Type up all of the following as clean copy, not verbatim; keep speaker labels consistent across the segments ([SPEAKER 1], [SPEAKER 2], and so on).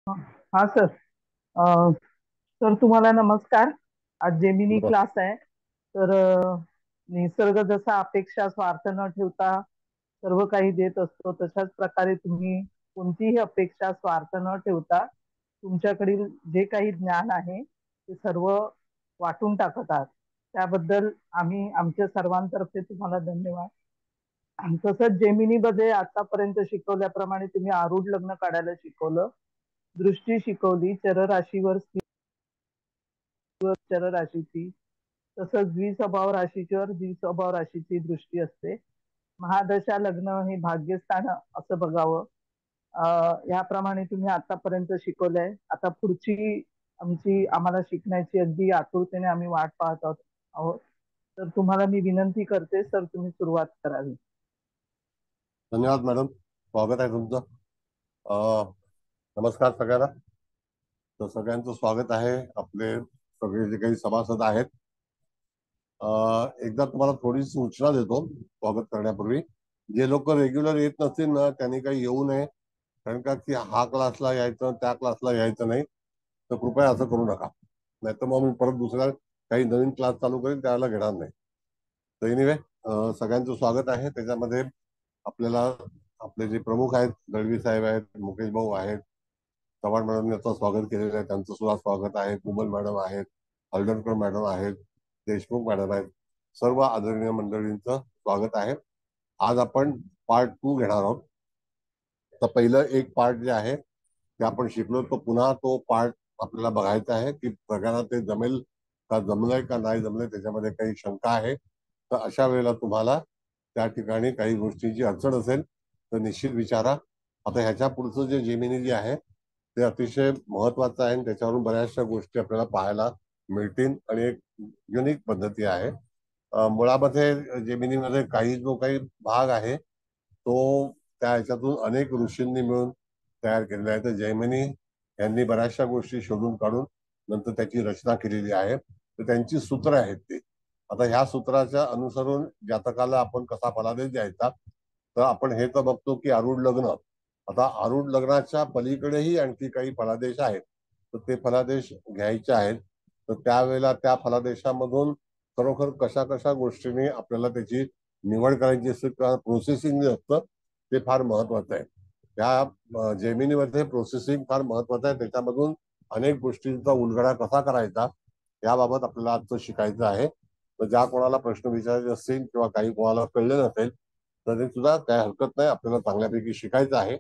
[SPEAKER 1] हा सर. अ, सर तुम्हाला नमस्कार. आज जेमिनी
[SPEAKER 2] बरं.
[SPEAKER 1] क्लास आहे. तर निसर्ग जसा अपेक्षा स्वार्थ न ठेवता सर्व काही देत असतो, तशाच प्रकारे तुम्ही कोणतीही अपेक्षा स्वार्थ न ठेवता तुमच्याकडील जे काही ज्ञान आहे ते सर्व वाटून टाकत आहात. त्याबद्दल आम्ही आमच्या सर्वांतर्फे तुम्हाला धन्यवाद. आणि तसंच जेमिनी मध्ये आतापर्यंत शिकवल्याप्रमाणे तुम्ही आरूढ लग्न काढायला शिकवलं, दृष्टी शिकवली, चरराशीवर चर राशीची, तसंच द्विस्वभाव राशीवर द्विस्वभाव राशीची दृष्टी असते. महादशा लग्न हे भाग्यस्थान असं बघावं. याप्रमाणे तुम्ही आतापर्यंत शिकवलंय. आता पुढची आम्हाला शिकण्याची अगदी आतुरतेने आम्ही वाट पाहत आहोत. तर तुम्हाला मी विनंती करते सर, तुम्ही सुरुवात करावी.
[SPEAKER 2] धन्यवाद मॅडम, स्वागत आहे तुमचं. अ, नमस्कार सगळ्यांना. तर सगळ्यांचं स्वागत आहे. आपले सगळे जे काही सभासद आहेत, एकदा तुम्हाला थोडीशी सूचना देतो स्वागत करण्यापूर्वी. जे लोक रेग्युलर येत नसतील ना, त्यांनी काही येऊ नये. कारण का की हा क्लासला यायचं, त्या क्लासला यायचं नाही. तर कृपया असं करू नका. नाही तर मग मी परत दुसऱ्या काही नवीन क्लास चालू करेल, त्याला घेणार नाही. तर एनिवे, सगळ्यांचं स्वागत आहे. त्याच्यामध्ये आपल्याला आपले जे प्रमुख आहेत, दळवी साहेब आहेत, मुकेश भाऊ आहेत, चव्हाण मॅडम यांचं स्वागत केलेलं आहे, त्यांचं सुद्धा स्वागत आहे. कुबल मॅडम आहेत, हळदणकर मॅडम आहेत, देशमुख मॅडम आहेत. सर्व आदरणीय मंडळींचं स्वागत आहे. आज आपण पार्ट 2 घेणार आहोत. तर पहिलं एक पार्ट जे आहे ते आपण शिकलो, तो पुन्हा तो पार्ट आपल्याला बघायचा आहे की सगळ्यांना ते जमेल का, जमलंय का नाही जमलंय, त्याच्यामध्ये काही शंका आहे. तर अशा वेळेला तुम्हाला त्या ठिकाणी काही गोष्टींची अडचण असेल तर निश्चित विचारा. आता ह्याच्या पुढचं जे जेमिनी जे आहे ते अतिशय महत्वाचं आहे आणि त्याच्यावरून बऱ्याचशा गोष्टी आपल्याला पाहायला मिळतील आणि एक युनिक पद्धती आहे. मुळामध्ये जेमिनीमध्ये काही जो काही भाग आहे तो त्या ह्याच्यातून अनेक ऋषींनी मिळून तयार केलेला आहे. तर जैमिनी यांनी बऱ्याचशा गोष्टी शोधून काढून नंतर त्याची रचना केलेली आहे. तर त्यांची सूत्र आहेत ते. आता ह्या सूत्राच्या अनुसरून जातकाला आपण कसा फलादेश द्यायचा, तर आपण हे तर बघतो की आरूढ लग्न. आता आरूढ लग्नाच्या पलीकडेही आणखी काही फलादेश आहेत. तर ते फलादेश घ्यायचे आहेत. तर त्यावेळेला त्या फलादेशामधून खरोखर कशा कशा गोष्टींनी आपल्याला त्याची निवड करायची असते किंवा प्रोसेसिंग जे असतं ते फार महत्वाचं आहे. त्या जेमिनीमध्ये प्रोसेसिंग फार महत्वाचं आहे. त्याच्यामधून अनेक गोष्टींचा उलगडा कसा करायचा याबाबत आपल्याला आजचं शिकायचं आहे. तर ज्या कोणाला प्रश्न विचारायचे असतील किंवा काही कोणाला कळले नसेल तर ते सुद्धा काही हरकत नाही, आपल्याला चांगल्यापैकी शिकायचं आहे.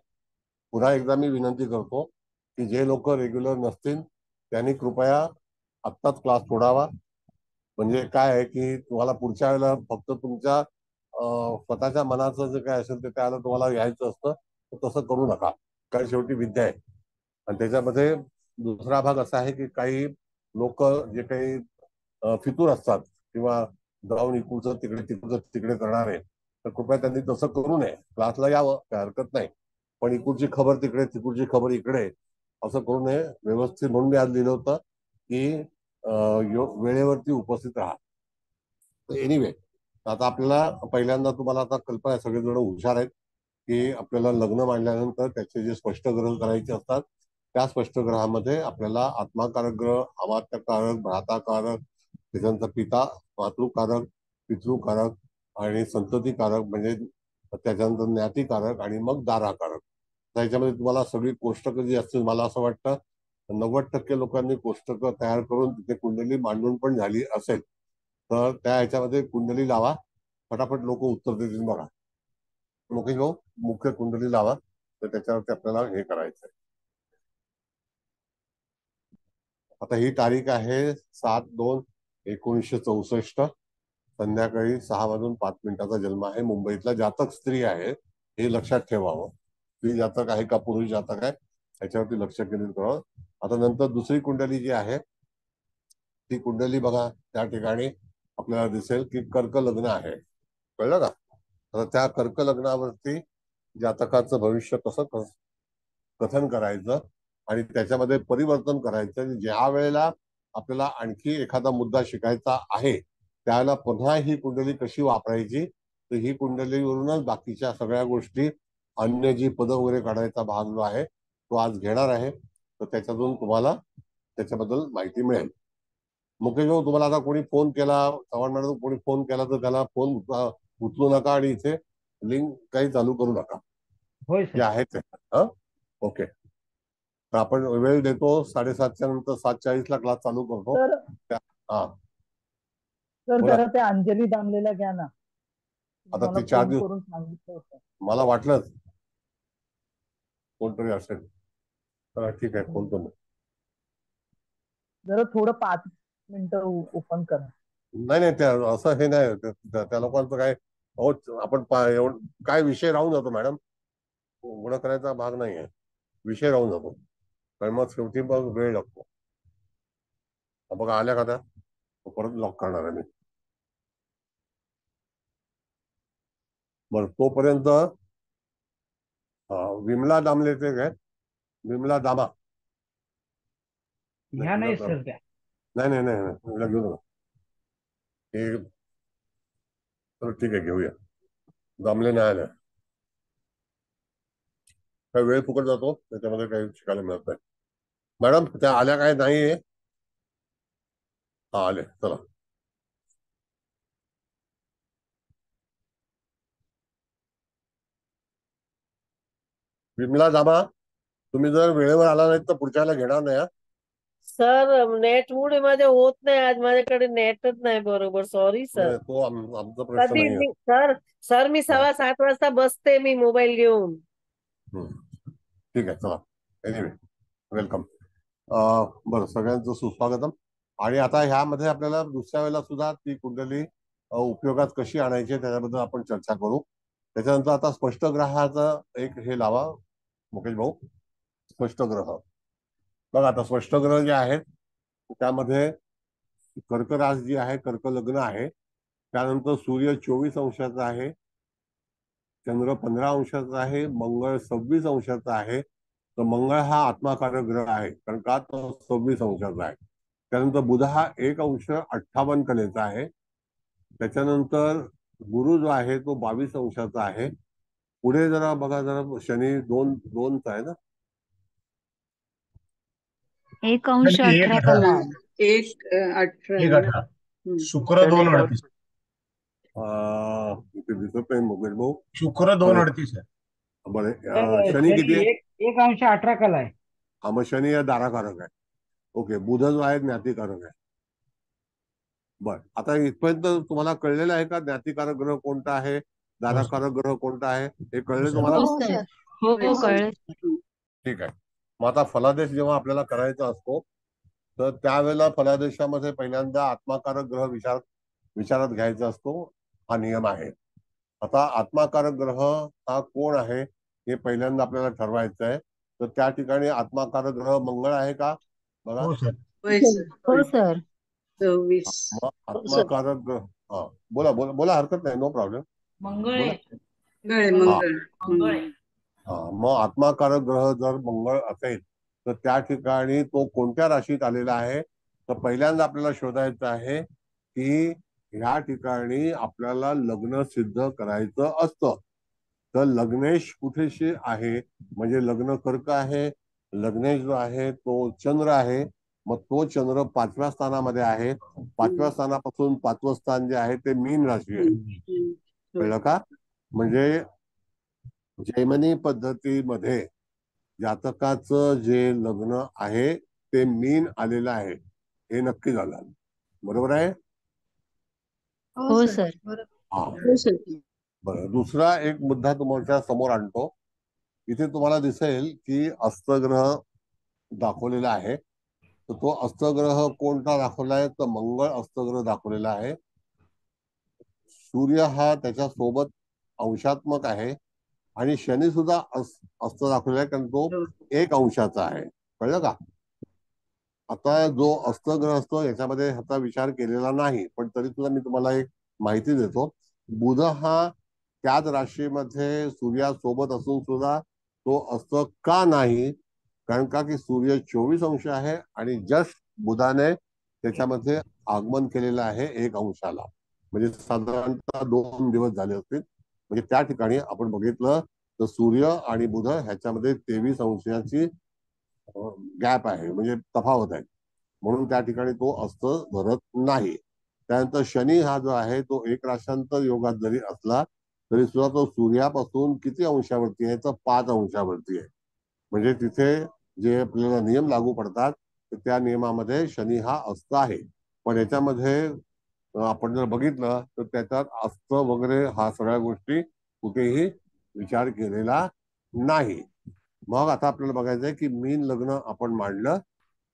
[SPEAKER 2] पुन्हा एकदा मी विनंती करतो की जे लोक रेग्युलर नसतील त्यांनी कृपया आत्ताच क्लास सोडावा. म्हणजे काय आहे की तुम्हाला पुढच्या वेळेला फक्त तुमच्या स्वतःच्या मनाचं जे काय असेल ते त्याला तुम्हाला यायचं असतं, तर तसं करू नका. कारण शेवटी विद्या आहे. आणि त्याच्यामध्ये दुसरा भाग असा आहे की काही लोक जे काही फितूर असतात किंवा जाऊन इकडचं तिकडे तिकडचं तिकडे करणार आहे, तर कृपया त्यांनी तसं करू नये. क्लासला यावं, काय हरकत नाही, पण इकडची खबर तिकडे तिकडची खबर इकडे असं करू नये. व्यवस्थित म्हणून मी आज लिहिलं होतं की वेळेवरती उपस्थित राहा. एनिवे, आता आपल्याला पहिल्यांदा तुम्हाला आता कल्पना आहे, सगळेजण हुशार आहेत की आपल्याला लग्न मांडल्यानंतर त्याचे जे स्पष्ट ग्रह करायचे असतात त्या स्पष्ट ग्रहामध्ये आपल्याला आत्माकारक ग्रह, अमात्यकारक, भ्राताकारक, त्याच्यानंतर पिता मातृकारक, पितृकारक आणि संततीकारक, म्हणजे त्याच्यानंतर ज्ञातिकारक आणि मग दाराकारक. त्याच्यामध्ये तुम्हाला सगळी कोष्टकं जी असतील, मला असं वाटतं 90% लोकांनी कोष्टकं तयार करून तिथे कुंडली मांडून पण झाली असेल. तर त्या ह्याच्यामध्ये कुंडली लावा, फटाफट लोक उत्तर देतील बघा. मुकेश भाऊ, मुख्य कुंडली लावा. तर त्याच्यावरती आपल्याला हे करायचंय. आता ही तारीख आहे 7/2/1964, संध्याकाळी 6:05 जन्म आहे. मुंबईतला जातक स्त्री आहे, हे लक्षात ठेवावं. स्त्री जातक आहे का पुरुष जातक आहे याच्यावरती लक्ष केंद्रित करावं. आता नंतर दुसरी कुंडली जी आहे ती कुंडली बघा, त्या ठिकाणी आपल्याला दिसेल की कर्क लग्न आहे. कळलं का? तर त्या कर्क लग्नावरती जातकाचं भविष्य कसं कथन करायचं आणि त्याच्यामध्ये परिवर्तन करायचं. ज्या वेळेला आपल्याला आणखी एखादा मुद्दा शिकायचा आहे त्यावेळेला पुन्हा ही कुंडली कशी वापरायची, तर ही कुंडलीवरूनच बाकीच्या सगळ्या गोष्टी, अन्य जी पदं वगैरे काढायचा भाग जो आहे तो आज घेणार आहे. तर त्याच्यातून तुम्हाला त्याच्याबद्दल माहिती मिळेल. मुकेश भाऊ, तुम्हाला आता कोणी फोन केला, चव्हाण मॅडम कोणी फोन केला तर त्याला फोन उचलू नका आणि इथे लिंक काही चालू करू नका.
[SPEAKER 3] होय
[SPEAKER 2] जे
[SPEAKER 3] सर.
[SPEAKER 2] आहेत ते. ओके. तर आपण वेळ देतो 7:30च्या नंतर 7:40ला क्लास चालू करतो.
[SPEAKER 1] तर
[SPEAKER 2] हा
[SPEAKER 1] तर
[SPEAKER 2] बोला.
[SPEAKER 1] जरा त्या अंजली दामलेला घ्या ना,
[SPEAKER 2] आता
[SPEAKER 1] मला
[SPEAKER 2] ते 4
[SPEAKER 1] फोन
[SPEAKER 2] दिवस
[SPEAKER 1] करून सांगितलं होतं.
[SPEAKER 2] मला वाटलंच कोणतरी असेल. तर ठीक आहे, फोन करतो.
[SPEAKER 1] जरा थोडं 5 मिनिटं ओपन करा.
[SPEAKER 2] नाही नाही, त्या असं हे नाही, त्या लोकांचं काय, हो आपण एवढं काय विषय राहून जातो मॅडम. उघडं करायचा भाग नाहीये, विषय राहून जातो. कारण मग शेवटी मग वेळ लागतो. बघा आल्या का त्या, परत लॉक करणार आहे मी. बरं, तोपर्यंत विमला दामलेचे काय, विमला दामा.
[SPEAKER 3] ह्या नाही सर त्या.
[SPEAKER 2] नाही नाही नाही, विमला घेऊ नका. हे ठीक आहे, घेऊया. दामले नाही आल्या, काही वेळ फुकट जातो, त्याच्यामध्ये काही शिकायला मिळत नाही. मॅडम त्या आल्या काय नाहीये? हा आले, चला. विमला दामा, तुम्ही जर वेळेवर आला नाही तर पुढच्याला घेणार नाही.
[SPEAKER 4] सर नेट मुळे मध्ये होत नाही, आज माझ्याकडे नेटच नाही बरोबर. Sorry sir.
[SPEAKER 2] तो आमचा प्रश्न
[SPEAKER 4] कधी
[SPEAKER 2] नाही.
[SPEAKER 4] सर सर मी 7:15 वाजता बसते मी मोबाईल घेऊन.
[SPEAKER 2] ठीक आहे, चला. Anyway, welcome. बरं, सगळ्यांचं सुस्वागतम. आणि आता ह्यामध्ये आपल्याला दुसऱ्या वेळेला सुद्धा ती कुंडली उपयोगात कशी आणायची त्याच्याबद्दल आपण चर्चा करू. त्याच्यानंतर आता स्पष्टग्रहाचं एक हे लावा मुकेश भाऊ. स्पष्टग्रह बघा, आता स्पष्टग्रह जे आहेत त्यामध्ये कर्क रास जी आहे, कर्क लग्न आहे. त्यानंतर सूर्य 24 अंशाचा आहे, चंद्र 15 अंशाचा आहे, मंगळ 26 अंशाचा आहे. तर मंगळ हा आत्माकारक ग्रह आहे, कारण का तो 26 अंशाचा आहे. त्यानंतर बुध हा 1 अंश 58 कलेचा आहे. त्याच्यानंतर गुरु जो आहे तो 22 अंशाचा आहे. पुढे जरा बघा, जरा शनी 2चा आहे ना,
[SPEAKER 5] 1 अंश 18 कला आहे.
[SPEAKER 3] 1:18. शुक्र 2:38.
[SPEAKER 2] इथे दिसत नाही मुकेश भाऊ.
[SPEAKER 3] शुक्र 2:38 आहे.
[SPEAKER 2] बरं, शनी किती आहे?
[SPEAKER 3] 1 अंश 18 कला आहे.
[SPEAKER 2] हा, मग शनी या दाराकारक आहे. ओके, बुध जो आहे ज्ञातिकारक आहे. बर, आता इथपर्यंत तुम्हाला कळलेलं आहे का ज्ञातिकारक ग्रह कोणता आहे, दाराकारक ग्रह कोणता आहे, हे कळले तुम्हाला?
[SPEAKER 5] हो कळले.
[SPEAKER 2] ठीक आहे. मग आता फलादेश जेव्हा आपल्याला करायचा असतो तर त्यावेळेला फलादेशामध्ये पहिल्यांदा आत्माकारक ग्रह विचारात घ्यायचा असतो, हा नियम आहे. आता आत्माकारक ग्रह हा कोण आहे हे पहिल्यांदा आपल्याला ठरवायचं आहे. तर त्या ठिकाणी आत्माकारक ग्रह मंगळ आहे का? बघा.
[SPEAKER 3] हो सर.
[SPEAKER 5] हो सर.
[SPEAKER 2] मग आत्माकारक ग्रह, हा बोला बोला बोला, हरकत नाही, नो प्रॉब्लेम.
[SPEAKER 6] मंगळ आहे.
[SPEAKER 2] हा, मग आत्माकारक ग्रह जर मंगळ असेल तर त्या ठिकाणी तो कोणत्या राशीत आलेला आहे, तर पहिल्यांदा आपल्याला शोधायचं आहे की ह्या ठिकाणी आपल्याला लग्न सिद्ध करायचं असतं. तर लग्नेश कुठेशी आहे, म्हणजे लग्न कर्क आहे, लग्नेश जो आहे तो चंद्र आहे. मग तो चंद्र 5व्या स्थानामध्ये आहे. 5व्या स्थानापासून 5वं स्थान जे आहे ते मीन राशी आहे. कळलं का? म्हणजे जैमिनी पद्धतीमध्ये जातकाचं जे लग्न आहे ते मीन आलेलं आहे, हे नक्की झालं. बरोबर आहे?
[SPEAKER 5] हो सर.
[SPEAKER 2] हा, बरं. दुसरा एक मुद्दा तुमच्या समोर आणतो. इथे तुम्हाला दिसेल की अस्तग्रह दाखवलेला आहे. तर तो अस्तग्रह कोणता दाखवला आहे, तर मंगळ अस्तग्रह दाखवलेला आहे. सूर्य हा त्याच्या सोबत अंशात्मक आहे आणि शनी सुद्धा अस्त दाखवलेला आहे, कारण तो 1 अंशाचा आहे. कळलं का? आता जो अस्तग्रह असतो याच्यामध्ये ह्याचा विचार केलेला नाही, पण तरी सुद्धा मी तुम्हाला एक माहिती देतो. बुध हा त्याच राशीमध्ये सूर्यासोबत असून सुद्धा तो अस्त का नाही, कारण का की सूर्य 24 अंश आहे आणि जस्ट बुधाने त्याच्यामध्ये आगमन केलेलं आहे 1 अंशाला. म्हणजे साधारणतः 2 दिवस झाले असतील. म्हणजे त्या ठिकाणी आपण बघितलं तर सूर्य आणि बुध ह्याच्यामध्ये 23 अंशाची गॅप आहे, म्हणजे तफावत आहे, म्हणून त्या ठिकाणी तो अस्त धरत नाही. त्यानंतर शनी हा जो आहे तो एक राशांतर योगात जरी असला तरी सुद्धा तो सूर्यापासून किती अंशावरती आहे तर 5 अंशावरती आहे. म्हणजे तिथे जे आपल्याला नियम लागू पडतात त्या नियमामध्ये शनी हा अस्त आहे. पण याच्यामध्ये आपण जर बघितलं तर त्याच्यात अस्त वगैरे हा सगळ्या गोष्टी कुठेही विचार केलेला नाही. मग आता आपल्याला बघायचंय की मीन लग्न आपण मांडलं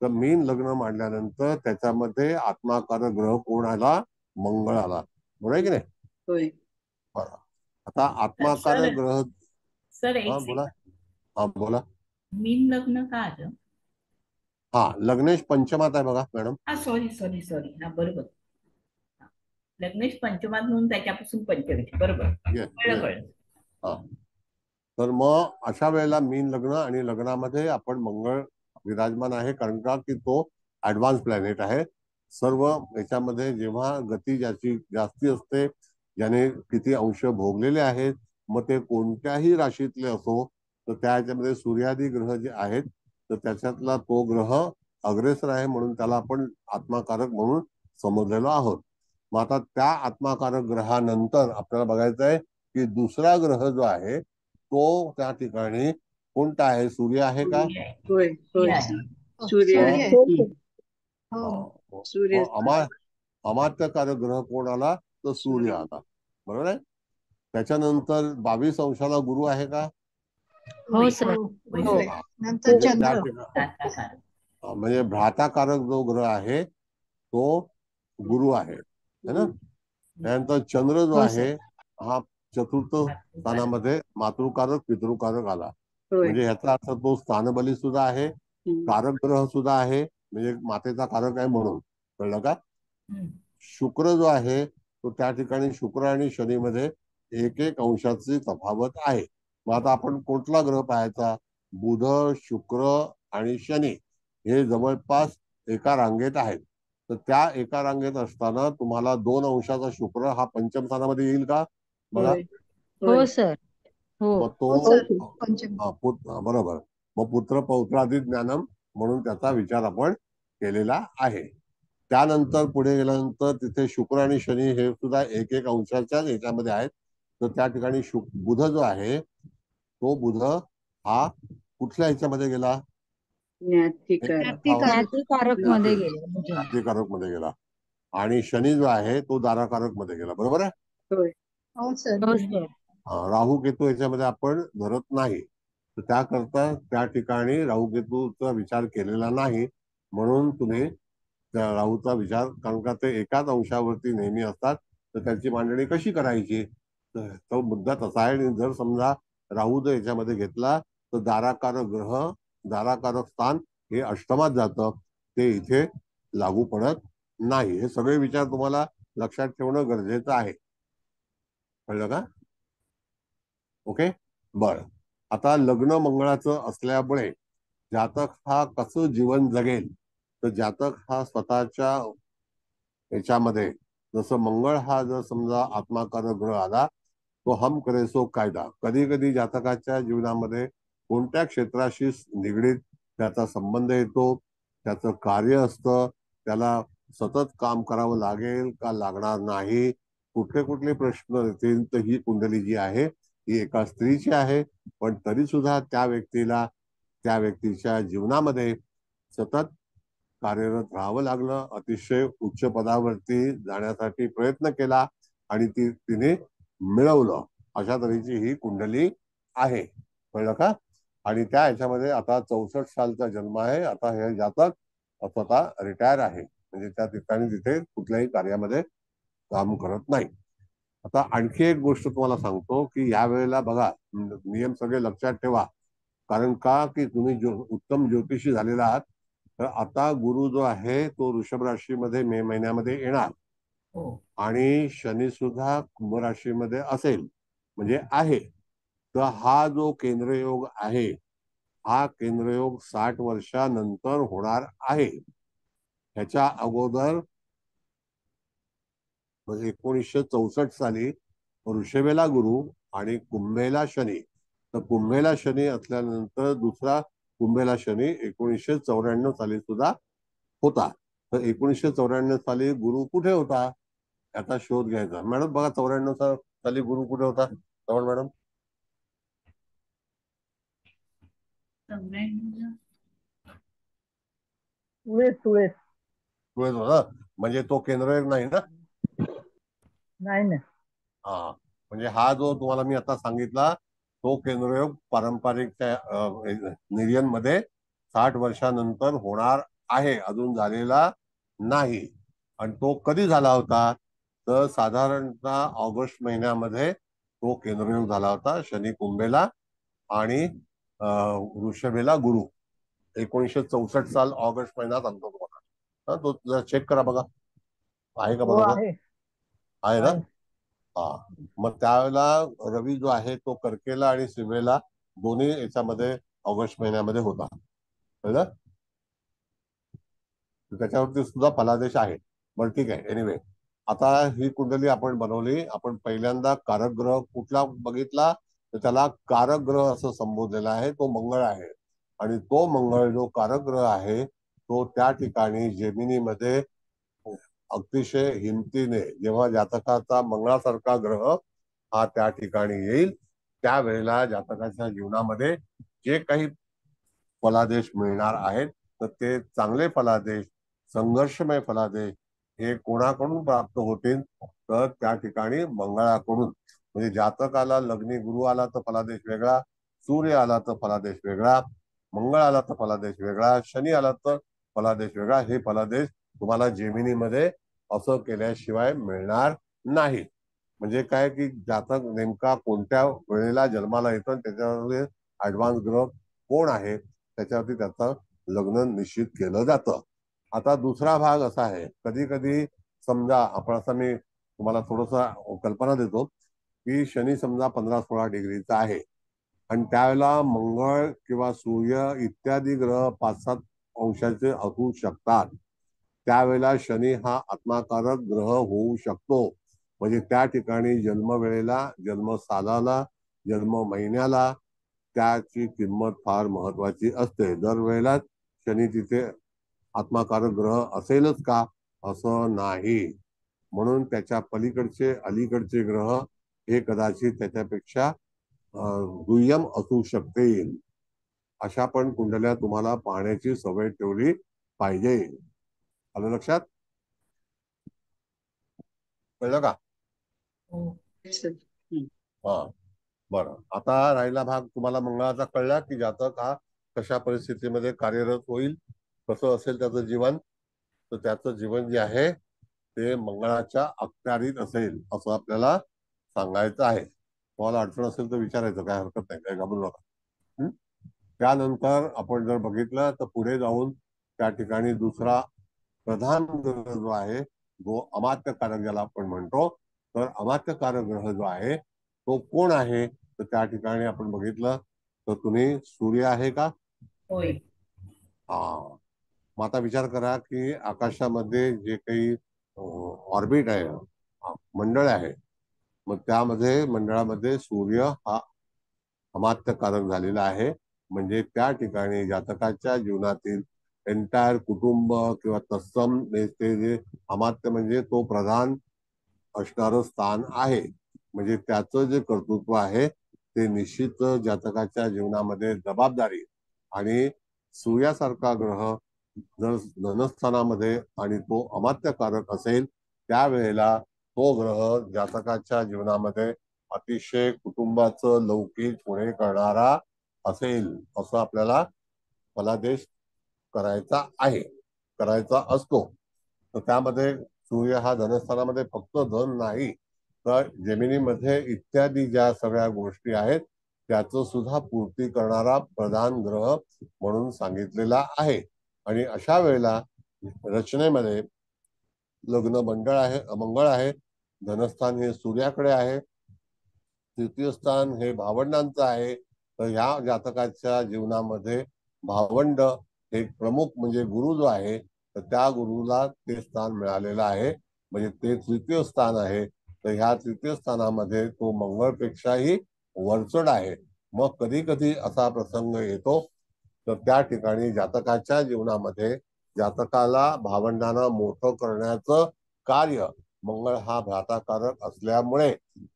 [SPEAKER 2] तर मीन लग्न मांडल्यानंतर त्याच्यामध्ये आत्माकारक ग्रह कोण आला? मंगळ आला, बरोबर आहे की नाही?
[SPEAKER 6] होय.
[SPEAKER 2] बरं. आता आत्माकारक ग्रह
[SPEAKER 6] सर
[SPEAKER 2] हा
[SPEAKER 6] एक
[SPEAKER 2] बोला. हा बोला.
[SPEAKER 6] मीन लग्न का आलं?
[SPEAKER 2] हा लग्नेश पंचमात आहे बघा मॅडम.
[SPEAKER 6] सॉरी सॉरी सॉरी, हा बरोबर. लग्नेश पंचमात म्हणून त्याच्यापासून पंचवीस, बरोबर.
[SPEAKER 2] येस
[SPEAKER 6] कळलं
[SPEAKER 2] येस.
[SPEAKER 6] कळलं.
[SPEAKER 2] हा तर मग अशा वेळेला मीन लग्न आणि लग्नामध्ये आपण मंगळ विराजमान आहे, कारण का की तो ऍडव्हान्स प्लॅनेट आहे. सर्व याच्यामध्ये जेव्हा गती ज्याची जास्ती असते, ज्याने किती अंश भोगलेले आहेत, मग ते कोणत्याही राशीतले असो, तर त्या ह्याच्यामध्ये सूर्यादी ग्रह जे आहेत तर त्याच्यातला तो ग्रह अग्रेसर आहे, म्हणून त्याला आपण आत्माकारक म्हणून समजलेलो आहोत. मग आता त्या आत्माकारक ग्रहानंतर आपल्याला बघायचं आहे की दुसरा ग्रह जो आहे तो त्या ठिकाणी कोणता आहे? सूर्य आहे का?
[SPEAKER 6] सूर्य आहे. होय होय.
[SPEAKER 1] सूर्य
[SPEAKER 6] सूर्य
[SPEAKER 1] आहे.
[SPEAKER 4] हो सर.
[SPEAKER 6] सूर्य
[SPEAKER 2] अमात्यकारक ग्रह कोण आला? तर सूर्य आला, बरोबर आहे. त्याच्यानंतर 22 अंशाला गुरु आहे का?
[SPEAKER 5] हो सर.
[SPEAKER 4] हो.
[SPEAKER 1] नंतर
[SPEAKER 2] म्हणजे
[SPEAKER 1] चंद्र.
[SPEAKER 2] म्हणजे भ्राताकारक जो ग्रह आहे तो गुरु आहे, है ना? त्यानंतर चंद्र जो
[SPEAKER 5] हो
[SPEAKER 2] आहे
[SPEAKER 5] सर.
[SPEAKER 2] हा चतुर्थ स्थानामध्ये मातृकारक पितृकारक आला. म्हणजे ह्याचा अर्थ तो स्थानबली सुद्धा आहे, कारक ग्रह सुद्धा आहे, म्हणजे मातेचा कारक आहे म्हणून. कळलं का? शुक्र जो आहे तो त्या ठिकाणी शुक्र आणि शनीमध्ये 1 अंशाची तफावत आहे. मग आता आपण कुठला ग्रह पाहायचा? बुध, शुक्र आणि शनी हे जवळपास एका रांगेत आहेत. तर त्या एका रांगेत असताना तुम्हाला 2 अंशाचा शुक्र हा पंचम स्थानामध्ये येईल का? बघा.
[SPEAKER 5] हो सर. हो.
[SPEAKER 2] मग तो बरोबर. मग पुत्र पौत्रादी ज्ञानम म्हणून त्याचा विचार आपण केलेला आहे. त्यानंतर पुढे गेल्यानंतर तिथे शुक्र आणि शनी हे सुद्धा 1 अंशाच्या याच्यामध्ये आहेत. तर त्या ठिकाणी बुध जो आहे तो बुध हा कुठल्या ह्याच्यामध्ये गेला?
[SPEAKER 5] ज्ञातिकारक मध्ये गेले.
[SPEAKER 2] ज्ञातिकारक मध्ये गेला. आणि शनी जो आहे तो दाराकारक मध्ये गेला, बरोबर आहे.
[SPEAKER 5] हो सर.
[SPEAKER 2] राहू केतू याच्यामध्ये आपण धरत नाही, तर त्याकरता त्या ठिकाणी राहू केतूचा विचार केलेला नाही, म्हणून तुम्ही त्या राहूचा विचार, कारण का ते एकाच अंशावरती नेहमी असतात, तर त्याची मांडणी कशी करायची, तर तो मुद्दा तसा आहे. आणि जर समजा राहू जर याच्यामध्ये घेतला तर दाराकारक ग्रह, दाराकारक स्थान हे अष्टमात जातं, ते इथे लागू पडत नाही. हे सगळे विचार तुम्हाला लक्षात ठेवणं गरजेचं आहे. कळलं का? ओके, बर. आता लग्न मंगळाचं असल्यामुळे जातक हा कसं जीवन जगेल, तर जातक हा स्वतःच्या याच्यामध्ये, जसं मंगळ हा जर समजा आत्माकारक ग्रह आला तो हम करे सो कायदा, कधी कधी जातकाच्या जीवनामध्ये कोणत्या क्षेत्राशी निगडीत त्याचा संबंध येतो, त्याचं कार्य असतं, त्याला सतत काम करावं लागेल का लागणार नाही, कुठले कुठले प्रश्न येतील, तर ही कुंडली जी आहे ही एका स्त्रीची आहे, पण तरी सुद्धा त्या व्यक्तीला त्या व्यक्तीच्या जीवनामध्ये सतत कार्यरत राहावं लागलं, अतिशय उच्च पदावरती जाण्यासाठी प्रयत्न केला आणि तिने मिळवलं. अशा तऱ्हेची ही कुंडली आहे. कळलं का? आणि त्या ह्याच्यामध्ये आता 64 सालचा जन्म आहे. आता हे जातक स्वतः रिटायर आहे, म्हणजे त्या ठिकाणी तिथे कुठल्याही कार्यामध्ये काम करत नाही. आता आणखी एक गोष्ट तुम्हाला सांगतो की या वेळेला बघा, नियम सगळे लक्षात ठेवा, कारण का की तुम्ही उत्तम ज्योतिषी झालेला आहात. तर आता गुरु जो आहे तो वृषभ राशीमध्ये मे महिन्यामध्ये येणार, आणि शनी सुद्धा कुंभ राशीमध्ये असेल, म्हणजे आहे. तर हा जो केंद्रयोग आहे, हा केंद्रयोग 60 वर्षानंतर होणार आहे. ह्याच्या अगोदर म्हणजे 1964 साली वृषभेला गुरु आणि कुंभेला शनी. तर कुंभेला शनी असल्यानंतर दुसरा कुंभेला शनी 1994 साली सुद्धा होता. तर 1994 साली गुरु कुठे होता याचा शोध घ्यायचा. मॅडम बघा 94 साली गुरु कुठे होता श्रवण मॅडम?
[SPEAKER 6] 94
[SPEAKER 1] सुळेत सुळेत.
[SPEAKER 2] सुळेत होता. म्हणजे तो केंद्रयोग नाही ना?
[SPEAKER 1] नाही ना.
[SPEAKER 2] हा, म्हणजे हा जो तुम्हाला मी आता सांगितला तो केंद्रयोग पारंपरिक निर्यन मध्ये 60 वर्षानंतर होणार आहे, अजून झालेला नाही. आणि तो कधी झाला होता तर साधारणतः ऑगस्ट महिन्यामध्ये तो केंद्रयोग झाला होता. शनी कुंभेला आणि वृषभेला गुरु. 1964 साल ऑगस्ट महिना सांगतो तुम्हाला. तो जरा चेक करा बघा, आहे का
[SPEAKER 1] हो
[SPEAKER 2] बरोबर?
[SPEAKER 1] आहे.
[SPEAKER 2] आहे ना?
[SPEAKER 1] आहे.
[SPEAKER 2] हा, मग त्यावेळेला रवी जो आहे तो कर्केला आणि सिंहेला दोन्ही याच्यामध्ये ऑगस्ट महिन्यामध्ये होता. कळलं? त्याच्यावरती सुद्धा फलादेश आहे. बरं ठीक आहे. एनिवे, आता ही कुंडली आपण बनवली. आपण पहिल्यांदा कारक ग्रह कुठला बघितला तर त्याला कारक ग्रह असं संबोधलेला आहे, तो मंगळ आहे. आणि तो मंगळ जो कारक ग्रह आहे तो त्या ठिकाणी जेमिनीमध्ये अतिशय हिमतीने जेव्हा जातकाचा मंगळासारखा ग्रह हा त्या ठिकाणी येईल त्यावेळेला जातकाच्या जीवनामध्ये जे काही फलादेश मिळणार आहेत तर ते चांगले फलादेश, संघर्षमय फलादेश हे कोणाकडून प्राप्त होतील तर त्या ठिकाणी मंगळाकडून. म्हणजे जातकाला लग्नी गुरु आला तर फलादेश वेगळा, सूर्य आला तर फलादेश वेगळा, मंगळ आला तर फलादेश वेगळा, शनी आला तर फलादेश वेगळा. हे फलादेश तुम्हाला जेमिनीमध्ये असं केल्याशिवाय मिळणार नाही. म्हणजे काय की जातक नेमका कोणत्या वेळेला जन्माला येतो त्याच्यावर ऍडव्हान्स ग्रह कोण आहे त्याच्यावरती त्याचं लग्न निश्चित केलं जातं. आता दुसरा भाग असा आहे, कधी कधी समजा आपण असं मी तुम्हाला थोडस कल्पना देतो की शनी समजा 15-16 डिग्रीचा आहे आणि त्यावेळेला मंगळ किंवा सूर्य इत्यादी ग्रह 5-7 अंशाचे असू शकतात. त्यावेळेला शनी हा आत्माकारक ग्रह होऊ शकतो. म्हणजे त्या ठिकाणी जन्मवेळेला, जन्मसालाला, जन्म महिन्याला त्याची किंमत फार महत्वाची असते. दरवेळेला शनी तिथे आत्माकारक ग्रह असेलच का असं नाही. म्हणून त्याच्या पलीकडचे अलीकडचे ग्रह हे कदाचित त्याच्यापेक्षा दुय्यम असू शकतील. अशा पण कुंडल्या तुम्हाला पाहण्याची सवय ठेवली पाहिजे. आलं लक्षात? कळलं का?
[SPEAKER 6] हो.
[SPEAKER 2] हा, बरं. आता राहिला भाग तुम्हाला मंगळाचा कळला की जातक हा कशा परिस्थितीमध्ये कार्यरत होईल, कसं असेल त्याचं जीवन. तर त्याचं जीवन जे आहे ते मंगळाच्या अखत्यारीत असेल असं आपल्याला सांगायचं आहे. तुम्हाला अडचण असेल तर विचारायचं, काय हरकत नाही, काय घाबरू नका. त्यानंतर आपण जर बघितलं तर पुढे जाऊन त्या ठिकाणी दुसरा प्रधान ग्रह जो आहे जो अमात्यकारक ज्याला आपण म्हणतो, तर अमात्यकारक ग्रह जो आहे तो कोण आहे तर त्या ठिकाणी आपण बघितलं तर तुम्ही सूर्य आहे का?
[SPEAKER 6] होय.
[SPEAKER 2] हा, मग आता विचार करा की आकाशामध्ये जे काही ऑर्बिट आहे, मंडळ आहे, मग त्यामध्ये मंडळामध्ये सूर्य हा अमात्यकारक झालेला आहे. म्हणजे त्या ठिकाणी जातकाच्या जीवनातील एंटायर कुटुंब किंवा तत्सम ते जे अमात्य म्हणजे तो प्रधान असणारं स्थान आहे. म्हणजे त्याचं जे कर्तृत्व आहे ते निश्चित जातकाच्या जीवनामध्ये जबाबदारी. आणि सूर्यासारखा ग्रह जर धनस्थानामध्ये आणि तो अमात्यकारक असेल त्यावेळेला तो ग्रह जातकाच्या जीवनामध्ये अतिशय कुटुंबाचं लौकिक पुढे करणारा असेल असं आपल्याला फलादेश करायचा आहे, करायचा असतो. तर त्यामध्ये सूर्य हा धनस्थानामध्ये फक्त धन नाही तर जमिनीमध्ये इत्यादी ज्या सगळ्या गोष्टी आहेत त्याचं सुद्धा पूर्ती करणारा प्रधान ग्रह म्हणून सांगितलेला आहे. आणि अशा वेळेला रचनेमध्ये लग्न मंगळ आहे, धनस्थान हे सूर्याकडे आहे, तृतीय स्थान हे भावंडांचं आहे. तर ह्या जातकाच्या जीवनामध्ये भावंड एक प्रमुख म्हणजे गुरु जो आहे तर त्या गुरुला ते स्थान मिळालेलं आहे. म्हणजे ते तृतीय स्थान आहे. तर ह्या तृतीय स्थानामध्ये तो मंगळपेक्षाही वरचढ आहे. मग कधी कधी असा प्रसंग येतो तर त्या ठिकाणी जातकाच्या जीवनामध्ये जातकाला भावंडांना मोठं करण्याचं कार्य मंगळ हा भ्राताकारक असल्यामुळे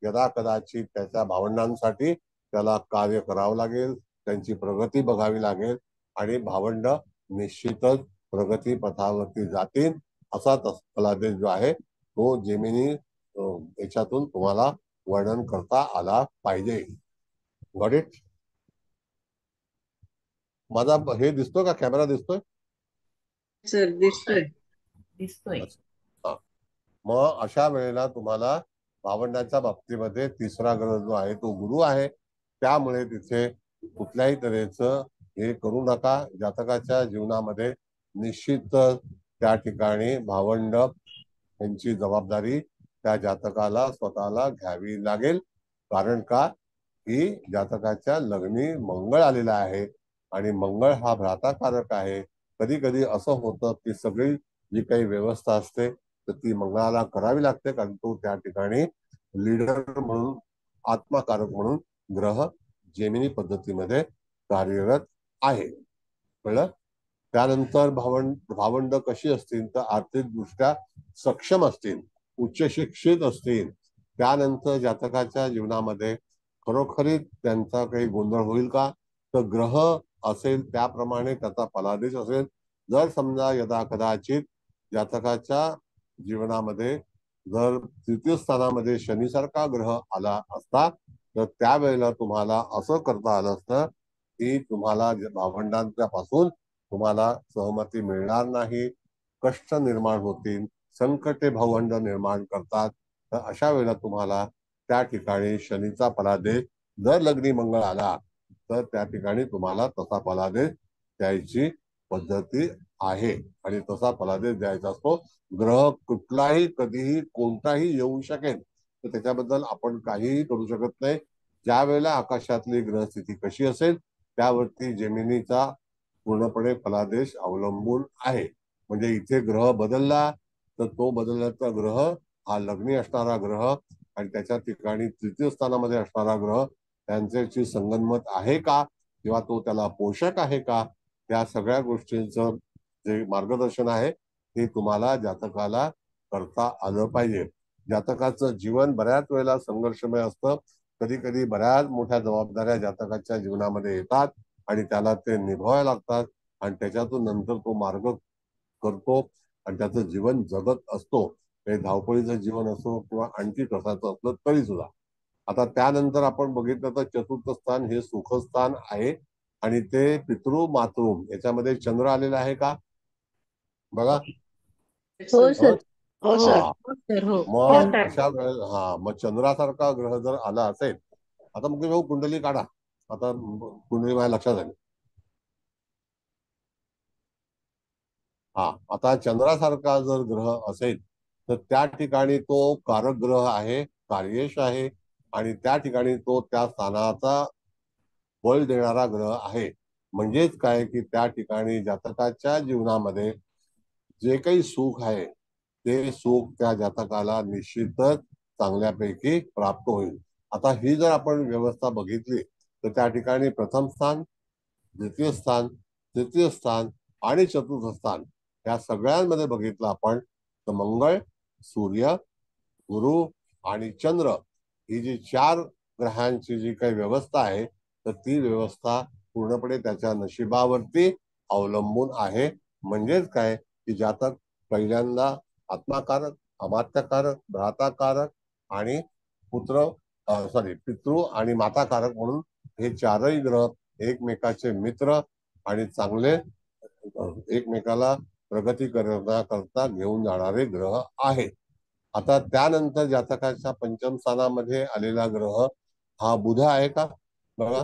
[SPEAKER 2] यदा कदाचित त्याच्या भावंडांसाठी त्याला कार्य करावं लागेल, त्यांची प्रगती बघावी लागेल आणि भावंड निश्चितच प्रगती पथावरती जातील असा फलादेश जो आहे तो जेमिनी याच्यातून तुम्हाला वर्णन करता आला पाहिजे. Got it? माझा हे दिसतोय का, कॅमेरा दिसतोय?
[SPEAKER 7] सर दिसतोय.
[SPEAKER 6] दिसतोय.
[SPEAKER 2] मग अशा वेळेला तुम्हाला भावंडाच्या बाबतीमध्ये तिसरा ग्रह जो आहे तो गुरु आहे. त्यामुळे तिथे कुठल्याही तऱ्हेचं हे करू नका. जातकाच्या जीवनामध्ये निश्चितच त्या ठिकाणी भावंड यांची जबाबदारी त्या जातकाला स्वतःला घ्यावी लागेल. कारण का की जातकाच्या लग्नी मंगळ आलेला आहे आणि मंगळ हा भ्राताकारक आहे. कधी कधी असं होतं की सगळी जी काही व्यवस्था असते तर ती मंगळाला करावी लागते, कारण तो त्या ठिकाणी लीडर म्हणून, आत्माकारक म्हणून ग्रह जेमिनी पद्धतीमध्ये कार्यरत आहे. कळलं? त्यानंतर भावंड कशी असतील तर आर्थिकदृष्ट्या सक्षम असतील, उच्च शिक्षित असतील. त्यानंतर जातकाच्या जीवनामध्ये खरोखरीच त्यांचा काही गोंधळ होईल का, तर ग्रह असेल त्याप्रमाणे त्याचा फलादेश असेल. जर समजा यदा कदाचित जातकाच्या जीवनामध्ये जर तृतीय स्थानामध्ये शनीसारखा ग्रह आला असता तर त्यावेळेला तुम्हाला असं करता आलं असतं की तुम्हाला भावंडांच्या पासून तुम्हाला सहमती मिळणार नाही, कष्ट निर्माण होतील, संकटे भावंड निर्माण करतात. तर अशा वेळेला तुम्हाला त्या ठिकाणी शनीचा फलादेश जर लग्नी मंगळ आला तर त्या ठिकाणी तुम्हाला तसा फलादेश द्यायची पद्धती आहे आणि तसा फलादेश द्यायचा असतो. ग्रह कुठलाही कधीही कोणताही येऊ शकेल तर त्याच्याबद्दल आपण काहीही करू शकत नाही. ज्या वेळेला आकाशातली ग्रहस्थिती कशी असेल त्यावरती जेमिनीचा पूर्णपणे फलादेश अवलंबून आहे. म्हणजे इथे ग्रह बदलला तर तो बदलण्याचा ग्रह हा लग्नी असणारा ग्रह आणि त्याच्या ठिकाणी तृतीय स्थानामध्ये असणारा ग्रह त्यांच्याशी संगनमत आहे का किंवा तो त्याला पोषक आहे का, त्या सगळ्या गोष्टींचं जे मार्गदर्शन आहे ते तुम्हाला जातकाला करता आलं पाहिजे. जातकाचं जीवन बऱ्याच वेळेला संघर्षमय असतं. कधी कधी बऱ्याच मोठ्या जबाबदाऱ्या जातकाच्या जीवनामध्ये येतात आणि त्याला ते निभवायला लागतात आणि त्याच्यातून नंतर तो मार्ग करतो आणि त्याचं जीवन जगत असतो. ते धावपळीचं जीवन असो किंवा आणखी कसाचं असलं तरी सुद्धा. आता त्यानंतर आपण बघितलं तर चतुर्थ स्थान हे सुखस्थान आहे आणि ते पितृ मातृ याच्यामध्ये चंद्र आलेला आहे का बघा.
[SPEAKER 4] हो सर. हो
[SPEAKER 5] हो
[SPEAKER 4] सर.
[SPEAKER 5] सर हो
[SPEAKER 2] मग अशा वेळेला मग चंद्रासारखा ग्रह जर आला असेल, आता मग भाऊ कुंडली काढा. आता कुंडली माझ्या लक्षात आली. आता चंद्रासारखा जर ग्रह असेल तर त्या ठिकाणी तो कारक ग्रह आहे, कार्येश आहे आणि त्या ठिकाणी तो त्या स्थानाचा बळ देणारा ग्रह आहे. म्हणजेच काय की त्या ठिकाणी जातकाच्या जीवनामध्ये जे काही सुख आहे ते सुख त्या जातकाला निश्चितच चांगल्यापैकी प्राप्त होईल. आता ही जर आपण व्यवस्था बघितली तर त्या ठिकाणी प्रथम स्थान, द्वितीय स्थान, तृतीय स्थान आणि चतुर्थ स्थान या सगळ्यांमध्ये बघितलं आपण तर मंगळ, सूर्य, गुरु आणि चंद्र ही जी 4 ग्रहांची जी काही व्यवस्था आहे तर ती व्यवस्था पूर्णपणे त्याच्या नशिबावरती अवलंबून आहे. म्हणजेच काय की जातक पहिल्यांदा आत्माकारक, अमात्यकारक, भ्राताकारक आणि पितृ आणि माताकारक म्हणून हे 4ही ग्रह एकमेकाचे मित्र आणि चांगले एकमेकाला प्रगती करण्याकरता घेऊन जाणारे ग्रह आहेत. आता त्यानंतर जातकाच्या पंचम स्थानामध्ये आलेला ग्रह हा बुध आहे का बघा.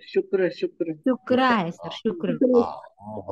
[SPEAKER 7] शुक्र शुक्र
[SPEAKER 5] शुक्र आहे सर, शुक्र.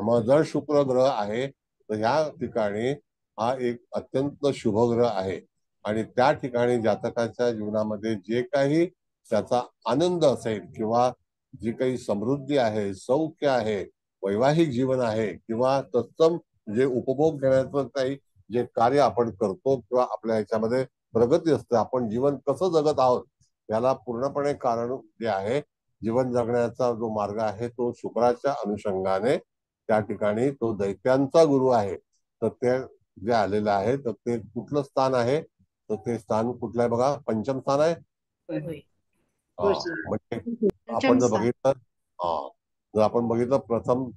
[SPEAKER 2] मग जर शुक्र ग्रह आहे तर ह्या ठिकाणी हा एक अत्यंत शुभ ग्रह आहे आणि त्या ठिकाणी जातकाच्या जीवनामध्ये जे काही त्याचा आनंद असेल किंवा जी काही समृद्धी आहे, सौख्य आहे, वैवाहिक जीवन आहे किंवा तत्सम जे उपभोग घेण्याचं काही जे कार्य आपण करतो किंवा आपल्या ह्याच्यामध्ये प्रगती असते, आपण जीवन कसं जगत आहोत याला पूर्णपणे कारण जे आहे जीवन जगण्याचा जो मार्ग आहे तो शुक्राच्या अनुषंगाने त्या ठिकाणी तो दैत्यांचा गुरु आहे. तर ते जे आलेलं आहे तर ते कुठलं स्थान आहे, तर ते स्थान कुठलं आहे बघा, पंचम स्थान आहे.
[SPEAKER 6] होय.
[SPEAKER 7] हो सर.
[SPEAKER 2] म्हणजे आपण जर बघितलं, जर आपण बघितलं, प्रथम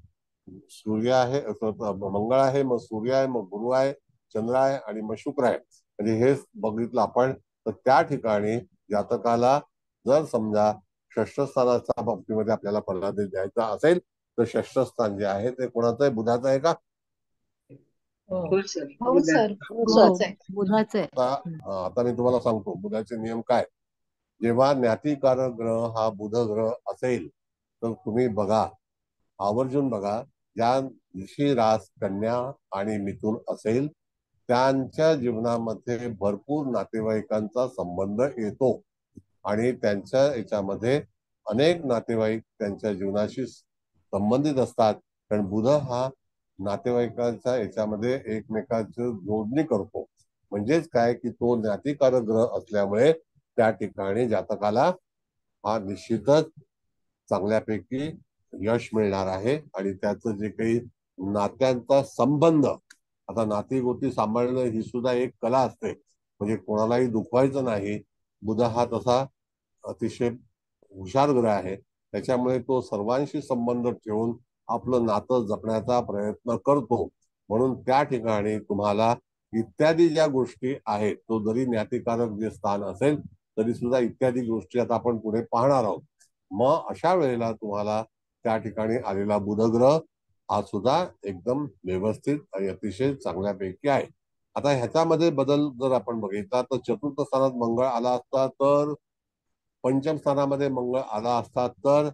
[SPEAKER 2] सूर्य आहे, मंगळ आहे, मग सूर्य आहे, मग गुरु आहे, चंद्र आहे आणि मग शुक्र आहे. म्हणजे हे बघितलं आपण. तर त्या ठिकाणी जातकाला जर समजा षष्ठ स्थानाच्या बाबतीमध्ये आपल्याला फलादेश द्यायचा असेल तर षष्ठ स्थान जे आहे ते कोणाचं आहे, बुधाचं आहे का?
[SPEAKER 7] हो सर.
[SPEAKER 5] हो सर.
[SPEAKER 7] हो
[SPEAKER 5] हो
[SPEAKER 7] सर.
[SPEAKER 5] बुधाचं आहे.
[SPEAKER 2] आता मी तुम्हाला सांगतो बुधाचे नियम काय. जेव्हा ज्ञातिकारक ग्रह हा बुध ग्रह असेल तर तुम्ही बघा, आवर्जून बघा, ज्या दिवशी रास कन्या आणि मिथुन असेल त्यांच्या जीवनामध्ये भरपूर नातेवाईकांचा संबंध येतो आणि त्यांच्या याच्यामध्ये अनेक नातेवाईक त्यांच्या जीवनाशी संबंधित असतात. कारण बुध हा नातेवाईकांच्या याच्यामध्ये एकमेकांची जोडणी करतो. म्हणजेच काय की तो ज्ञातिकारक ग्रह असल्यामुळे त्या ठिकाणी जातकाला हा निश्चितच चांगल्यापैकी यश मिळणार आहे. आणि त्याचं जे काही नात्यांचा संबंध, आता नाती गोती सांभाळणं ही सुद्धा एक कला असते. म्हणजे कोणालाही दुखवायचं नाही. बुध हा तसा अतिशय हुशार ग्रह आहे, त्याच्यामुळे तो सर्वांशी संबंध ठेवून आपलं नातं जपण्याचा प्रयत्न करतो. म्हणून त्या ठिकाणी तुम्हाला इत्यादी ज्या गोष्टी आहेत, तो जरी ज्ञातिकारक जे स्थान असेल तरी सुद्धा इत्यादी गोष्टी आता आपण पुढे पाहणार आहोत. मग अशा वेळेला तुम्हाला त्या ठिकाणी आलेला बुधग्रह हा सुद्धा एकदम व्यवस्थित आणि अतिशय चांगल्यापैकी आहे. आता ह्याच्यामध्ये बदल जर आपण बघितला तर चतुर्थ स्थानात मंगळ आला असता तर, पंचम स्थानामध्ये मंगळ आला असता तर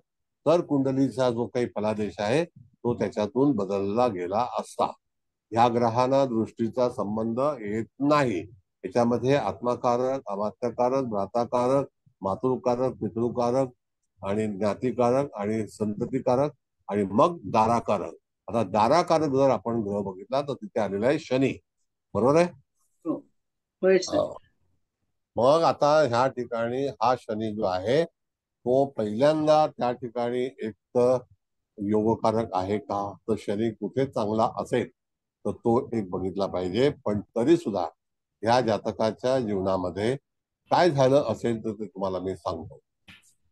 [SPEAKER 2] तर कुंडलीचा जो काही फलादेश आहे तो त्याच्यातून बदलला गेला असता. ह्या ग्रहांना दृष्टीचा संबंध येत नाही. याच्यामध्ये आत्माकारक, अमात्यकारक, भ्राताकारक, मातृकारक, पितृकारक आणि ज्ञातिकारक आणि संततिकारक आणि मग दाराकारक. आता दाराकारक जर आपण ग्रह बघितला तर तिथे आलेला आहे शनी. बरोबर आहे.
[SPEAKER 7] होय सर.
[SPEAKER 2] मग आता ह्या ठिकाणी हा शनी जो आहे तो पहिल्यांदा त्या ठिकाणी एक तर योगकारक आहे का, तर शनी कुठे चांगला असेल तर तो एक बघितला पाहिजे. पण तरी सुद्धा ह्या जातकाच्या जीवनामध्ये काय झालं असेल तर ते तुम्हाला मी सांगतो.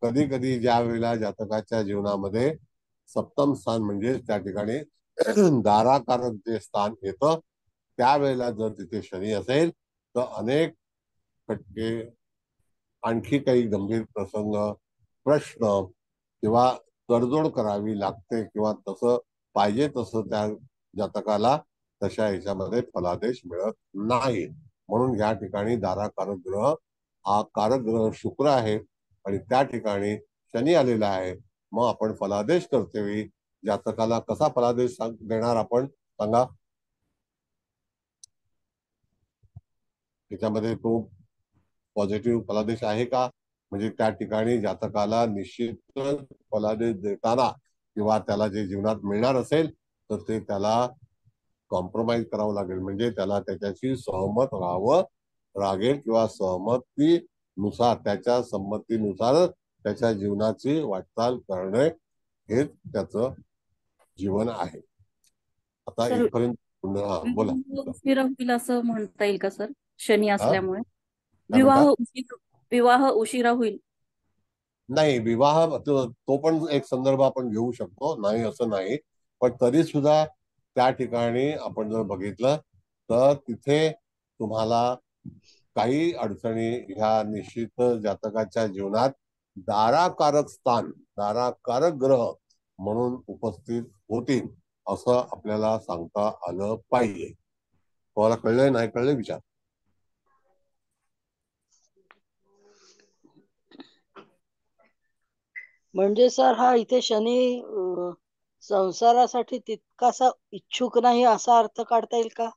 [SPEAKER 2] कधी कधी ज्या वेळेला जातकाच्या जीवनामध्ये सप्तम स्थान म्हणजे त्या ठिकाणी दाराकारक जे स्थान येतं त्यावेळेला जर तिथे शनी असेल तर अनेक फटके, आणखी काही गंभीर प्रसंग, प्रश्न किंवा तडजोड करावी लागते किंवा तसं पाहिजे तसं त्या जातकाला तशा ह्याच्यामध्ये फलादेश मिळत नाही. म्हणून या ठिकाणी दाराकारक ग्रह हा कारक ग्रह शुक्र आहे आणि त्या ठिकाणी शनी आलेला आहे. मग आपण फलादेश करतेवेळी जातकाला कसा फलादेश देणार आपण सांगा. त्याच्यामध्ये तो पॉझिटिव्ह फलादेश आहे का, म्हणजे त्या ठिकाणी जातकाला निश्चित फलादेश देताना किंवा त्याला जे जीवनात मिळणार असेल तर ते त्याला कॉम्प्रोमाइज करावं लागेल. म्हणजे त्याला त्याच्याशी सहमत राहावं लागेल किंवा सहमतीनुसार, त्याच्या संमतीनुसार त्याच्या जीवनाची वाटचाल करणे हेच त्याचं जीवन आहे. आता
[SPEAKER 8] सर,
[SPEAKER 2] इथपर्यंत बोला.
[SPEAKER 8] उशिरा होईल असं म्हणता येईल का सर, शनी
[SPEAKER 2] हा
[SPEAKER 8] असल्यामुळे
[SPEAKER 2] काय म्हणता.
[SPEAKER 8] विवाह उशिरा होईल?
[SPEAKER 2] नाही, विवाह तो पण एक संदर्भ आपण घेऊ शकतो, नाही असं नाही. पण तरी सुद्धा त्या ठिकाणी आपण जर बघितलं तर तिथे तुम्हाला काही अडचणी ह्या निश्चित जातकाच्या जीवनात दाराकारक स्थान, दाराकारक ग्रह म्हणून उपस्थित होतील असं आपल्याला सांगता आलं पाहिजे. तुम्हाला कळलंय नाही कळलंय विचार.
[SPEAKER 9] म्हणजे सर हा इथे शनी संसारासाठी तितकासा इच्छुक नाही असा अर्थ काढता येईल का?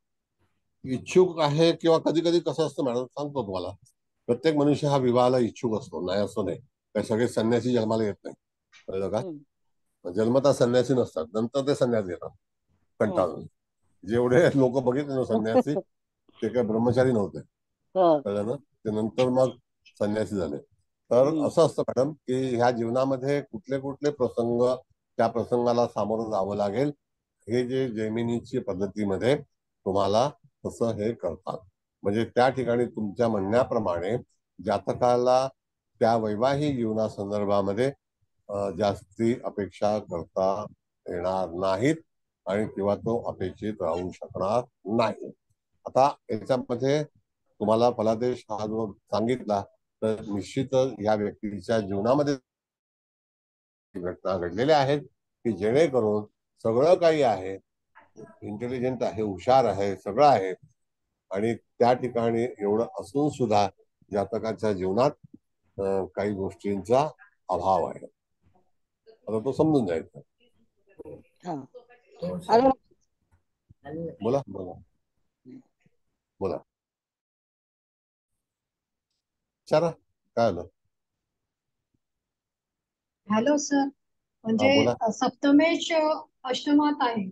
[SPEAKER 2] इच्छुक आहे किंवा कधी कधी कसं असतं मॅडम, सांगतो तुम्हाला. प्रत्येक मनुष्य हा विवाहाला इच्छुक असतो, नाही असं नाही. काही सगळे संन्यासी जन्माला येत नाही, कळलं का. जन्मता संन्यासी नसतात, नंतर ते संन्यास घेतात कंटाळून. जेवढे लोक बघितले ना संन्यासी ते काय ब्रह्मचारी नव्हते, कळलं ना. ते नंतर मग संन्यासी झाले. तर असं असतं मॅडम की ह्या जीवनामध्ये कुठले कुठले प्रसंग, त्या प्रसंगाला सामोरं जावं लागेल, हे जे जेमिनीची पद्धतीमध्ये तुम्हाला तसं हे करतात. म्हणजे त्या ठिकाणी तुमच्या म्हणण्याप्रमाणे जातकाला त्या वैवाहिक जीवनासंदर्भामध्ये जास्ती अपेक्षा करता येणार नाहीत आणि किंवा तो अपेक्षित राहू शकणार नाही. आता याच्यामध्ये तुम्हाला फलादेश हा जो सांगितला तर निश्चितच या व्यक्तीच्या जीवनामध्ये घटना घडलेल्या आहेत की जेणेकरून सगळं काही आहे, इंटेलिजंट आहे, हुशार आहे, सगळं आहे, आणि त्या ठिकाणी एवढं असून सुद्धा जातकाच्या जीवनात काही गोष्टींचा अभाव आहे. आता तो समजून जायचा. बोला बोला बोला, विचारा काय आलं.
[SPEAKER 10] हॅलो सर, म्हणजे
[SPEAKER 2] बोला.
[SPEAKER 10] सप्तमेश अष्टमात आहे,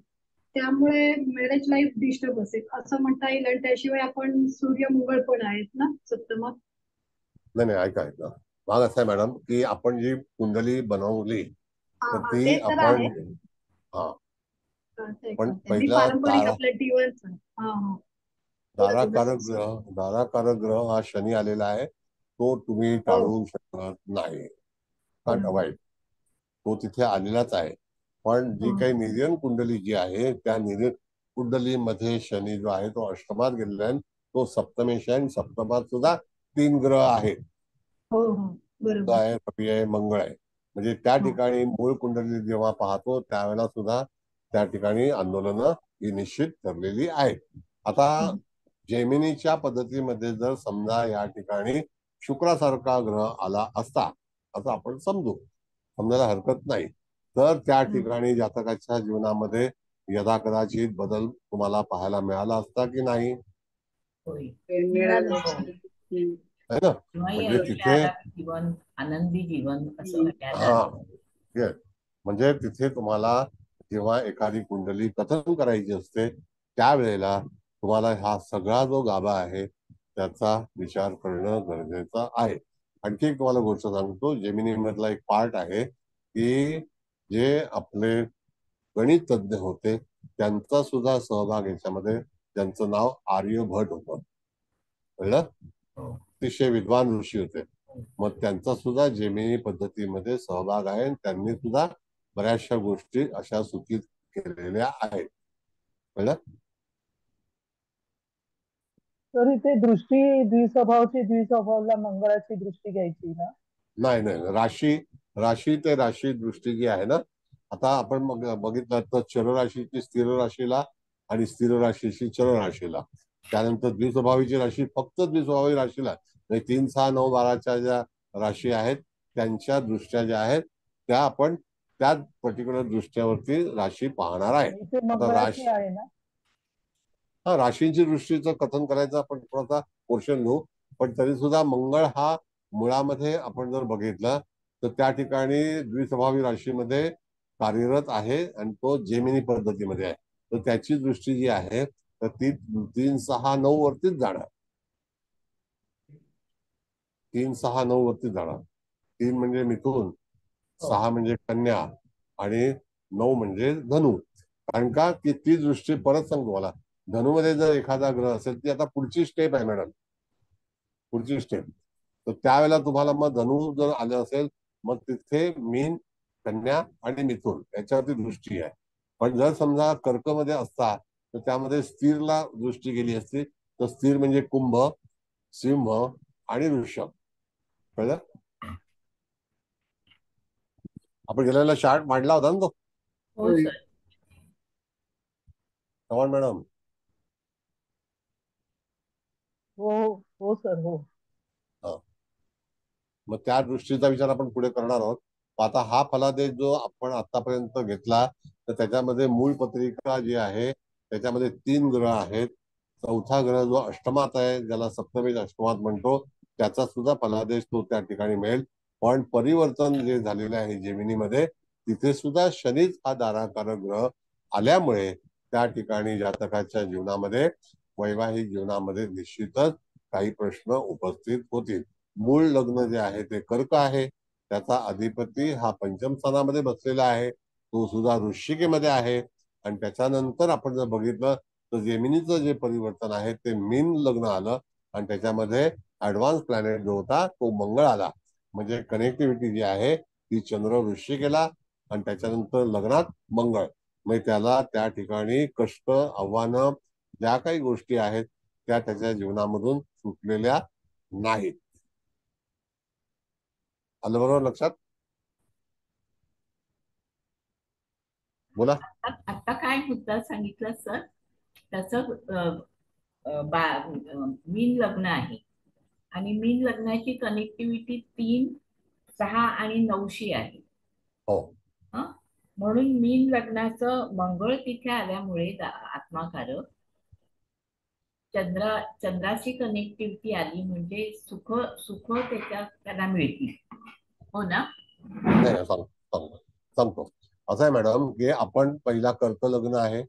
[SPEAKER 10] त्यामुळे मॅरेज लाईफ डिस्टर्ब असेल असं म्हणता येईल. आणि त्याशिवाय आपण सूर्य मंगळ पण आहेत ना सप्तमात.
[SPEAKER 2] नाही नाही, ऐका ऐका, भाग असा आहे मॅडम की आपण जी कुंडली बनवली तर ती
[SPEAKER 10] ते तर
[SPEAKER 2] आपण
[SPEAKER 10] आहे.
[SPEAKER 2] पण
[SPEAKER 10] त्यांनी
[SPEAKER 2] पहिला
[SPEAKER 10] पारंपरिक आपल्या टीव्हीचं.
[SPEAKER 2] दाराकारक ग्रह हा शनी आलेला आहे, तो तुम्ही टाळू शकत नाही, नॉट अवॉइड, तो तिथे आलेलाच आहे. पण जी काही निर्यन कुंडली जी आहे त्या निर्यन कुंडलीमध्ये शनी जो आहे तो अष्टमात गेलेला आहे, तो सप्तमेश आहे. सप्तमात सुद्धा 3 ग्रह आहेत, आहे रवी आहे, मंगळ आहे. म्हणजे त्या ठिकाणी मूळ कुंडली जेव्हा पाहतो त्यावेळेला सुद्धा त्या ठिकाणी आंदोलनं ही निश्चित ठरलेली आहेत. आता जेमिनीच्या पद्धतीमध्ये जर समजा या ठिकाणी शुक्रासारखा ग्रह आला असता असं आपण समजायला हरकत नाही, तर त्या ठिकाणी जातकाच्या जीवनामध्ये यदा कदाचित बदल तुम्हाला पाहायला मिळाला असता की नाही, है ना. म्हणजे तिथे
[SPEAKER 6] जीवन, आनंदी जीवन असं
[SPEAKER 2] म्हणजे तिथे तुम्हाला जेव्हा एखादी कुंडली कथन करायची असते त्यावेळेला तुम्हाला हा सगळा जो गाभा आहे त्याचा विचार करणं गरजेचं आहे. आणखी एक तुम्हाला गोष्ट सांगतो, जेमिनी मधला एक पार्ट आहे की जे आपले गणित तज्ञ होते त्यांचा सुद्धा सहभाग याच्यामध्ये, ज्यांचं नाव आर्यभट होतं, कळलं, अतिशय विद्वान ऋषी होते, मग त्यांचा सुद्धा जेमिनी पद्धतीमध्ये सहभाग आहे. त्यांनी सुद्धा बऱ्याचशा गोष्टी अशा सूचित केलेल्या आहेत, कळलं.
[SPEAKER 1] तर इथे दृष्टी द्विस्वभावला मंगळाची दृष्टी घ्यायची ना?
[SPEAKER 2] नाही नाही, राशी ते राशी दृष्टी जी आहे ना, आता आपण मग बघितलं तर चर राशीची स्थिर राशीला आणि स्थिर राशीची चर राशीला, त्यानंतर द्विस्वभावीची राशी फक्त द्विस्वभावी राशीला, म्हणजे 3, 6, 9, 12च्या ज्या राशी आहेत त्यांच्या दृष्ट्या ज्या आहेत त्या आपण त्या पर्टिक्युलर दृष्ट्यावरती राशी पाहणार आहे. आता राशी
[SPEAKER 1] आहे ना,
[SPEAKER 2] राशींची दृष्टीचं कथन करायचं आपण थोडासा पोर्शन घेऊ, पण तरी सुद्धा मंगळ हा मुळामध्ये आपण जर बघितलं तर त्या ठिकाणी द्विस्वभावी राशीमध्ये कार्यरत आहे आणि तो जेमिनी पद्धतीमध्ये आहे, तर त्याची दृष्टी जी आहे तर ती 3, 6, 9 वरतीच जाणार. 3, 6, 9 वरतीच जाणार. 3 म्हणजे मिथुन, 6 म्हणजे कन्या आणि 9 म्हणजे धनु. कारण का की ती दृष्टी, परत सांगतो मला, धनुमध्ये जर एखादा ग्रह असेल ती आता पुढची स्टेप आहे मॅडम, पुढची स्टेप, तर त्यावेळेला तुम्हाला मग धनु जर आलं असेल मग तिथे मीन, कन्या आणि मिथुन याच्यावरती दृष्टी आहे. पण जर समजा कर्क मध्ये असता तर त्यामध्ये स्थिरला दृष्टी गेली असती, तर स्थिर म्हणजे कुंभ, सिंह आणि वृषभ, कळलं. आपण गेलेला चार्ट मांडला होता ना तो, चव्हाण मॅडम.
[SPEAKER 1] हो हो सर, हो.
[SPEAKER 2] मग त्या दृष्टीचा विचार आपण पुढे करणार आहोत. आता हा फलादेश जो आपण आतापर्यंत घेतला तर त्याच्यामध्ये मूळ पत्रिका जी आहे त्याच्यामध्ये 3 ग्रह आहेत. चौथा ग्रह जो अष्टमात आहे, ज्याला सप्तमेश अष्टमात म्हणतो, त्याचा सुद्धा फलादेश तो त्या ठिकाणी मिळेल. पण परिवर्तन जे झालेलं आहे जेमिनीमध्ये, तिथे सुद्धा शनीच हा दाराकारक ग्रह आल्यामुळे त्या ठिकाणी जातकाच्या जीवनामध्ये, वैवाहिक जीवनामध्ये निश्चितच काही प्रश्न उपस्थित होतील. मूळ लग्न जे आहे ते कर्क आहे, त्याचा अधिपती हा पंचम स्थानामध्ये बसलेला आहे, तो सुद्धा वृश्चिकेमध्ये आहे. आणि त्याच्यानंतर आपण जर बघितलं तर जेमिनीचं जे परिवर्तन आहे ते मीन लग्न आलं आणि त्याच्यामध्ये ऍडव्हान्स प्लॅनेट जो होता तो मंगळ आला. म्हणजे कनेक्टिव्हिटी जी आहे ती चंद्र वृश्चिकेला आणि त्याच्यानंतर लग्नात मंगळ. म्हणजे त्याला त्या ठिकाणी कष्ट, आव्हानं, ज्या काही गोष्टी आहेत त्या त्याच्या जीवनामधून सुटलेल्या नाहीत. आलं बरोबर लक्षात? बोला.
[SPEAKER 6] आता काय मुद्दा सांगितला सर, त्याचं मीन लग्न आहे आणि मीन लग्नाची कनेक्टिव्हिटी 3, 6 आणि 9शी आहे.
[SPEAKER 2] हो.
[SPEAKER 6] म्हणून मीन लग्नाचं मंगळ तिथे आल्यामुळे आत्माकारक चंद्राची कनेक्टिव्हिटी आली म्हणजे सुख सुख त्याला मिळतील. हो ना?
[SPEAKER 2] नाही, सांगतो. असं आहे मॅडम की आपण पहिला कर्क लग्न आहे,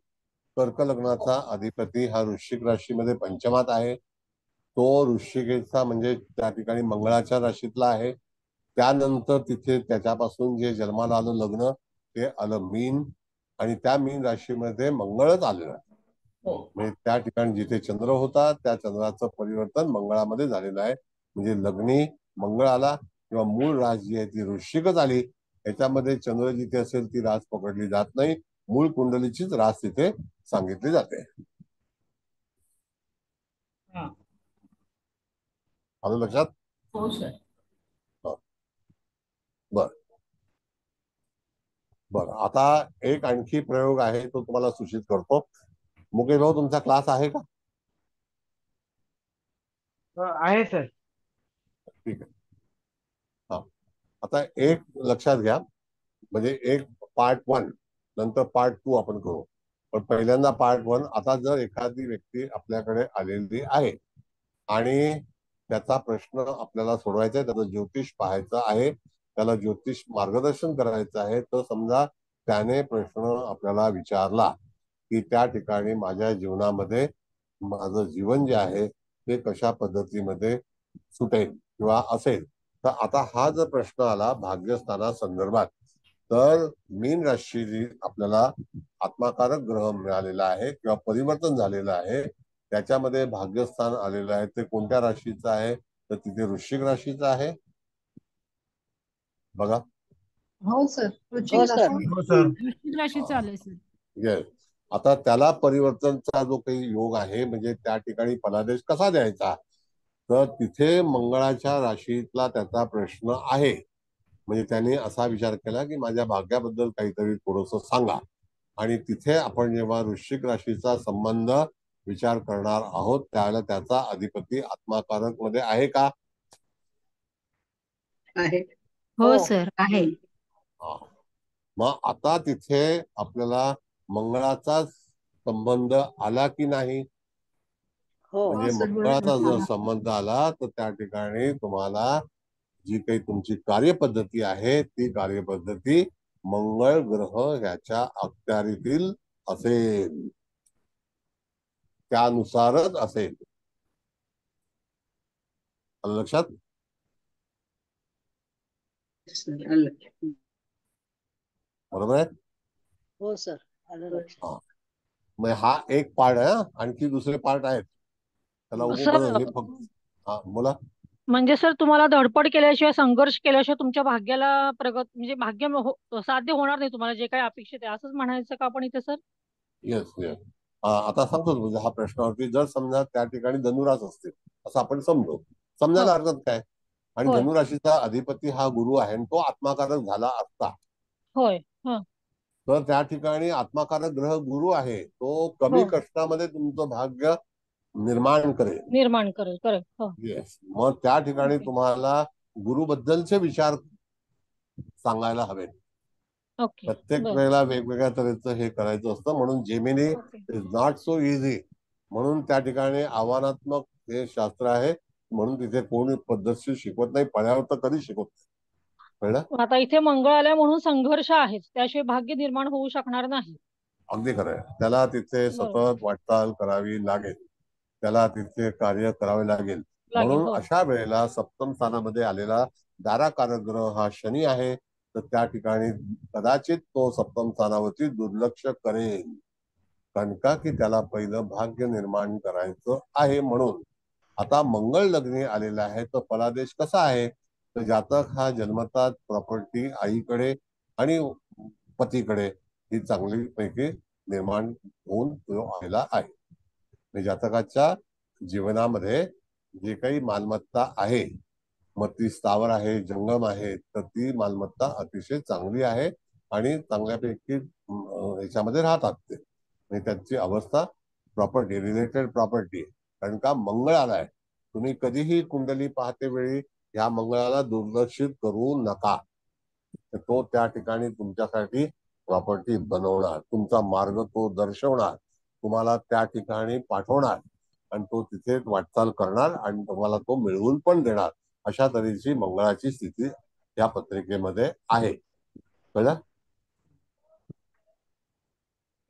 [SPEAKER 2] कर्क लग्नाचा अधिपती हा वृश्चिक राशीमध्ये पंचमात आहे. तो वृश्चिकेचा म्हणजे त्या ठिकाणी मंगळाच्या राशीतला आहे. त्यानंतर तिथे त्याच्यापासून जे जन्माला आलं लग्न ते आलं मीन आणि त्या मीन राशीमध्ये मंगळच आलेलं आहे. म्हणजे त्या ठिकाणी जिथे चंद्र होता त्या चंद्राचं परिवर्तन मंगळामध्ये झालेलं आहे. म्हणजे लग्नी मंगळ आला किंवा मूळ रास जी आहे ती वृश्चिकच आली. याच्यामध्ये चंद्र जिथे असेल ती रास पकडली जात नाही, मूळ कुंडलीचीच रास तिथे सांगितली जाते. आलं लक्षात?
[SPEAKER 6] हो सर.
[SPEAKER 2] बर, आता एक आणखी प्रयोग आहे तो तुम्हाला सूचित करतो. मुकेश भाऊ, तुमचा क्लास आहे का?
[SPEAKER 3] आहे सर.
[SPEAKER 2] ठीक आहे. हा, आता एक लक्षात घ्या, म्हणजे एक पार्ट 1 नंतर पार्ट 2 आपण करू. पण पहिल्यांदा पार्ट 1. आता जर एखादी व्यक्ती आपल्याकडे आलेली आहे आणि त्याचा प्रश्न आपल्याला सोडवायचा आहे, त्याचं ज्योतिष पाहायचं आहे, त्याला ज्योतिष मार्गदर्शन करायचं आहे, तर समजा त्याने प्रश्न आपल्याला विचारला की त्या ठिकाणी माझ्या जीवनामध्ये माझं जीवन जे आहे ते कशा पद्धतीमध्ये सुटेल किंवा असेल. तर आता हा जर प्रश्न आला भाग्यस्थाना संदर्भात, तर मीन राशी जी आपल्याला आत्माकारक ग्रह मिळालेला आहे किंवा परिवर्तन झालेलं आहे त्याच्यामध्ये भाग्यस्थान आलेलं आहे ते कोणत्या राशीचं आहे? तर तिथे वृश्चिक राशीचं आहे. बघा.
[SPEAKER 10] हो सर.
[SPEAKER 9] हो सर.
[SPEAKER 5] वृश्चिक राशीचं आलंय सर.
[SPEAKER 2] येस. आता त्याला परिवर्तनचा जो काही योग आहे म्हणजे त्या ठिकाणी फलादेश कसा द्यायचा, तर तिथे मंगळाच्या राशीतला त्याचा प्रश्न आहे. म्हणजे त्याने असा विचार केला की माझ्या भाग्याबद्दल काहीतरी थोडंसं सांगा. आणि तिथे आपण जेव्हा वृश्चिक राशीचा संबंध विचार करणार आहोत त्यावेळेला त्याचा अधिपती आत्माकारक मध्ये आहे का?
[SPEAKER 7] आहे.
[SPEAKER 5] हो सर आहे.
[SPEAKER 2] मग आता तिथे आपल्याला मंगळाचा संबंध आला की नाही? म्हणजे मंगळाचा जर संबंध आला तर त्या ठिकाणी तुम्हाला जी काही तुमची कार्यपद्धती आहे ती कार्यपद्धती मंगळ ग्रह ह्याच्या अखत्यारीतील असेल, त्यानुसारच असेल. लक्षात? बरोबर आहे?
[SPEAKER 9] हो सर, आलं लक्षात.
[SPEAKER 2] मग हा एक पार्ट आहे. आणखी दुसरे पार्ट आहेत त्याला उपबदल. हे फक्त हा बोला.
[SPEAKER 5] म्हणजे सर तुम्हाला धडपड केल्याशिवाय, संघर्ष केल्याशिवाय तुमच्या भाग्याला म्हणजे भाग्य साध्य होणार नाही तुम्हाला जे काही अपेक्षित आहे, असंच म्हणायचं का आपण इथे सर?
[SPEAKER 2] Yes yes. आता सांगतो म्हणजे हा प्रश्नावरती जर समजा त्या ठिकाणी धनुरास असते असं आपण समजायला हरकत काय. आणि धनुराशीचा अधिपती हा गुरु आहे आणि तो आत्माकारक झाला असता,
[SPEAKER 5] होय,
[SPEAKER 2] तर त्या ठिकाणी आत्माकारक ग्रह गुरु आहे, तो कमी कष्टामध्ये तुमचं भाग्य निर्माण करेल.
[SPEAKER 5] करेक्ट.
[SPEAKER 2] येस. मग त्या ठिकाणी तुम्हाला गुरुबद्दलचे विचार सांगायला हवेत. प्रत्येक वेळेला वेगवेगळ्या तऱ्हेचं हे करायचं असतं. म्हणून Gemini is not so easy. म्हणून त्या ठिकाणी आव्हानात्मक हे शास्त्र आहे. म्हणून तिथे कोणी पद्धतशीर शिकवत नाही, पळ्यावर तर कधी शिकवत नाही. कळलं?
[SPEAKER 5] आता इथे मंगळ आल्या म्हणून संघर्ष आहेच, त्याशिवाय भाग्य निर्माण होऊ शकणार नाही.
[SPEAKER 2] अगदी खरं आहे. त्याला तिथे सतत वाटचाल करावी लागेल, त्याला तिथे कार्य करावे लागेल.
[SPEAKER 5] लागेल.
[SPEAKER 2] म्हणून
[SPEAKER 5] हो.
[SPEAKER 2] अशा वेळेला सप्तम स्थानामध्ये आलेला दाराकारक ग्रह हा शनी आहे. तर त्या ठिकाणी कदाचित तो सप्तम स्थानावरती दुर्लक्ष करेल, कारण का की त्याला पहिलं भाग्य निर्माण करायचं आहे. म्हणून आता मंगळ लग्नी आलेला आहे. तर फलादेश कसा आहे, तर जातक हा जन्मतात प्रॉपर्टी आईकडे आणि पतीकडे ही चांगली पैकी निर्माण होऊन आलेला आहे. म्हणजे जातकाच्या जीवनामध्ये जे काही मालमत्ता आहे, मग ती स्थावर आहे, जंगम आहे, तर ती मालमत्ता अतिशय चांगली आहे आणि चांगल्यापैकी याच्यामध्ये राहतात ते. म्हणजे त्यांची अवस्था प्रॉपर्टी रिलेटेड प्रॉपर्टी, कारण का मंगळ आलाय. तुम्ही कधीही कुंडली पाहते वेळी ह्या मंगळाला दुर्लक्षित करू नका. तो त्या ठिकाणी तुमच्यासाठी प्रॉपर्टी बनवणार, तुमचा मार्ग तो दर्शवणार, तुम्हाला त्या ठिकाणी पाठवणार आणि तो तिथे वाटचाल करणार आणि तुम्हाला तो मिळवून पण देणार. अशा तऱ्हेची मंगळाची स्थिती या पत्रिकेमध्ये आहे. कळलं?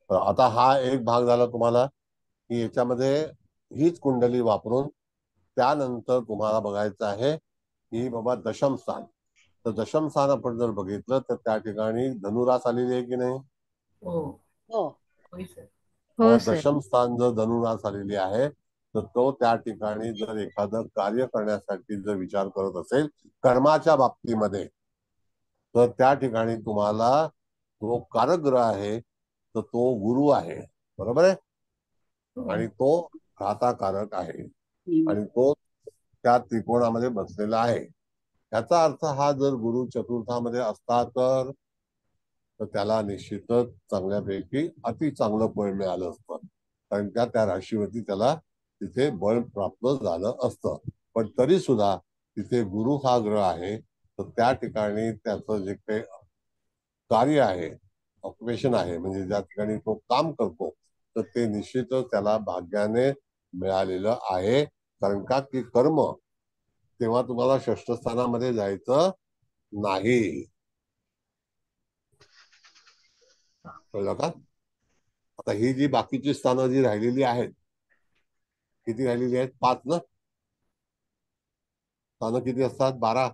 [SPEAKER 2] आता हा एक भाग झाला तुम्हाला की याच्यामध्ये हीच कुंडली वापरून त्यानंतर तुम्हाला बघायचं आहे की बाबा दशम स्थान. तर दशम स्थान आपण जर बघितलं तर त्या ठिकाणी धनुरास आलेली आहे की नाही? मग दशम स्थान जर धनुरास आलेली आहे तर तो त्या ठिकाणी जर एखादं कार्य करण्यासाठी जर विचार करत असेल कर्माच्या बाबतीमध्ये, तर त्या ठिकाणी तुम्हाला जो कारक ग्रह आहे तर तो गुरु आहे. बरोबर आहे? आणि तो घाताकारक आहे आणि तो त्या त्रिकोणामध्ये बसलेला आहे. याचा अर्थ हा जर गुरु चतुर्थामध्ये असता तर त्याला निश्चितच चांगल्यापैकी अति चांगलं बळ मिळालं असतं, कारण त्या राशीवरती त्याला तिथे बळ प्राप्त झालं असतं. पण तरी सुद्धा तिथे गुरु हा ग्रह आहे, तर त्या ठिकाणी त्याचं जे काही कार्य आहे, ऑक्युपेशन आहे, म्हणजे ज्या ठिकाणी तो काम करतो, तर ते निश्चितच त्याला भाग्याने मिळालेलं आहे. कारण का की कर्म तेव्हा तुम्हाला षष्ठ स्थानामध्ये जायचं नाही. कळलं का? आता ही जी बाकीची स्थानं जी राहिलेली आहेत, किती राहिलेली आहेत? 5 ना? स्थानं किती असतात? 12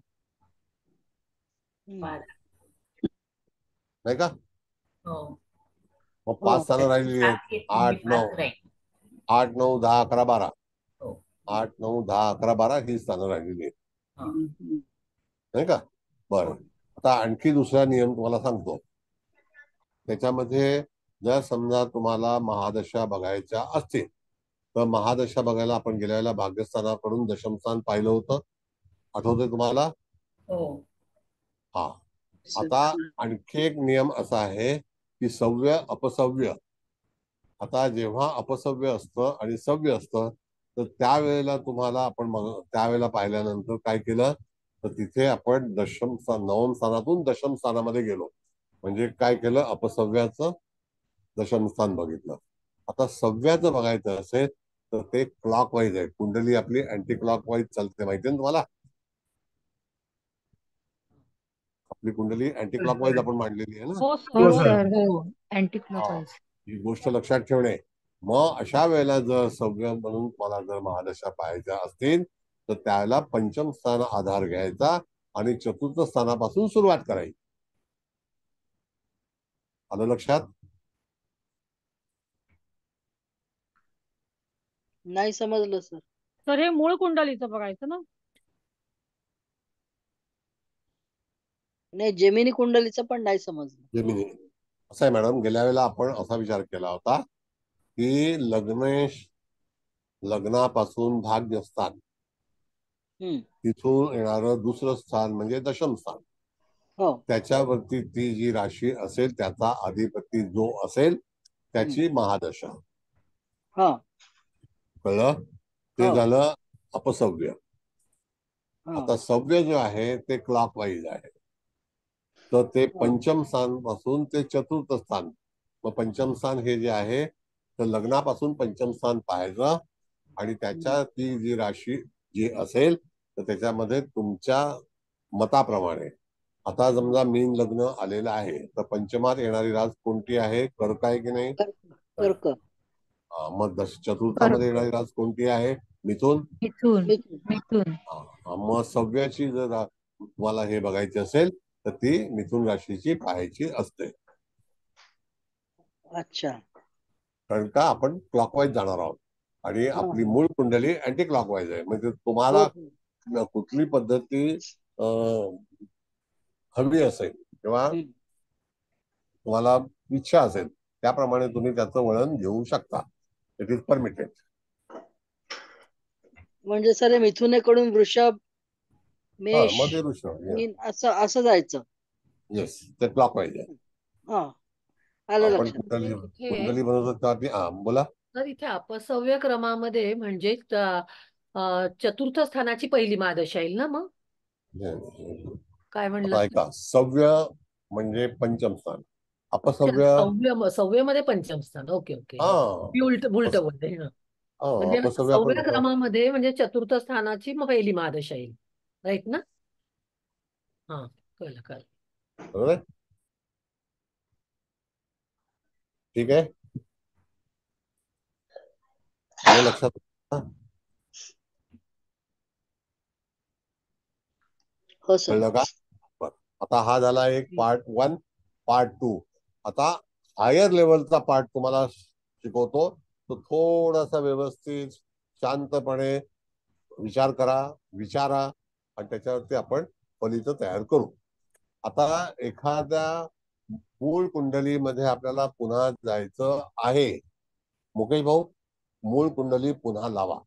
[SPEAKER 2] नाही का? मग 5 स्थानं राहिलेली आहेत. 8, 9, 10, 11, 12. 8, 9, 10, 11, 12 ही स्थानं राहिलेली आहेत, नाही का? बरं, आता आणखी दुसरा नियम तुम्हाला सांगतो. त्याच्यामध्ये जर समजा तुम्हाला महादशा बघायच्या असतील तर महादशा बघायला आपण गेल्या वेळेला भाग्यस्थानाकडून दशमस्थान पाहिलं होतं, आठवतंय तुम्हाला? हा. आता आणखी एक नियम असा आहे की सव्य अपसव्य. आता जेव्हा अपसव्य असतं आणि सव्य असतं तर त्यावेळेला तुम्हाला आपण त्यावेळेला पाहिल्यानंतर काय केलं, तर तिथे आपण दशम स्थान नवम स्थानातून दशम स्थानामध्ये गेलो, म्हणजे काय केलं, अपसव्याचं दशम स्थान बघितलं. आता सव्याचं बघायचं असेल तर ते क्लॉकवाईज आहे. कुंडली आपली अँटी क्लॉकवाईज चालते, माहिती ना तुम्हाला? आपली कुंडली अँटी क्लॉकवाईज आपण मांडलेली आहे ना.
[SPEAKER 5] हो सर, हो. Anti clockwise.
[SPEAKER 2] ही गोष्ट लक्षात ठेवणे. मग अशा वेळेला जर सव्य म्हणून मला जर महादशा पाहायच्या असतील तर त्याला पंचम स्थान आधार घ्यायचा आणि चतुर्थ स्थानापासून सुरुवात करायची. आलं लक्षात?
[SPEAKER 9] नाही समजलं सर.
[SPEAKER 5] तर हे मूळ कुंडलीचं बघायचं ना?
[SPEAKER 9] नाही, जेमिनी कुंडलीचं पण नाही समजलं.
[SPEAKER 2] जेमिनी असं आहे मॅडम, गेल्या वेळेला आपण असा विचार केला होता की लग्नापासून भाग्यस्थान, तिथून येणारं दुसरं स्थान म्हणजे दशम स्थान, त्याच्यावरती ती जी राशी असेल त्याचा अधिपती जो असेल त्याची महादशा. कळलं? ते झालं अपसव्य. आता सव्य जो आहे ते क्लॉकवाईज आहे, तर ते पंचम स्थान पासून ते चतुर्थ स्थान. मग पंचम स्थान हे जे आहे तर लग्नापासून पंचम स्थान पाहायचं आणि त्याच्या ती जी राशी जी असेल तर त्याच्यामध्ये तुमच्या मताप्रमाणे, आता समजा मीन लग्न आलेलं आहे तर पंचमात येणारी रास कोणती आहे? कर्क आहे की नाही?
[SPEAKER 9] कर्क.
[SPEAKER 2] मग चतुर्थामध्ये येणारी रास कोणती आहे? मिथून.
[SPEAKER 5] मिथून.
[SPEAKER 9] मिथून.
[SPEAKER 5] मिथून.
[SPEAKER 2] मग सव्याची जर तुम्हाला हे बघायची असेल तर ती मिथुन राशीची पाहायची असते.
[SPEAKER 9] अच्छा.
[SPEAKER 2] कारण का आपण क्लॉकवाईज जाणार आहोत आणि
[SPEAKER 9] हा.
[SPEAKER 2] आपली मूळ कुंडली अँटी क्लॉकवाईज आहे. म्हणजे
[SPEAKER 9] हो
[SPEAKER 2] तुम्हाला
[SPEAKER 9] हो.
[SPEAKER 2] कुठली पद्धती हवी असेल किंवा
[SPEAKER 9] हम्म.
[SPEAKER 2] तुम्हाला इच्छा असेल त्याप्रमाणे तुम्ही त्याचं वळण घेऊ शकता. It is permitted.
[SPEAKER 9] म्हणजे सर मिथुनेकडून वृषभ, मेष,
[SPEAKER 2] मग ते ऋषभ.
[SPEAKER 9] मीन असं असं जायचं.
[SPEAKER 2] येस, ते क्लॉकवाईज आहे.
[SPEAKER 9] हा, आलं
[SPEAKER 2] आपण
[SPEAKER 9] लक्षात.
[SPEAKER 2] कुंडली
[SPEAKER 4] इथे
[SPEAKER 2] बनवतो बोला.
[SPEAKER 4] तर इथे अपसव्य क्रमामध्ये म्हणजे चतुर्थ स्थानाची पहिली महादशा येईल ना मग काय म्हणलं
[SPEAKER 2] आता ऐका, सव्य म्हणजे पंचम स्थान, अपसव्य
[SPEAKER 4] सव्यमध्ये पंचम स्थान. Okay okay. मी उलट बोलते ना. म्हणजे
[SPEAKER 2] अपसव्य आपण
[SPEAKER 4] सव्य क्रमामध्ये म्हणजे चतुर्थ स्थानाची पहिली महादशा येईल. राईट ना? हा, कळलं.
[SPEAKER 2] बरोबर आहे. ठीक आहे, आलं लक्षात.
[SPEAKER 9] हो सर.
[SPEAKER 2] कळलं का? आता हा झाला एक पार्ट 1. पार्ट 2 आता हायर लेवलचा पार्ट तुम्हाला शिकवतो. तो थोडासा व्यवस्थित शांतपणे विचार करा, विचारा आणि त्याच्यावरती आपण फलित तयार करू. आता एखाद्या मूळ कुंडलीमध्ये आपल्याला पुन्हा जायचं आहे. मुकेश भाऊ, मूळ कुंडली पुन्हा लावा.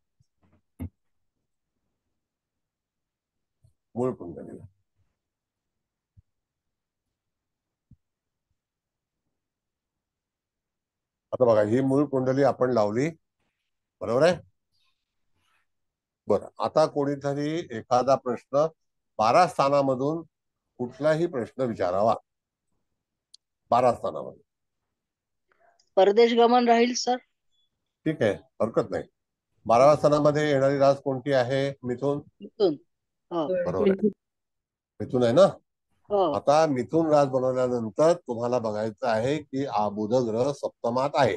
[SPEAKER 2] मूळ कुंडली आता बघा, ही मूळ कुंडली आपण लावली, बरोबर आहे. बरं, आता कोणीतरी एखादा प्रश्न 12 स्थानामधून कुठलाही प्रश्न विचारावा. 12 स्थानामध्ये
[SPEAKER 9] परदेश गमन राहील सर.
[SPEAKER 2] ठीक आहे, हरकत नाही. 12व्या स्थानामध्ये येणारी रास कोणती आहे? मिथुन.
[SPEAKER 9] मिथुन. हो.
[SPEAKER 2] बरोबर आहे, मिथुन आहे ना.
[SPEAKER 9] हो.
[SPEAKER 2] आता मिथुन रास बनवल्यानंतर तुम्हाला बघायचं आहे की बुध ग्रह सप्तमात आहे.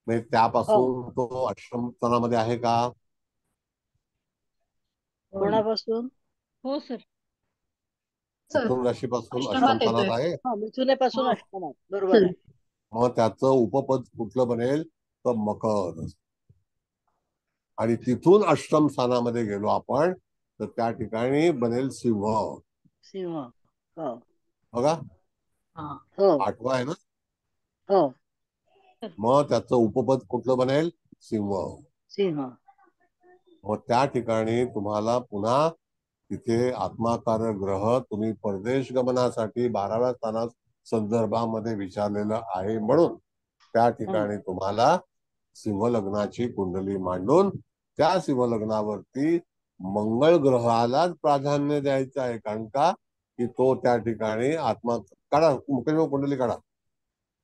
[SPEAKER 2] म्हणजे त्यापासून तो अष्टम स्थानामध्ये आहे का?
[SPEAKER 9] कोणापासून?
[SPEAKER 5] हो सर.
[SPEAKER 2] मिथुन राशीपासून अष्टम
[SPEAKER 10] अष्टमात
[SPEAKER 2] स्थानात
[SPEAKER 10] येतोय.
[SPEAKER 2] आहे.
[SPEAKER 9] हा, मिथुनेपासून अष्टमात. बरोबर आहे.
[SPEAKER 2] मग त्याचं उपपद कुठलं बनेल? तर मकर. आणि तिथून अष्टम स्थानामध्ये गेलो आपण तर त्या ठिकाणी बनेल सिंह.
[SPEAKER 9] सिंह. हो.
[SPEAKER 2] बघा,
[SPEAKER 9] हो.
[SPEAKER 2] 8वा आहे ना.
[SPEAKER 9] हो.
[SPEAKER 2] मग त्याचं उपपद कुठलं बनेल? सिंह.
[SPEAKER 9] सिंह.
[SPEAKER 2] मग त्या ठिकाणी तुम्हाला पुन्हा तिथे आत्माकारक ग्रह तुम्ही परदेश गमनासाठी 12व्या स्थानात संदर्भामध्ये विचारलेलं आहे. म्हणून त्या ठिकाणी तुम्हाला सिंह लग्नाची कुंडली मांडून त्या सिंह लग्नावरती मंगळ ग्रहालाच प्राधान्य द्यायचं आहे. कारण का की तो त्या ठिकाणी आत्मा काढा, मुकेश कुंडली काढा.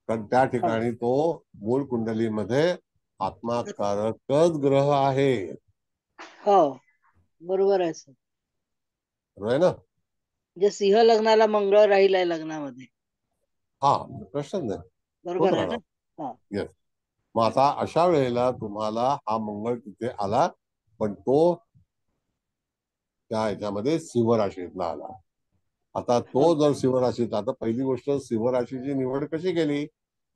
[SPEAKER 2] कारण त्या ठिकाणी तो मूळ कुंडलीमध्ये आत्माकारकच ग्रह आहे.
[SPEAKER 9] हो, बरोबर आहे सर.
[SPEAKER 2] बरोबर आहे ना.
[SPEAKER 9] म्हणजे सिंह लग्नाला मंगळ राहील आहे लग्नामध्ये.
[SPEAKER 2] हा, प्रश्न नाही.
[SPEAKER 9] बरोबर आहे ना.
[SPEAKER 2] येस. मग आता अशा वेळेला तुम्हाला हा मंगळ तिथे आला, पण तो त्या ह्याच्यामध्ये सिंह राशीतला आला. आता तो जर सिंह राशीचा, आता पहिली गोष्ट सिंह राशीची निवड कशी केली?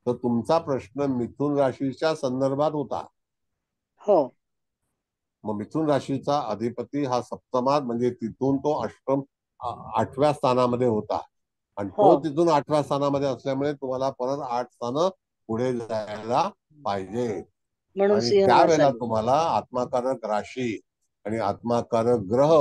[SPEAKER 2] तर तुमचा प्रश्न मिथुन राशीच्या संदर्भात होता.
[SPEAKER 9] हो.
[SPEAKER 2] मग मिथुन राशीचा अधिपती हा सप्तमात म्हणजे तिथून तो अष्टम 8व्या स्थानामध्ये होता. आणि तो तिथून 8व्या स्थानामध्ये असल्यामुळे तुम्हाला परत 8 स्थानं पुढे जायला पाहिजे. आणि त्यावेळेला तुम्हाला आत्माकारक राशी आणि आत्माकारक ग्रह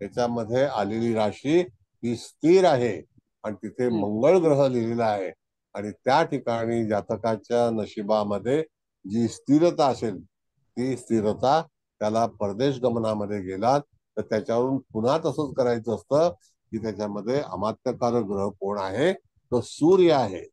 [SPEAKER 2] याच्यामध्ये आलेली राशी ही स्थिर आहे आणि तिथे मंगळ ग्रह लिहिलेला आहे. आणि त्या ठिकाणी जातकाच्या नशिबामध्ये जी स्थिरता असेल ती स्थिरता त्याला परदेश गमनामध्ये गेलात तर त्याच्यावरून पुन्हा तसंच करायचं असतं की त्याच्यामध्ये अमात्यकारक ग्रह कोण आहे? तो सूर्य आहे.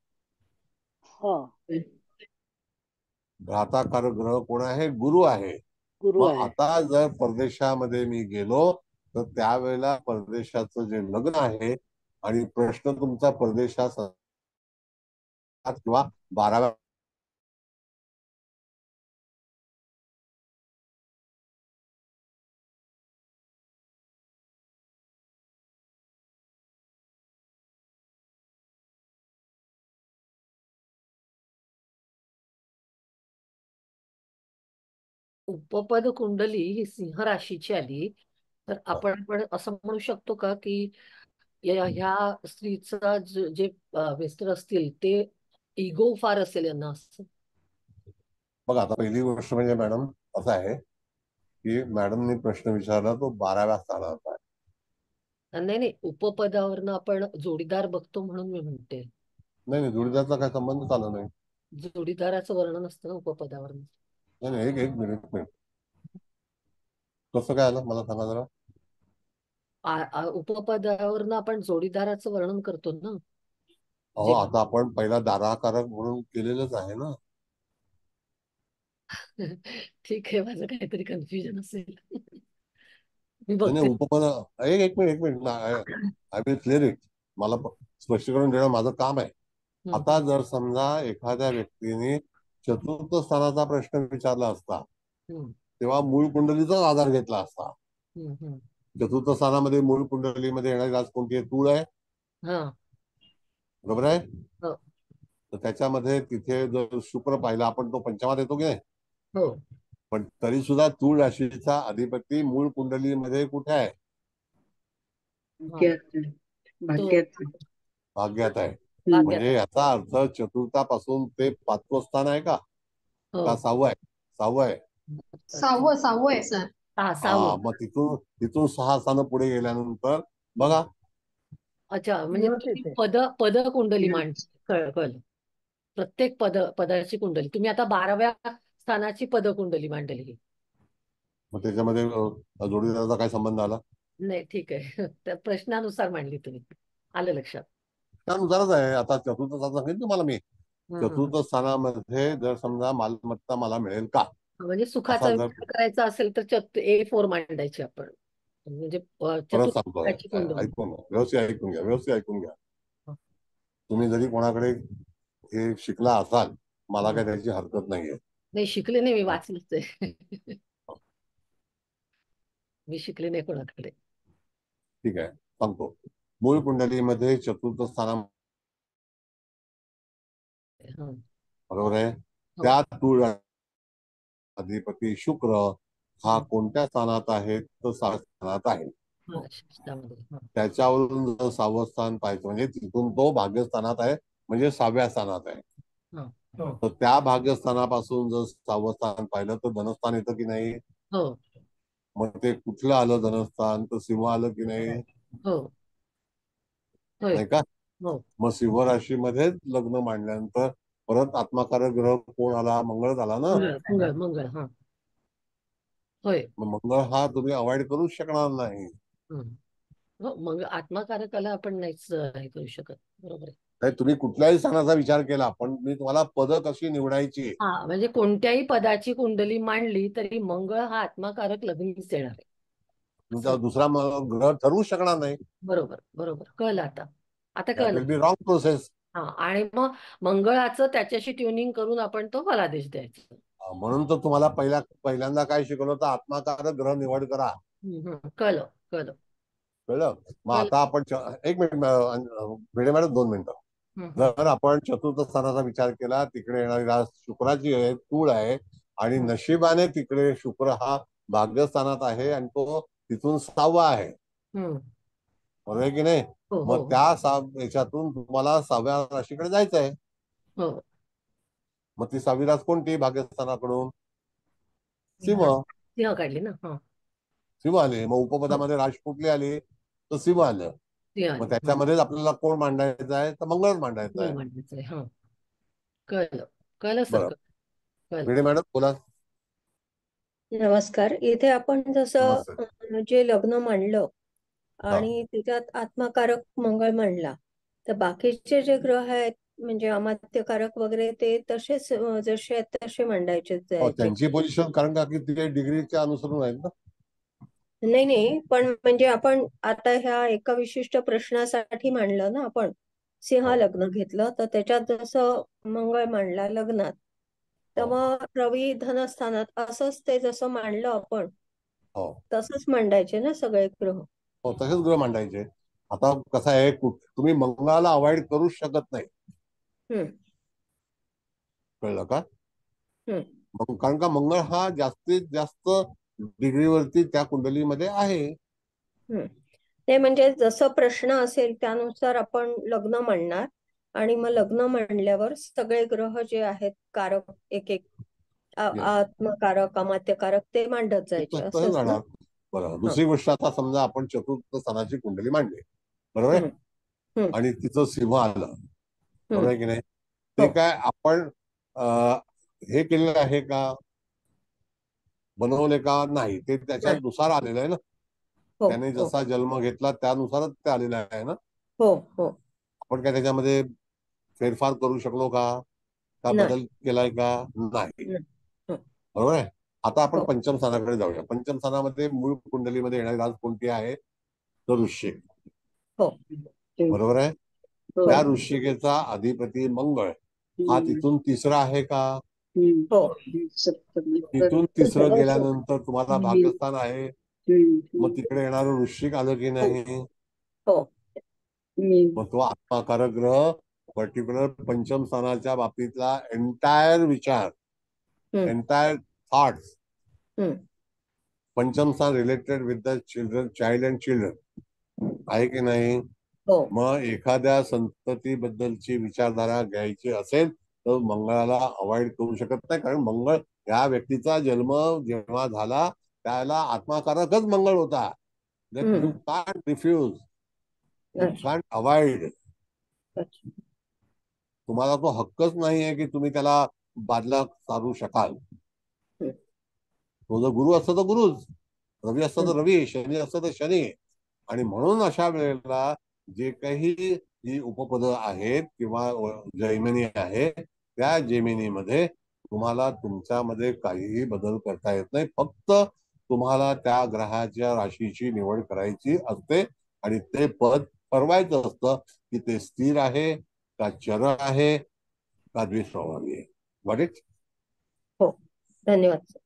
[SPEAKER 2] घाताकारक ग्रह कोण आहे? गुरु आहे. मग आता जर परदेशामध्ये मी गेलो तर त्यावेळेला परदेशाचं जे लग्न आहे आणि प्रश्न तुमचा परदेशात किंवा 12व्या
[SPEAKER 4] उपपद कुंडली ही सिंह राशीची आली तर आपण पण असं म्हणू शकतो का की ह्या स्त्रीचा जे मिस्टर असतील ते इगो फार असेल यांना असं.
[SPEAKER 2] बघा आता पहिली गोष्ट म्हणजे मॅडम असं आहे की मॅडमनी प्रश्न विचारला तो 12व्या स्थानाचा आहे.
[SPEAKER 4] नाही नाही, उपपदावरनं आपण जोडीदार बघतो म्हणून मी म्हणते.
[SPEAKER 2] नाही नाही, जोडीदारचा काय संबंध आला नाही.
[SPEAKER 4] जोडीदाराचं वर्णन असतं ना उपपदावरनं.
[SPEAKER 2] नाही नाही, एक मिनिट. कसं काय आलं मला सांगा जरा.
[SPEAKER 4] उपपदावरनं आपण जोडीदाराचं वर्णन करतो ना.
[SPEAKER 2] अहो आता आपण पहिला दाराकारक म्हणून केलेलंच आहे ना.
[SPEAKER 4] ठीक आहे, माझं काहीतरी कन्फ्युजन असेल. मी
[SPEAKER 2] नाही
[SPEAKER 4] बघते.
[SPEAKER 2] उपपद एक minute I will clear it. मला स्पष्टीकरण देणं माझं काम आहे. आता जर समजा एखाद्या व्यक्तीने चतुर्थ स्थानाचा प्रश्न विचारला असता तेव्हा मूळ कुंडलीचाच आधार घेतला असता. चतुर्थ स्थानामध्ये मूळ कुंडलीमध्ये येणारी रास कोणती आहे? तूळ आहे, बरोबर आहे. तर त्याच्यामध्ये तिथे जर शुक्र पाहिला आपण तो पंचमात येतो की नाही. पण तरी सुद्धा तूळ राशीचा अधिपती मूळ कुंडलीमध्ये कुठे आहे? भाग्यात आहे. म्हणजे याचा अर्थ चतुर्थापासून ते 5वं स्थान आहे का 6वं आहे? 6वं आहे.
[SPEAKER 10] 6वं आहे सर.
[SPEAKER 2] मग तिथून 6 स्थानं पुढे गेल्यानंतर बघा.
[SPEAKER 4] अच्छा, म्हणजे पद कुंडली कळलं. प्रत्येक पदाची कुंडली तुम्ही आता 12व्या स्थानाची पद कुंडली मांडली.
[SPEAKER 2] मग त्याच्यामध्ये जोडीदाराचा काय संबंध आला?
[SPEAKER 4] नाही ठीक आहे, त्या प्रश्नानुसार मांडली तुम्ही, आलं लक्षात.
[SPEAKER 2] त्यानुसारच आहे. आता चतुर्थ स्थान सांगितलं तुम्हाला मी. चतुर्थ स्थानामध्ये जर समजा मालमत्ता मला मिळेल का,
[SPEAKER 4] म्हणजे सुखाचा विचार करायचा असेल तर A4 मांडायची आपण. म्हणजे
[SPEAKER 2] परत सांगतो, व्यवस्थित ऐकून घ्या. तुम्ही जरी कोणाकडे हे शिकला असाल, मला काय त्याची हरकत नाहीये.
[SPEAKER 4] नाही शिकले नाही, मी वाचलंच आहे. मी शिकले नाही कोणाकडे.
[SPEAKER 2] ठीक आहे, सांगतो. मूळ कुंडलीमध्ये चतुर्थ स्थाना बरोबर आहे. त्यात तूळ अधिपती शुक्र हा कोणत्या स्थानात आहे? तर 6व्या स्थानात आहे. त्याच्यावरून जर 6वं स्थान पाहायचं म्हणजे तिथून तो भाग्यस्थानात आहे, म्हणजे 6व्या स्थानात आहे. तर त्या भाग्यस्थानापासून जर 6वं स्थान पाहिलं तर धनस्थान येतं की नाही? मग ते कुठलं आलं धनस्थान? तर सिंह आलं की नाही? नाही का? मग सिंह राशीमध्येच लग्न मांडल्यानंतर परत आत्माकारक ग्रह कोण आला? मंगळ झाला ना.
[SPEAKER 4] मंगळ.
[SPEAKER 2] मंगळ हा तुम्ही अवॉइड करूच शकणार नाही.
[SPEAKER 4] मग आत्माकारकाला आपण नाहीच हे करू शकत. बरोबर आहे.
[SPEAKER 2] नाही, तुम्ही कुठल्याही स्थानाचा विचार केला पण मी तुम्हाला पद कशी निवडायची.
[SPEAKER 4] म्हणजे कोणत्याही पदाची कुंडली मांडली तरी मंगळ हा आत्माकारक लग्नीच येणार आहे.
[SPEAKER 2] तुमचा दुसरा ग्रह ठरवू शकणार नाही.
[SPEAKER 4] बरोबर कळलं आता कळलं.
[SPEAKER 2] Wrong process.
[SPEAKER 4] आणि मग मंगळाचं त्याच्याशी ट्युनिंग करून आपण तो फलादेश द्यायचा.
[SPEAKER 2] म्हणून तर तुम्हाला पहिल्यांदा काय शिकवलं होतं? आत्माकारक ग्रह निवड करा.
[SPEAKER 4] कळलं.
[SPEAKER 2] मग आता आपण एक मिनिट मॅडम 2 मिनिटं. जर आपण चतुर्थ स्थानाचा विचार केला, तिकडे येणारी रास शुक्राची आहे, तूळ आहे आणि नशिबाने तिकडे शुक्र हा भाग्यस्थानात आहे आणि तो तिथून 6वा आहे, बरोबर आहे की नाही? मग त्या याच्यातून तुम्हाला 6व्या राशीकडे जायचं आहे. मग ती 6वी रास कोणती? भाग्यस्थानाकडून
[SPEAKER 4] सिंह काढली ना.
[SPEAKER 2] सिंह आले. मग उपपदामध्ये राश कुठली आली? तर सिंह आलं. मग त्याच्यामध्येच आपल्याला कोण मांडायचं आहे? तर मंगळ मांडायचं आहे.
[SPEAKER 4] कळलं सर.
[SPEAKER 2] मॅडम बोला.
[SPEAKER 11] नमस्कार. इथे आपण जसं जे लग्न मांडलं आणि त्याच्यात आत्माकारक मंगळ मांडला, तर बाकीचे जे ग्रह आहेत म्हणजे अमात्यकारक वगैरे ते तसेच जसे आहेत तसे मांडायचे.
[SPEAKER 2] त्यांची पोझिशन कारण का की तिथे डिग्रीच्या अनुसरून आहेत ना.
[SPEAKER 11] नाही पण म्हणजे आपण आता ह्या एका विशिष्ट प्रश्नासाठी मांडलं ना, आपण सिंह लग्न घेतलं तर त्याच्यात जसं मंगळ मांडला लग्नात, तर मग रवी धनस्थानात असंच ते जसं मांडलं आपण तसंच मांडायचे ना सगळे ग्रह.
[SPEAKER 2] तसेच ग्रह मांडायचे. आता कसं आहे, तुम्ही मंगळाला अवॉइड करू शकत नाही. कळलं का? कारण का मंगळ हा जास्तीत जास्त डिग्रीवरती त्या कुंडलीमध्ये आहे.
[SPEAKER 11] ते म्हणजे जसं प्रश्न असेल त्यानुसार आपण लग्न म्हणणार आणि मग लग्न म्हणल्यावर सगळे ग्रह जे आहेत कारक एक एक आत्मकारक अमात्यकारक ते मांडत जायचे असंच ना.
[SPEAKER 2] बरोबर. दुसरी गोष्ट, आता समजा आपण चतुर्थ स्थानाची कुंडली मांडली, बरोबर आहे, आणि तिचं सिंह आलं, बरोबर आहे की नाही, ते काय आपण हे केलेलं आहे का, बनवले का नाही, ते त्याच्यानुसार आलेलं आहे ना. त्याने जसा जन्म घेतला त्यानुसारच ते आलेलं आहे ना. आपण काय त्याच्यामध्ये फेरफार करू शकलो का बदल केलाय का, नाही, बरोबर आहे. आता आपण पंचम स्थानाकडे जाऊया. पंचम स्थानामध्ये मूळ कुंडलीमध्ये येणारी रास कोणती आहे, तर वृश्चिक, बरोबर आहे. त्या वृश्चिकेचा अधिपती मंगळ हा तिथून तिसरा आहे का, तिथून तिसरं गेल्यानंतर तुम्हाला भाग्यस्थान आहे, मग तिकडे येणारं वृश्चिक आलं की नाही, मग तो आत्माकारक ग्रह पर्टिक्युलर पंचम स्थानाच्या बाबतीतला एंटायर विचार, एंटायर थॉट्स, पंचम स्थान related with the children, child and children आहे की नाही. मग एखाद्या संततीबद्दलची विचारधारा घ्यायची असेल तर मंगळाला अवॉइड करू शकत नाही, कारण मंगळ या व्यक्तीचा जन्म जेव्हा झाला त्याला आत्माकारकच मंगळ होता. You can't refuse, you can't avoid. तुम्हाला तो हक्कच नाही आहे की तुम्ही त्याला बाजला सारू शकाल. तो जर गुरु असतो तर गुरुच, रवी असतो तर रवी, शनी असतो तर शनी. आणि म्हणून अशा वेळेला जे काही जी उपपद आहेत किंवा जैमिनी आहे, त्या जैमिनीमध्ये तुम्हाला तुमच्यामध्ये काहीही बदल करता येत नाही. फक्त तुम्हाला त्या ग्रहाच्या राशीची निवड करायची असते आणि ते पद ठरवायचं असतं की ते स्थिर आहे का चर आहे का द्विस्वभावी आहे. Got it?
[SPEAKER 11] हो, धन्यवाद.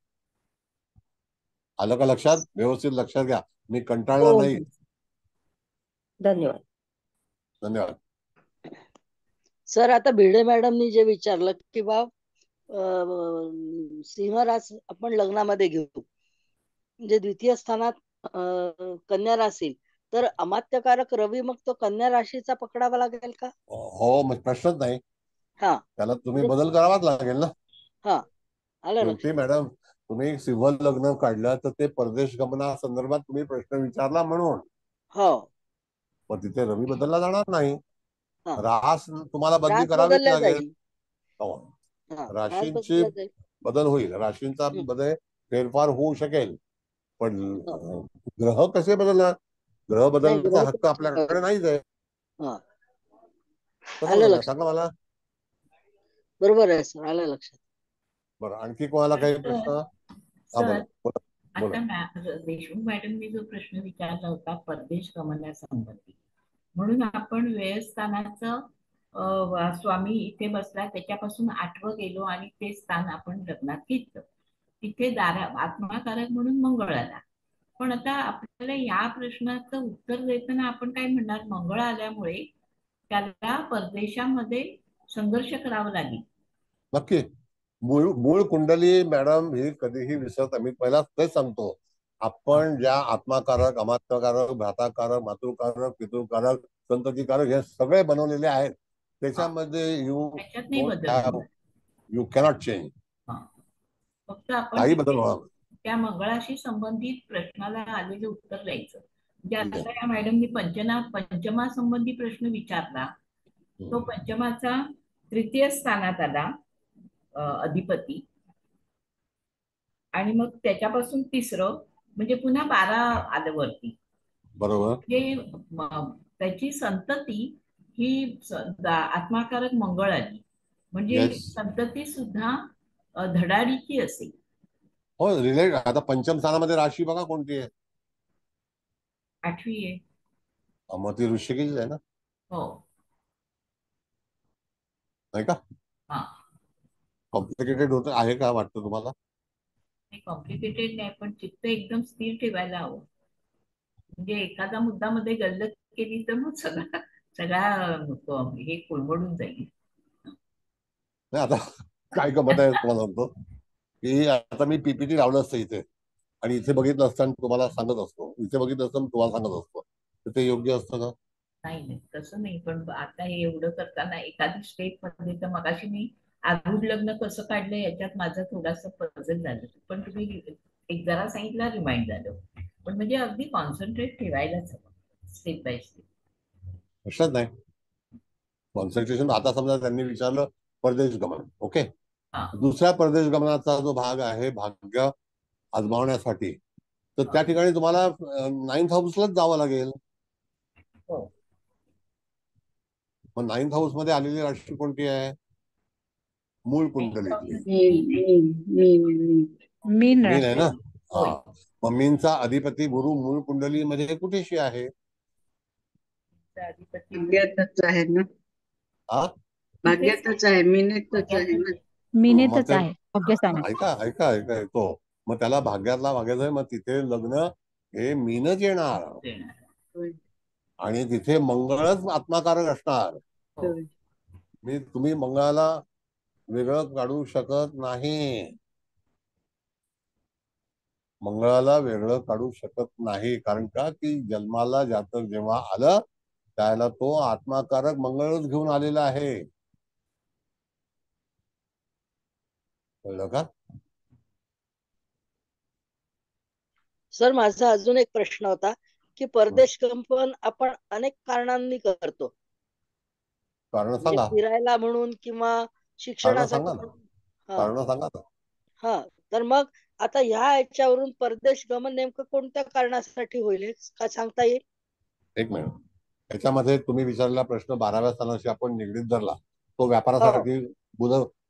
[SPEAKER 2] आलं का लक्षात? व्यवस्थित लक्षात घ्या, मी कंटाळणार नाही.
[SPEAKER 11] धन्यवाद.
[SPEAKER 2] धन्यवाद.
[SPEAKER 9] सर, आता भिडे मॅडमनी जे विचारलं की बा सिंह रास आपण लग्नामध्ये घेऊ, म्हणजे द्वितीय स्थानात कन्या राशी, तर अमात्यकारक रवी मग तो कन्या राशीचा पकडावा लागेल का?
[SPEAKER 2] हो, मग प्रश्नच नाही. त्याला तुम्ही बदल करावाच लागेल ना. शेवटी मॅडम तुम्ही सिंह लग्न काढलं तर ते परदेश गमना संदर्भात तुम्ही प्रश्न विचारला म्हणून, पण तिथे रवी बदलला जाणार नाही. रास तुम्हाला बदली करावीच लागेल. राशींची बदल होईल, राशींचा बदल फेरफार होऊ शकेल, पण ग्रह कसे बदलणार? ग्रह बदलण्याचा हक्क आपल्याकडे नाहीच आहे. सांगा मला.
[SPEAKER 9] बरोबर आहे सर, आलं लक्षात.
[SPEAKER 2] बरं, आणखी कोणाला काही प्रश्न?
[SPEAKER 6] आता देशमुख मॅडमने जो प्रश्न विचारला होता परदेश गमनासंबंधी, म्हणून आपण व्ययस्थानाचं स्वामी इथे बसला त्याच्यापासून 8वं गेलो आणि ते स्थान आपण लग्नात घेतलं, तिथे आत्माकारक म्हणून मंगळ आला. पण आता आपल्याला या प्रश्नाचं उत्तर देताना आपण काय म्हणणार, मंगळ आल्यामुळे त्याला परदेशामध्ये संघर्ष करावा लागेल.
[SPEAKER 2] नक्की. मूळ कुंडली मॅडम ही कधीही विसरत, मी पहिला तेच सांगतो, आपण ज्या आत्माकारक, अमात्यकारक, भ्राताकारक, मातृकारक, पितृकारक, संततीकारक हे सगळे बनवलेले आहेत, त्याच्यामध्ये यू कॅनॉट चेंज.
[SPEAKER 6] फक्त आपण त्या मंगळाशी संबंधित प्रश्नाला आलेलं उत्तर द्यायचं. म्हणजे आता या मॅडमनी पंचमा संबंधी प्रश्न विचारला, तो पंचमाचा तृतीय स्थानात आला अधिपती, आणि मग त्याच्यापासून तिसरं म्हणजे पुन्हा 12 आलं वरती.
[SPEAKER 2] बरोबर.
[SPEAKER 6] त्याची संतती ही आत्माकारक मंगळ आली, म्हणजे संतती सुद्धा धडाडीची असेल.
[SPEAKER 2] हो, रिलेट. आता पंचम स्थानामध्ये राशी बघा कोणती आहे?
[SPEAKER 6] 8वी आहे.
[SPEAKER 2] मग ती वृश्चिकीच आहे ना?
[SPEAKER 6] हो,
[SPEAKER 2] नाही का? कॉम्प्लिकेटेड होत आहे का वाटतं तुम्हाला?
[SPEAKER 6] कॉम्प्लिकेटेड नाही, पण चित्त एकदम स्थिर ठेवायला हवं. म्हणजे एखादा मुद्दामध्ये गल्लत केली तर मग सगळा हे कोलमडून जाईल.
[SPEAKER 2] नाही, आता काय गमत आहे तुम्हाला सांगतो. की आता मी पीपीटी लावलं असतं इथे आणि इथे बघितलं असतं आणि तुम्हाला सांगत असतो, इथे बघितलं असतं आणि तुम्हाला सांगत असतो, तर ते योग्य असतं का?
[SPEAKER 6] नाही नाही तसं नाही, पण आता हे एवढं करताना एखादी स्टेप मध्ये, तर मगाशी मी आरूढ लग्न कसं काढलं याच्यात माझं थोडासा पझल झालं, पण तुम्ही एक जरा सांगितलं रिमाइंड झालं. पण म्हणजे अगदी कॉन्सन्ट्रेट ठेवायलाच हवं स्टेप बाय स्टेप.
[SPEAKER 2] प्रश्नच नाही. कॉन्सन्ट्रेशन आता समजा त्यांनी विचारलं परदेश गमन, ओके, दुसऱ्या परदेश गमनाचा जो भाग आहे भाग्य आजमावण्यासाठी, तर त्या ठिकाणी तुम्हाला 9th हाऊसलाच जावं लागेल. मग 9th हाऊस मध्ये आलेली राशी कोणती आहे? मूळ कुंडलीतली
[SPEAKER 5] मीन
[SPEAKER 2] मीन आहे ना.
[SPEAKER 6] होय.
[SPEAKER 2] मग मीनचा अधिपती गुरु मूळ कुंडली मध्ये कुठेशी आहे?
[SPEAKER 7] भाग्यातच आहे ना,
[SPEAKER 2] हा,
[SPEAKER 7] भाग्यातच आहे, मीनेतच आहे ना.
[SPEAKER 5] मीनेतच आहे भाग्यस्थान.
[SPEAKER 2] ऐका ऐका ऐका तो मग त्याला भाग्यातला भाग्याचा आहे, मग तिथे लग्न हे मीनच येणार
[SPEAKER 7] होय.
[SPEAKER 2] आणि तिथे मंगळच आत्माकारक असणार.
[SPEAKER 7] होय.
[SPEAKER 2] तुम्ही मंगळाला वेगळं काढू शकत नाही. मंगळाला वेगळं काढू शकत नाही, कारण का की जन्माला जातक जेव्हा आलं त्याला तो आत्माकारक मंगळच घेऊन आलेला आहे. कळलं का?
[SPEAKER 9] सर माझा अजून एक प्रश्न होता की परदेश गमन आपण अनेक कारणांनी करतो,
[SPEAKER 2] कारण
[SPEAKER 9] म्हणजे
[SPEAKER 2] सांगा,
[SPEAKER 9] फिरायला म्हणून किंवा
[SPEAKER 2] कारण
[SPEAKER 9] शिक्षणासाठी
[SPEAKER 2] सांगा ना,
[SPEAKER 9] म्हणून. हा
[SPEAKER 2] कारण सांगा ना.
[SPEAKER 9] हा तर मग आता ह्या याच्यावरून परदेश गमन नेमकं कोणत्या कारणासाठी होईल हे काय सांगता येईल?
[SPEAKER 2] एक मिनिट, याच्यामध्ये तुम्ही विचारलेला प्रश्न 12व्या स्थानाशी आपण निगडीत धरला. तो
[SPEAKER 9] हो,
[SPEAKER 2] व्यापारासाठी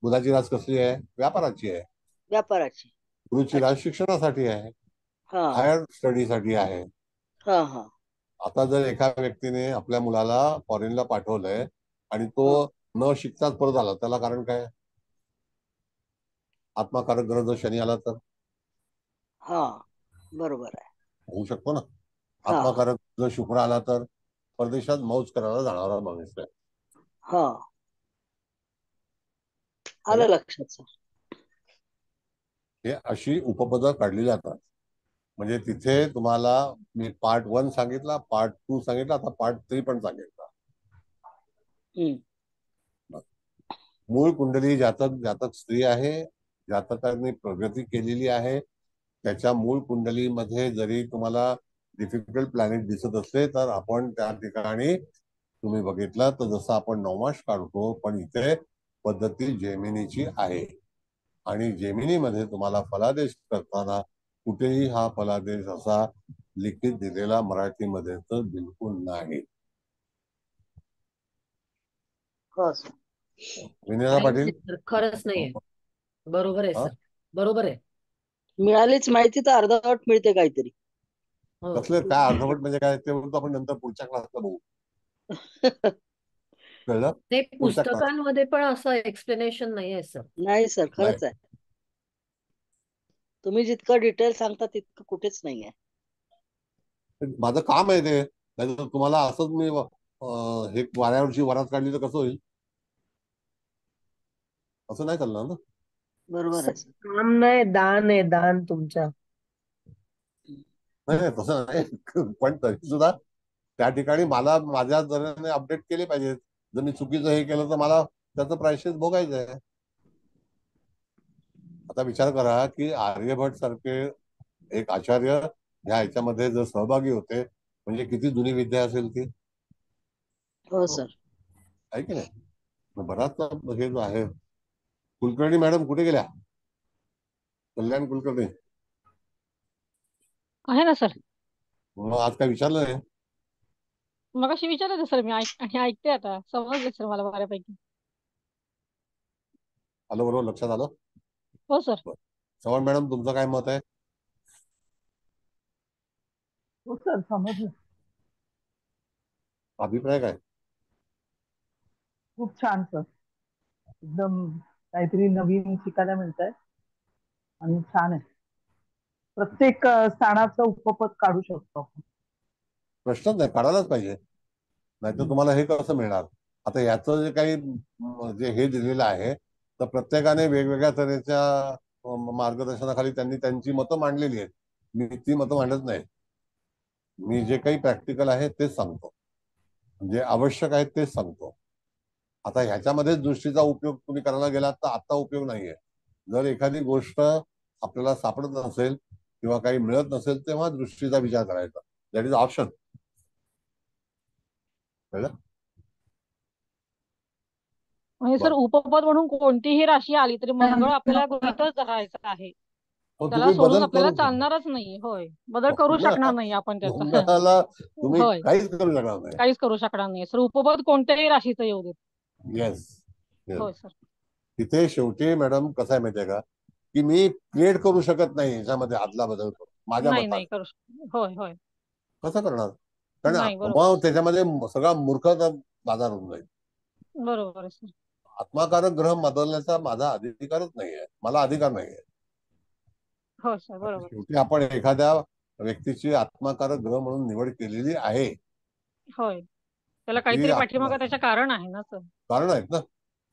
[SPEAKER 2] बुधाची रास कसली आहे? व्यापाराची आहे.
[SPEAKER 9] व्यापाराची.
[SPEAKER 2] गुरुची रास शिक्षणासाठी आहे,
[SPEAKER 9] हा
[SPEAKER 2] हायर स्टडीसाठी आहे.
[SPEAKER 9] हा हा
[SPEAKER 2] आता जर एका व्यक्तीने आपल्या मुलाला फॉरेनला पाठवलंय आणि तो
[SPEAKER 9] हा
[SPEAKER 2] न शिकताच परत आला, त्याला कारण काय? आत्माकारक ग्रह जर शनी आला तर
[SPEAKER 9] हा बरोबर आहे.
[SPEAKER 2] होऊ शकतो ना.
[SPEAKER 9] हा
[SPEAKER 2] आत्माकारक जर शुक्र आला तर परदेशात मौज करायला जाणारा माणूस आहे.
[SPEAKER 9] हा आलं लक्षात सर.
[SPEAKER 2] हे अशी उपपदं काढली जातात. म्हणजे तिथे तुम्हाला मी पार्ट 1 सांगितला, पार्ट 2 सांगितला, आता पार्ट 3 पण सांगितला. मूळ कुंडली जातक स्त्री आहे, जातकांनी प्रगती केलेली आहे, त्याच्या मूळ कुंडलीमध्ये जरी तुम्हाला डिफिकल्ट प्लॅनेट दिसत असले तर आपण त्या ठिकाणी तुम्ही बघितलं तर जसं आपण नवमाश काढतो, पण इथे पद्धती जेमिनीची आहे आणि जेमिनीमध्ये तुम्हाला फलादेश करताना कुठेही हा फलादेश असा लिखित दिलेला मराठीमध्ये तर बिलकुल नाही. विनिता पाटील,
[SPEAKER 4] खरंच नाहीये. बरोबर आहे सर, बरोबर आहे.
[SPEAKER 9] मिळालीच माहिती तर अर्धवट मिळते काहीतरी.
[SPEAKER 2] कसले काय अर्धवट म्हणजे काय ते बोलतो आपण नंतर पुढच्या क्लासला बघू. कळलं?
[SPEAKER 4] ते पुस्तकांमध्ये पण असं एक्सप्लेनेशन नाही आहे सर.
[SPEAKER 9] नाही सर, खरंच आहे. तुम्ही जितकं डिटेल सांगता तितकं कुठेच नाहीये.
[SPEAKER 2] माझं काम आहे ते. नाहीतर तुम्हाला असंच मी हे वाऱ्यावरची वरात काढली तर कसं होईल? असं नाही चालणार ना.
[SPEAKER 9] बरोबर आहे.
[SPEAKER 12] काम नाही, दान आहे, दान तुमच्या.
[SPEAKER 2] नाही तसं नाही, पण तरी सुद्धा त्या ठिकाणी मला माझ्या जराने अपडेट केले पाहिजे. जर मी चुकीचं हे केलं तर मला त्याचं प्रायश्चित भोगायचं आहे. आता विचार करा की आर्यभट्ट सारखे एक आचार्य ह्या ह्याच्यामध्ये जर सहभागी होते म्हणजे किती जुनी विद्या असेल ती.
[SPEAKER 9] हो सर.
[SPEAKER 2] आहे की नाही? बराच हे जो आहे. कुलकर्णी मॅडम कुठे गेल्या? कल्याण कुलकर्णी
[SPEAKER 5] आहे ना सर.
[SPEAKER 2] मग आज काय विचारलं नाही?
[SPEAKER 5] मगाशी विचारलं सर मी, आणि ऐकते आता. समजले सर मला बऱ्यापैकी.
[SPEAKER 2] आलं बरोबर लक्षात आलं?
[SPEAKER 5] हो सर.
[SPEAKER 2] चव्हाण मॅडम तुमचं काय मत आहे?
[SPEAKER 1] हो सर, समजलं.
[SPEAKER 2] अभिप्राय काय?
[SPEAKER 1] खूप छान सर, एकदम काहीतरी नवीन शिकायला मिळत आहे आणि छान आहे. प्रत्येक स्थानाचं उपपद काढू शकतो आपण.
[SPEAKER 2] प्रश्नच नाही, काढायलाच पाहिजे. नाहीतर तुम्हाला हे कसं मिळणार? आता याचं जे काही जे हे दिलेलं आहे तर प्रत्येकाने वेगवेगळ्या तऱ्हेच्या मार्गदर्शनाखाली त्यांनी त्यांची मतं मांडलेली आहेत. मी ती मतं मांडत नाही. मी जे काही प्रॅक्टिकल आहे तेच सांगतो, जे आवश्यक आहे तेच सांगतो. आता ह्याच्यामध्येच दृष्टीचा उपयोग तुम्ही करायला गेलात तर आता उपयोग नाहीये. जर एखादी गोष्ट आपल्याला सापडत नसेल किंवा काही मिळत नसेल तेव्हा दृष्टीचा विचार करायचा. That is option.
[SPEAKER 5] म्हणजे सर उपपद म्हणून कोणतीही राशी आली तरी मंगळ आपल्याला गृहीतच धरायचं आहे. त्याला
[SPEAKER 2] तुम्ही
[SPEAKER 5] सोडून
[SPEAKER 2] बदल
[SPEAKER 5] आपल्याला
[SPEAKER 2] करू
[SPEAKER 5] चालणारच नाही. होय, बदल करू शकणार नाही आपण त्याचा.
[SPEAKER 2] मंगळाला तुम्ही
[SPEAKER 5] होय,
[SPEAKER 2] काहीच करू शकणार नाही.
[SPEAKER 5] काहीच करू शकणार नाही सर. उपपद कोणत्याही राशीचं येऊ देत.
[SPEAKER 2] येस.
[SPEAKER 5] होय सर.
[SPEAKER 2] तिथे शेवटी मॅडम कसं आहे माहितीये का, की मी क्रिएट करू शकत नाही याच्यामध्ये आदला बदल करू माझ्या
[SPEAKER 5] नाही
[SPEAKER 2] मताने.
[SPEAKER 5] करू शकत. होय होय.
[SPEAKER 2] कसं करणार?
[SPEAKER 5] नाही,
[SPEAKER 2] कारण
[SPEAKER 5] बरोबर
[SPEAKER 2] मग त्याच्यामध्ये सगळा मूर्खता बाजार होऊन जाईल.
[SPEAKER 5] बरोबर आहे सर.
[SPEAKER 2] आत्माकारक ग्रह बदलण्याचा माझा अधिकारच नाहीये. मला अधिकार नाहीये.
[SPEAKER 5] हो सर, बरोबर.
[SPEAKER 2] शेवटी आपण एखाद्या व्यक्तीची आत्माकारक ग्रह म्हणून निवड केलेली आहे.
[SPEAKER 5] होय, त्याला काहीतरी पाठीमागं त्याचं कारण आहे ना सर.
[SPEAKER 2] कारण आहेत ना.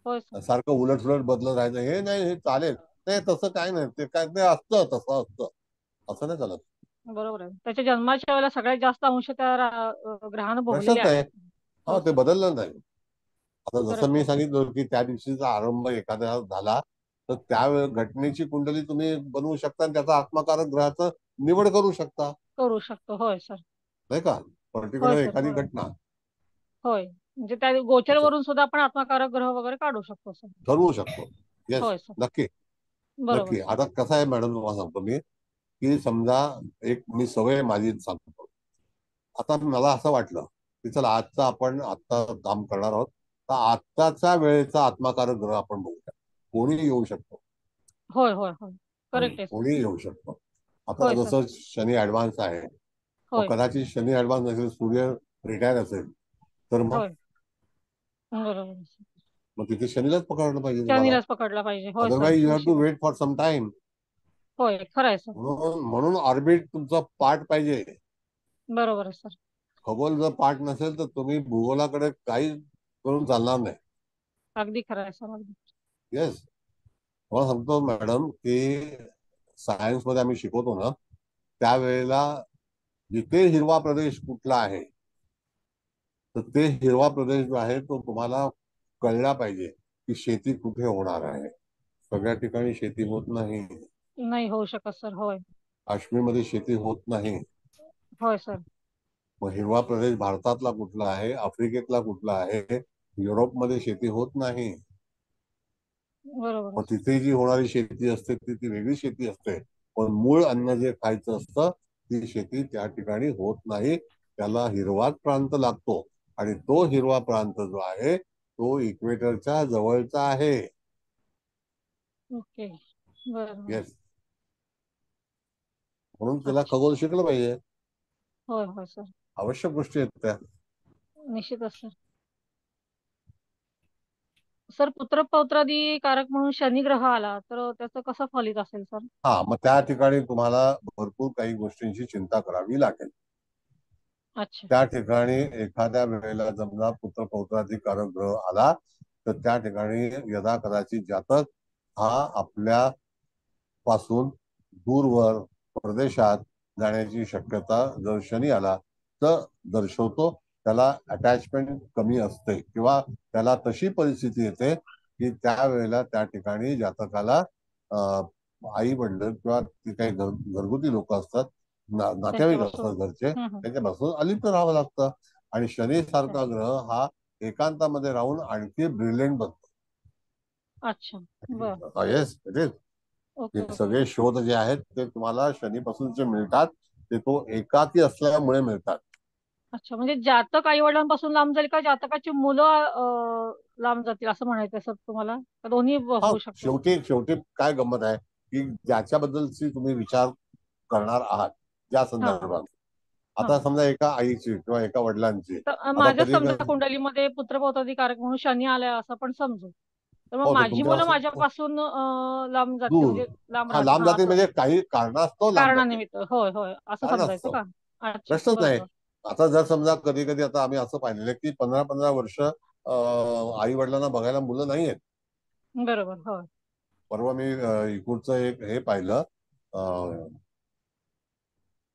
[SPEAKER 5] होय सर.
[SPEAKER 2] सारखं उलट सुलट बदलत राहायचं हे नाही, हे चालेल नाही, तसं काय नाही. ते काय ते असतं, तसं असतं, असं नाही चालत.
[SPEAKER 5] बरोबर आहे. त्याच्या जन्माच्या वेळेला सगळ्यात जास्त अंश त्या ग्रहानं भोगलेले
[SPEAKER 2] प्रश्नच आहे.
[SPEAKER 5] आहेत.
[SPEAKER 2] ते बदललं नाही. आता जसं मी सांगितलं की त्या दिवशीचा आरंभ एखाद्या झाला तर त्या घटनेची कुंडली तुम्ही बनवू शकता आणि त्याचा आत्माकारक ग्रहाचं निवड करू शकता.
[SPEAKER 5] करू शकतो. होय सर.
[SPEAKER 2] नाही का? पर्टिक्युलर एखादी घटना.
[SPEAKER 5] होय, म्हणजे त्या गोचरवरून सुद्धा आपण आत्माकारक ग्रह वगैरे काढू शकतो सर.
[SPEAKER 2] ठरवू शकतो. येस,
[SPEAKER 5] होय सर.
[SPEAKER 2] नक्की नक्की. आता कसं आहे मॅडम तुम्हाला सांगतो मी, की समजा एक मी सवय माझी सांगतो. आता मला असं वाटलं की चला आजचं आपण आता काम करणार आहोत तर आत्ताच्या वेळेचा आत्माकारक ग्रह आपण बघूया. कोणी येऊ शकतो.
[SPEAKER 5] होय होय होय, करेक्ट आहे.
[SPEAKER 2] कोणी येऊ शकतो. आता जसं शनी ऍडव्हान्स आहे, कदाचित शनी ऍडव्हान्स नसेल, सूर्य रिटायर असेल तर मग
[SPEAKER 5] बरोबर,
[SPEAKER 2] मग तिथे शनीलाच पकडलं पाहिजे.
[SPEAKER 5] शनीलाच पकडला पाहिजे.
[SPEAKER 2] Otherwise you have to wait for some time.
[SPEAKER 5] होय, खरं आहे सर.
[SPEAKER 2] म्हणून ऑर्बिट तुमचा पार्ट पाहिजे.
[SPEAKER 5] बरोबर आहे सर.
[SPEAKER 2] खगोल जर पार्ट नसेल तर तुम्ही भूगोलाकडे काही करून चालणार नाही.
[SPEAKER 5] अगदी खरं आहे सर. अगदी.
[SPEAKER 2] येस. मला सांगतो मॅडम की सायन्स मध्ये आम्ही शिकवतो ना त्यावेळेला जिथे हिरवा प्रदेश कुठला आहे तर ते हिरवा प्रदेश जो आहे तो तुम्हाला कळला पाहिजे की शेती कुठे होणार आहे. सगळ्या ठिकाणी शेती होत नाही.
[SPEAKER 5] नाही होऊ शकत सर. होय.
[SPEAKER 2] काश्मीरमध्ये शेती होत नाही.
[SPEAKER 5] होय सर.
[SPEAKER 2] मग हिरवा प्रदेश भारतातला कुठला आहे, आफ्रिकेतला कुठला आहे, युरोपमध्ये शेती होत नाही.
[SPEAKER 5] बरोबर.
[SPEAKER 2] मग तिथे जी होणारी शेती असते ती वेगळी शेती असते. पण मूळ अन्न जे खायचं असतं ती शेती त्या ठिकाणी होत नाही. त्याला हिरवाच प्रांत लागतो आणि तो हिरवा प्रांत जो आहे तो इक्वेटरच्या जवळचा आहे.
[SPEAKER 5] ओके. बरोबर.
[SPEAKER 2] येस. म्हणून त्याला खगोल शिकलं पाहिजे.
[SPEAKER 5] होय होय सर.
[SPEAKER 2] आवश्यक गोष्टी आहेत त्या.
[SPEAKER 5] निश्चितच सर. सर पुत्र पौत्रादी कारक म्हणून शनी ग्रह आला तर त्याचं कसं फलित असेल सर?
[SPEAKER 2] मग त्या ठिकाणी तुम्हाला भरपूर काही गोष्टींची चिंता करावी लागेल.
[SPEAKER 5] अच्छा.
[SPEAKER 2] त्या ठिकाणी एखाद्या वेळेला समजा पुत्र पौत्रादी कारक ग्रह आला तर त्या ठिकाणी यदा कदाचित जातक हा आपल्या पासून दूरवर प्रदेशात जाण्याची शक्यता जर शनी आला तर दर्शवतो. त्याला अटॅचमेंट कमी असते किंवा त्याला तशी परिस्थिती येते की त्यावेळेला त्या ठिकाणी जातकाला आई वडील किंवा काही घरगुती लोक असतात, नातेवाईक असतात घरचे, त्यांच्यापासून अलिप्त राहावं लागतं. आणि शनी सारखा ग्रह हा एकांतामध्ये राहून आणखी ब्रिलियंट बनतो.
[SPEAKER 5] अच्छा.
[SPEAKER 2] Yes, it is. हे सगळे शोध जे आहेत ते तुम्हाला शनीपासून जे मिळतात ते तो एकाकी असल्यामुळे मिळतात.
[SPEAKER 5] अच्छा, म्हणजे जातक आई वडिलांपासून लांब जाईल का जातकाची मुलं लांब जातील असं म्हणायचं सर तुम्हाला? दोन्ही होऊ शकतं.
[SPEAKER 2] शेवटी काय गंमत आहे की ज्याच्याबद्दलची तुम्ही विचार करणार आहात त्या संदर्भात, आता समजा एका आईची किंवा एका वडिलांची,
[SPEAKER 5] माझ्या समजा कुंडलीमध्ये पुत्र पौत्रादी कारक म्हणून शनी आलाय असं पण समजू, तर मग माझी मुलं माझ्यापासून लांब जातील, म्हणजे
[SPEAKER 2] लांब जातील म्हणजे काही
[SPEAKER 5] कारणानिमित्त. होय होय, असं समजायचं का?
[SPEAKER 2] प्रश्नच नाही. आता जर समजा कधी कधी आता आम्ही असं पाहिलेलं की 15-15 वर्ष आई वडिलांना बघायला मुलं नाही आहेत.
[SPEAKER 5] बरोबर. होय.
[SPEAKER 2] परवा मी इकडचं एक हे पाहिलं,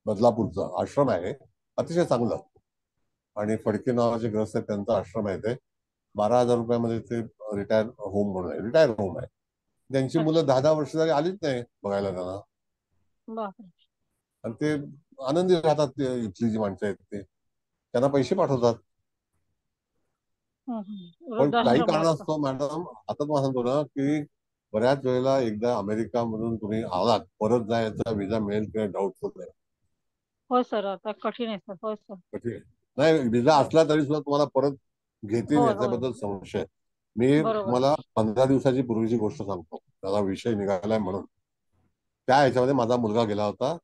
[SPEAKER 2] बदलापूरचं आश्रम आहे, अतिशय चांगलं. आणि फडके नावाचे ग्रस्त आहेत, त्यांचा आश्रम आहे. ते 12,000 रुपयामध्ये ते रिटायर होम म्हणून आहे, रिटायर होम आहे. त्यांची मुलं 10-10 वर्ष झाली आलीच नाही बघायला त्यांना,
[SPEAKER 5] बापरे.
[SPEAKER 2] आणि ते आनंदी राहतात. ते इथली जी माणसं आहेत ते त्यांना पैसे पाठवतात. पण काही
[SPEAKER 5] वृद्धाश्रम वाटतं.
[SPEAKER 2] कारणास्तव मॅडम, आता तुम्हाला सांगतो ना की बऱ्याच वेळेला एकदा अमेरिकामधून तुम्ही आलात, परत जायचा विजा मिळेल किंवा डाऊटफुल आहे.
[SPEAKER 5] होय सर, आता कठीण आहे सर. होय सर.
[SPEAKER 2] कठीण नाही, विजा असला तरी सुद्धा तुम्हाला परत घेतील
[SPEAKER 5] होय होय
[SPEAKER 2] याच्याबद्दल संशय आहे. मी
[SPEAKER 5] बरोबर.
[SPEAKER 2] तुम्हाला 15 दिवसाची पूर्वीची गोष्ट सांगतो, त्याचा विषय निघालाय म्हणून. त्या ह्याच्यामध्ये माझा मुलगा गेला होता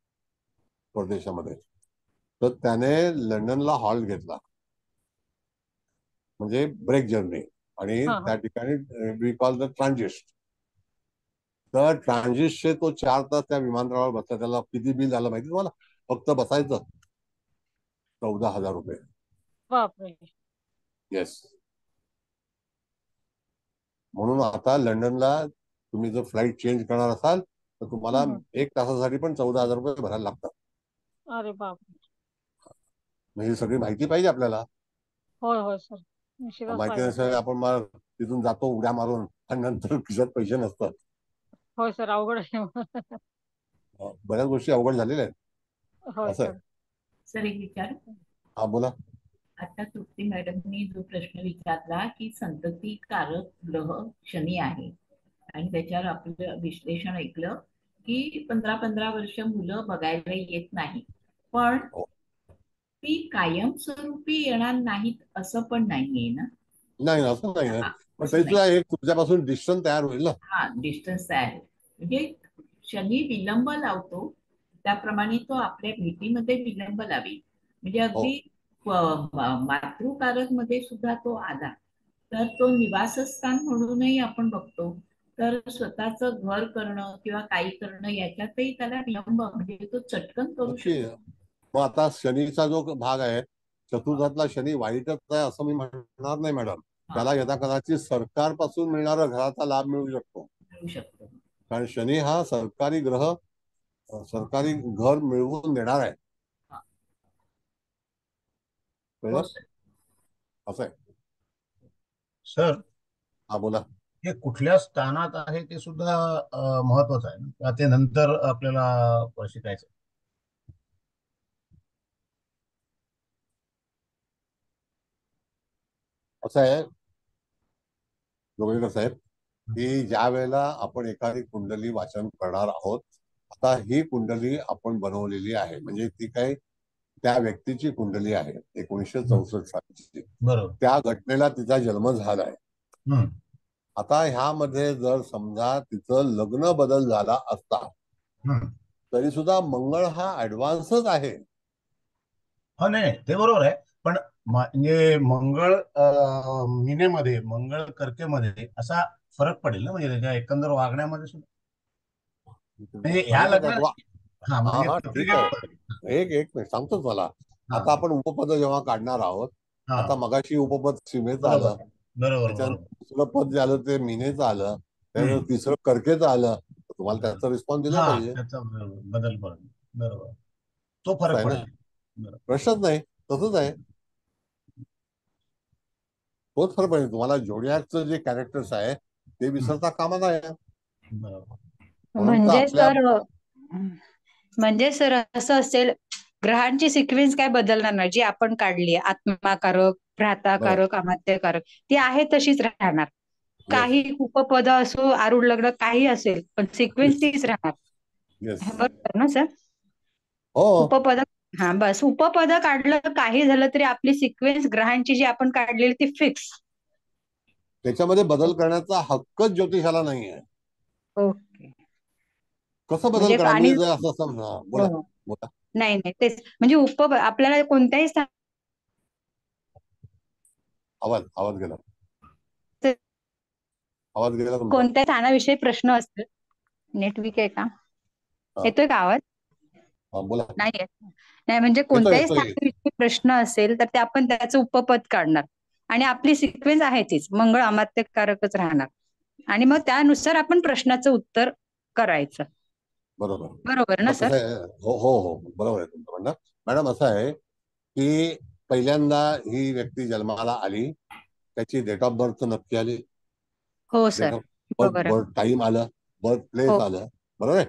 [SPEAKER 2] परदेशामध्ये, तर त्याने लंडनला हॉल्ट घेतला, म्हणजे ब्रेक जर्नी. आणि
[SPEAKER 5] हा हा
[SPEAKER 2] त्या ठिकाणी वी कॉल द ट्रान्झिस्ट. तर ट्रान्झिस्टचे तो 4 तास त्या विमानतळावर बसला. त्याला किती बिल झालं माहिती तुम्हाला? फक्त बसायचं 14,000 रुपये.
[SPEAKER 5] बापरे.
[SPEAKER 2] येस. म्हणून आता लंडनला तुम्ही जर फ्लाईट चेंज करणार असाल तर तुम्हाला 1 तासासाठी पण 14,000 रुपये भरायला लागतात.
[SPEAKER 5] अरे बापरे.
[SPEAKER 2] म्हणजे सगळी माहिती पाहिजे आपल्याला.
[SPEAKER 5] होय होय सर, निश्चितच
[SPEAKER 2] माहिती
[SPEAKER 5] पाहिजे.
[SPEAKER 2] नसेल आपण मग तिथून जातो उड्या मारून, आणि नंतर खिशात पैसे नसतात.
[SPEAKER 5] होय सर, अवघड आहे.
[SPEAKER 2] बऱ्याच गोष्टी अवघड झालेल्या आहेत.
[SPEAKER 5] होय
[SPEAKER 2] असं
[SPEAKER 5] सर.
[SPEAKER 2] आहे.
[SPEAKER 6] सर एक विचार,
[SPEAKER 2] हा बोला.
[SPEAKER 6] आता तृप्ती मॅडमनी जो प्रश्न विचारला की संततीकारक ग्रह शनी आहे, आणि त्याच्यावर आपलं विश्लेषण ऐकलं की 15-15 वर्ष मुलं बघायला येत नाही, पण ती कायमस्वरूपी येणार नाहीत असं पण नाहीये ना?
[SPEAKER 2] नाही, असं नाही आहे. पण
[SPEAKER 6] असं
[SPEAKER 2] तरी
[SPEAKER 6] नाही.
[SPEAKER 2] सुद्धा एक तुमच्यापासून डिस्टन्स तयार होईल ना.
[SPEAKER 6] हा, डिस्टन्स तयार आहे. म्हणजे शनी विलंब लावतो, त्याप्रमाणे तो आपल्या भेटीमध्ये विलंब लावेल. म्हणजे अगदी मातृकारक मध्ये सुद्धा तो आला तर तो निवासस्थान म्हणूनही आपण बघतो, तर स्वतःचं घर करणं किंवा काही करणं याच्यातही त्याला विलंब, म्हणजे तो चटकन करू
[SPEAKER 2] नक्की.
[SPEAKER 6] शकतो.
[SPEAKER 2] मग आता शनीचा जो भाग आहे, चतुर्थातला शनी वाईटच आहे असं मी म्हणणार नाही मॅडम. त्याला यथा कदाचित सरकारपासून मिळणारा घराचा लाभ मिळू शकतो. कारण शनी हा सरकारी ग्रह, सरकारी घर मिळवून देणार आहे. असं आहे
[SPEAKER 3] सर.
[SPEAKER 2] हा बोला.
[SPEAKER 3] हे कुठल्या स्थानात आहे ते सुद्धा महत्वाचं आहे ना, ते नंतर आपल्याला शिकायचं.
[SPEAKER 2] असं आहे जोगळेकर साहेब, की ज्या वेळेला आपण एखादी कुंडली वाचन करणार आहोत, आता ही कुंडली आपण बनवलेली आहे, म्हणजे ती काही त्या व्यक्तीची कुंडली आहे 1964 सालची.
[SPEAKER 3] बरोबर.
[SPEAKER 2] त्या घटनेला तिचा जन्म झालाय. आता ह्यामध्ये जर समजा तिचं लग्न बदल झाला असता तरी सुद्धा मंगळ हा ऍडव्हान्सच आहे.
[SPEAKER 3] हा, नाही ते बरोबर आहे, पण म्हणजे मंगळ मीनेमध्ये, मंगळ कर्केमध्ये असा फरक पडेल ना, म्हणजे त्याच्या एकंदर वागण्यामध्ये सुद्धा. म्हणजे ह्या लग्नात
[SPEAKER 2] ठीक आहे. एक मिनिट सांगतोच मला. आता आपण उपपद जेव्हा काढणार आहोत, आता मगाशी उपपद सीमेचं आलं, त्याच्यानंतर दुसरं पद जे आलं ते मीनेचं आलं, त्यानंतर तिसरं कर्केचं आलं, तुम्हाला त्याचा रिस्पॉन्स दिला पाहिजे.
[SPEAKER 3] बदल बरोबर, तो फरक पडेल.
[SPEAKER 2] प्रश्नच नाही, तसंच आहे. तोच फरक पडेल. तुम्हाला झोडियाकचं जे कॅरेक्टर्स आहे ते विसरता कामा नये.
[SPEAKER 13] म्हणजे सर असं असेल, ग्रहांची सिक्वेन्स काय बदलणार नाही, जी आपण काढली आत्माकारक, भ्राताकारक, अमात्यकारक, ती आहे तशीच राहणार. काही उपपद असो, आरूढ लग्न काही असेल, पण सिक्वेन्स तीच राहणार. बरोबर ना सर? उपपद, हा बस, उपपद काढलं काही झालं तरी आपली सिक्वेन्स ग्रहांची जी आपण काढलेली ती फिक्स.
[SPEAKER 2] त्याच्यामध्ये बदल करण्याचा हक्कच ज्योतिषाला नाही आहे.
[SPEAKER 13] ओके.
[SPEAKER 2] कसं बदल करा मी जर असं समजा. बोला बोला.
[SPEAKER 13] नाही तेच म्हणजे आपल्याला कोणत्याही
[SPEAKER 2] आवाज गेला. आवाज गेला.
[SPEAKER 13] कोणत्या स्थानाविषयी प्रश्न असतील, नेटवर्क आहे का? येतोय का आवाज?
[SPEAKER 2] बोला.
[SPEAKER 13] नाही म्हणजे कोणत्याही स्थानाविषयी प्रश्न असेल तर ते आपण त्याचं उपपद काढणार, आणि आपली सिक्वेन्स आहे तीच, मंगळ अमात्यकारकच राहणार. आणि मग त्यानुसार आपण प्रश्नाचं उत्तर करायचं.
[SPEAKER 2] बरोबर.
[SPEAKER 13] बरोबर ना
[SPEAKER 2] आता कसं
[SPEAKER 13] सर?
[SPEAKER 2] आहे, हो हो हो बरोबर आहे तुमचं म्हणणं. मॅडम असं आहे की पहिल्यांदा ही व्यक्ती जन्माला आली, त्याची डेट ऑफ बर्थ नक्की आली,
[SPEAKER 13] हो
[SPEAKER 2] डेट
[SPEAKER 13] सर,
[SPEAKER 2] ऑफ
[SPEAKER 13] बरोबर आहे.
[SPEAKER 2] बर्थ टाइम आलं, बर्थ प्लेस
[SPEAKER 13] हो
[SPEAKER 2] आलं, बरोबर आहे.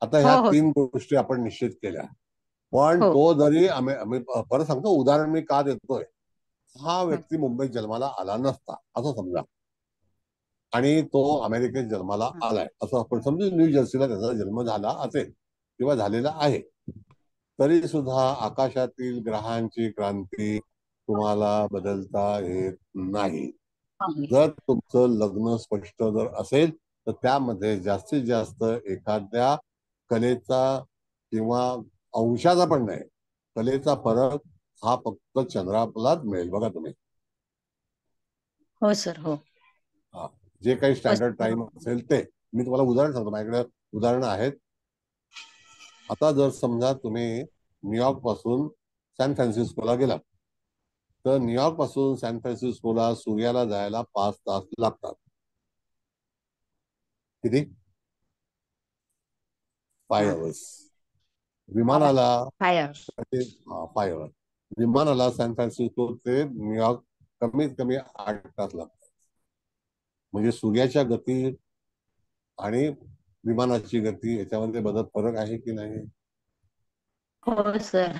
[SPEAKER 2] आता
[SPEAKER 13] हो
[SPEAKER 2] ह्या
[SPEAKER 13] हो
[SPEAKER 2] 3 गोष्टी आपण निश्चित केल्या. पण
[SPEAKER 13] हो
[SPEAKER 2] तो जरी आम्ही परत सांगतो, उदाहरण मी का देतोय, हा व्यक्ती मुंबईत जन्माला आला नसता असं समजा, आणि तो अमेरिकेत जन्माला आलाय असं आपण समजू, न्यू जर्सीला त्याचा जन्म झाला असेल किंवा झालेला आहे, तरी सुद्धा आकाशातील ग्रहांची क्रांती तुम्हाला बदलता येत नाही. जर तुमचं लग्न स्पष्ट जर असेल तर त्यामध्ये जास्तीत जास्त एखाद्या कलेचा किंवा अंशाचा पण नाही, कलेचा फरक हा फक्त चंद्रालाच मिळेल. बघा तुम्ही,
[SPEAKER 13] हो सर. हो
[SPEAKER 2] हा, जे काही स्टँडर्ड
[SPEAKER 13] बरोबर.
[SPEAKER 2] टाइम असेल ते मी तुम्हाला उदाहरण सांगतो, माझ्याकडे उदाहरणं आहेत. आता जर समजा तुम्ही न्यूयॉर्क पासून सॅन फ्रान्सिस्कोला गेलात, तर न्यूयॉर्क पासून सॅन फ्रान्सिस्कोला सूर्याला जायला 5 तास लागतात. किती? 5 hours. विमानाला
[SPEAKER 13] 5 hours.
[SPEAKER 2] 5 hours. विमानाला सॅन फ्रान्सिस्को ते न्यूयॉर्क कमीत कमी 8 तास लागतात. म्हणजे सूर्याच्या गती आणि विमानाची गती याच्यामध्ये बदल फरक आहे की नाही?
[SPEAKER 13] हो सर.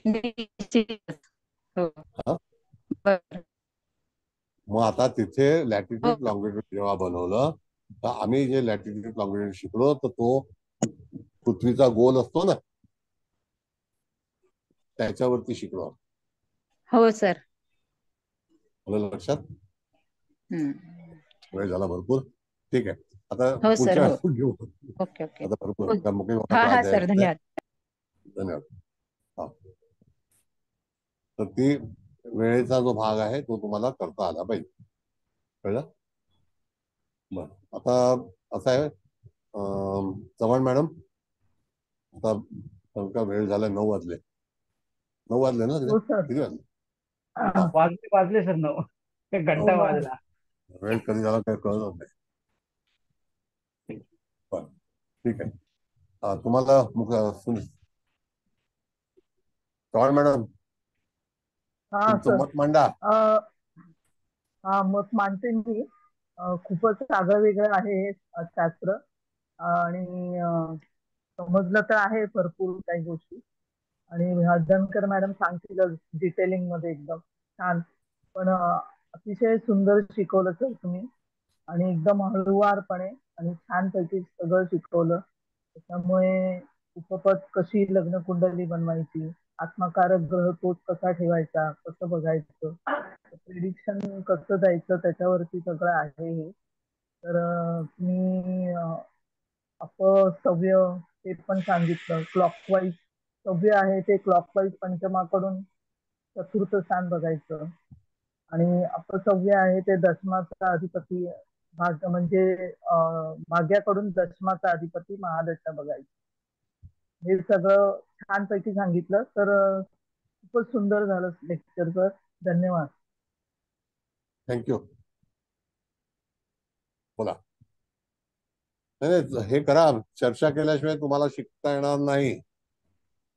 [SPEAKER 13] निश्चितच. हो
[SPEAKER 2] हा?
[SPEAKER 13] बरं.
[SPEAKER 2] मग आता तिथे
[SPEAKER 13] हो
[SPEAKER 2] लॅटिट्यूड लॉंगिट्यूड जेव्हा बनवलं, तर आम्ही जे लॅटिट्यूड लॉंगिट्यूड शिकलो, तर तो पृथ्वीचा गोल असतो ना, त्याच्यावरती शिकलो.
[SPEAKER 13] हो सर.
[SPEAKER 2] आपल्या लक्षात
[SPEAKER 13] हम्म.
[SPEAKER 2] वेळ झाला भरपूर. ठीक आहे, आता
[SPEAKER 13] हो सर.
[SPEAKER 2] पुढच्या
[SPEAKER 13] हो
[SPEAKER 2] वेळेला घेऊ.
[SPEAKER 13] Okay okay.
[SPEAKER 2] आता भरपूर
[SPEAKER 13] हो.
[SPEAKER 2] कारण मला
[SPEAKER 13] हा
[SPEAKER 2] क्लास
[SPEAKER 13] हा सर,
[SPEAKER 2] द्यायचा आहे.
[SPEAKER 13] धन्यवाद.
[SPEAKER 2] धन्यवाद. हा, तर ती वेळेचा जो भाग आहे तो तुम्हाला करता आला पाहिजे. कळलं? बरं, आता असं आहे, चव्हाण मॅडम, आता का वेळ झाला, 9 वाजले. 9 वाजले ना?
[SPEAKER 1] हो सर.
[SPEAKER 2] किती वाजले?
[SPEAKER 14] वाजले सर 9. एक
[SPEAKER 1] हो
[SPEAKER 14] घंटा
[SPEAKER 1] ना.
[SPEAKER 14] वाजला.
[SPEAKER 2] वेळ कधी झाला काही कळलं नाही. बरं, ठीक आहे. तुम्हाला चव्हाण मॅडम,
[SPEAKER 1] हा
[SPEAKER 2] तुमचं
[SPEAKER 1] सर.
[SPEAKER 2] मत मांडा.
[SPEAKER 1] हा, मत मांडते मी. खूपच आगळं वेगळं आहे हे शास्त्र, आणि समजलं तर आहे भरपूर काही गोष्टी, आणि हळदणकर मॅडम सांगतील डिटेलिंग मध्ये एकदम छान. पण अतिशय सुंदर शिकवलं सर तुम्ही, आणि एकदम हळूवारपणे आणि छानपैकी सगळं शिकवलं. त्याच्यामुळे उपपद कशी लग्न कुंडली बनवायची, आत्मकारक ग्रह तोच कसा ठेवायचा, कसं बघायचं, प्रिडिक्शन कसं द्यायचं, त्याच्यावरती सगळं आहे हे. तर मी अपसव्य ते पण सांगितलं. क्लॉकवाईज सव्य आहे ते क्लॉकवाईज पंचमाकडून चतुर्थ स्थान बघायचं, आणि अपसव्य आहे ते दशमाचा अधिपती भाग, म्हणजे भाग्याकडून दशमाचा अधिपती महादशा बघायची. हे सगळं छानपैकी सांगितलं. तर खूपच सुंदर झालं लेक्चर सर. धन्यवाद.
[SPEAKER 2] थँक्यू. बोला. नाही, हे करा, चर्चा केल्याशिवाय तुम्हाला शिकता येणार नाही.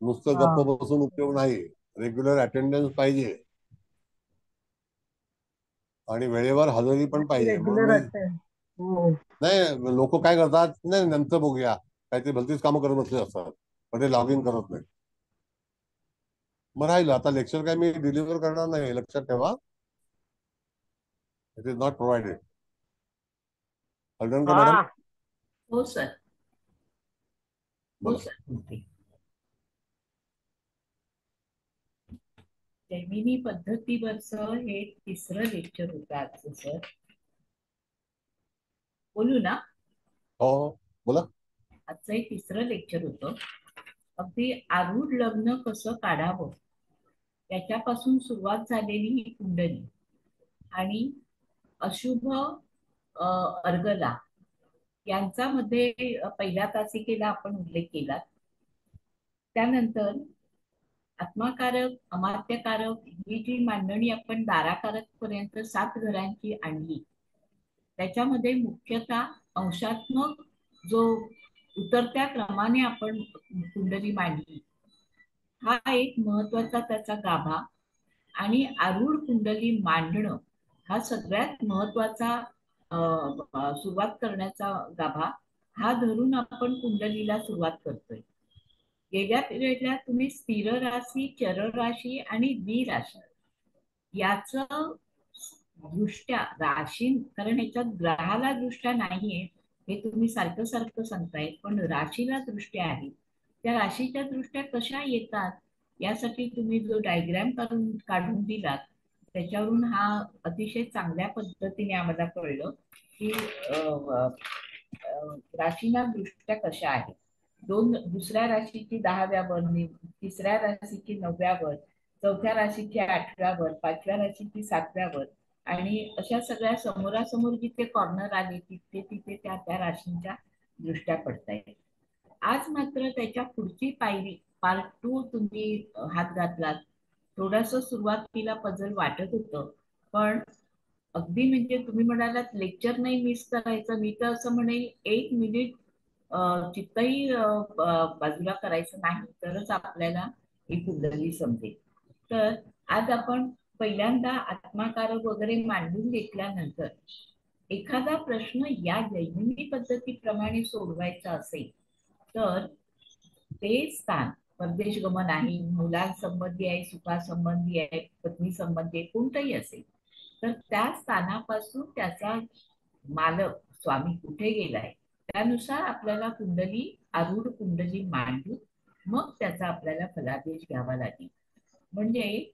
[SPEAKER 2] नुसतं
[SPEAKER 1] हा,
[SPEAKER 2] गप्प बसून उपयोग नाही. रेग्युलर अटेंडन्स पाहिजे आणि वेळेवर हजेरी पण पाहिजे. म्हणून
[SPEAKER 1] रेग्युलर
[SPEAKER 2] मी
[SPEAKER 1] अटेंड. हो.
[SPEAKER 2] नाही, लोक काय करतात, नाही नंतर बघूया, काहीतरी भलतीच कामं करत बसले असतात, पण ते लॉग इन करत नाही. मग राहिलं, आता लेक्चर काय मी डिलिव्हर करणार नाही, लक्षात ठेवा. It is not provided. Haldankar madam.
[SPEAKER 6] हो सर. हो
[SPEAKER 2] बोला.
[SPEAKER 6] सर. जैमिनी पद्धतीवरचं हे 3रं लेक्चर होतं आजचं सर. बोलू ना?
[SPEAKER 2] हो बोला.
[SPEAKER 6] आजचं हे 3रं लेक्चर होतं. अगदी आरूढ लग्न कसं काढावं त्याच्यापासून सुरुवात झालेली ही कुंडली, आणि अशुभ अर्गला यांचा मध्ये पहिल्या तासिकेला आपण उल्लेख केला. त्यानंतर आत्माकारक, अमात्यकारक ही जी मांडणी आपण दाराकारक पर्यंत 7 घरांची आणली, त्याच्यामध्ये मुख्यतः अंशात्मक जो उतरत्या क्रमाने आपण कुंडली मांडली हा एक महत्वाचा त्याचा गाभा, आणि आरूढ कुंडली मांडणं हा सगळ्यात महत्वाचा सुरुवात करण्याचा गाभा हा धरून आपण कुंडलीला सुरुवात करतोय. गेल्या पिरियडला तुम्ही स्थिर राशी, चर राशी आणि द्विराशी याच दृष्ट्या राशी, कारण याच्यात ग्रहाला दृष्ट्या नाहीये हे तुम्ही सारखं सारखं सांगताय, पण राशीला दृष्ट्या आहे. त्या राशीच्या दृष्ट्या कशा येतात यासाठी तुम्ही जो डायग्राम काढून दिलात त्याच्यावरून हा अतिशय चांगल्या पद्धतीने आम्हाला कळलं की राशीला दृष्ट्या कशा आहेत. दुसऱ्या राशीची 10व्या वर, तिसऱ्या राशीची 9व्या वर, चौथ्या राशीची 8व्या वर, 5व्या राशीची 7व्या वर, आणि अशा सगळ्या समोरासमोर जिथे कॉर्नर आले तिथे तिथे त्या त्या राशींच्या दृष्ट्या पडतायत. आज मात्र त्याच्या पुढची पायरी पार्ट 2 तुम्ही हात घातलात. थोडस सुरुवातीला पझल वाटत होतं, पण अगदी म्हणजे तुम्ही म्हणालात लेक्चर नाही मिस करायचं, मी तर असं म्हणेल 1 मिनिट चित्तही बाजूला करायचं नाही तरच आपल्याला ही कुंडली समजेल. तर आज आपण पहिल्यांदा आत्माकारक वगैरे मांडून घेतल्यानंतर एखादा प्रश्न या जैमिनी पद्धतीप्रमाणे सोडवायचा असेल तर ते स्थान परदेश गमन आहे, मुलांसंबंधी आहे, सुखासंबंधी आहे, पत्नी संबंधी आहे, कोणतंही असेल तर त्या स्थानापासून त्याचा मालक स्वामी कुठे गेलाय त्यानुसार आपल्याला कुंडली, आरूढ कुंडली मांडून मग त्याचा आपल्याला फलादेश घ्यावा लागेल. म्हणजे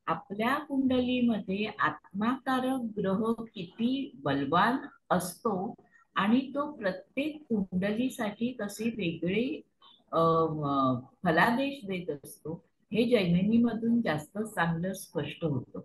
[SPEAKER 6] आपल्या कुंडलीमध्ये आत्माकारक ग्रह किती बलवान असतो आणि तो प्रत्येक कुंडलीसाठी कसे वेगळे फलादेश देत असतो हे जैमिनीमधून जास्त चांगलं स्पष्ट होतं.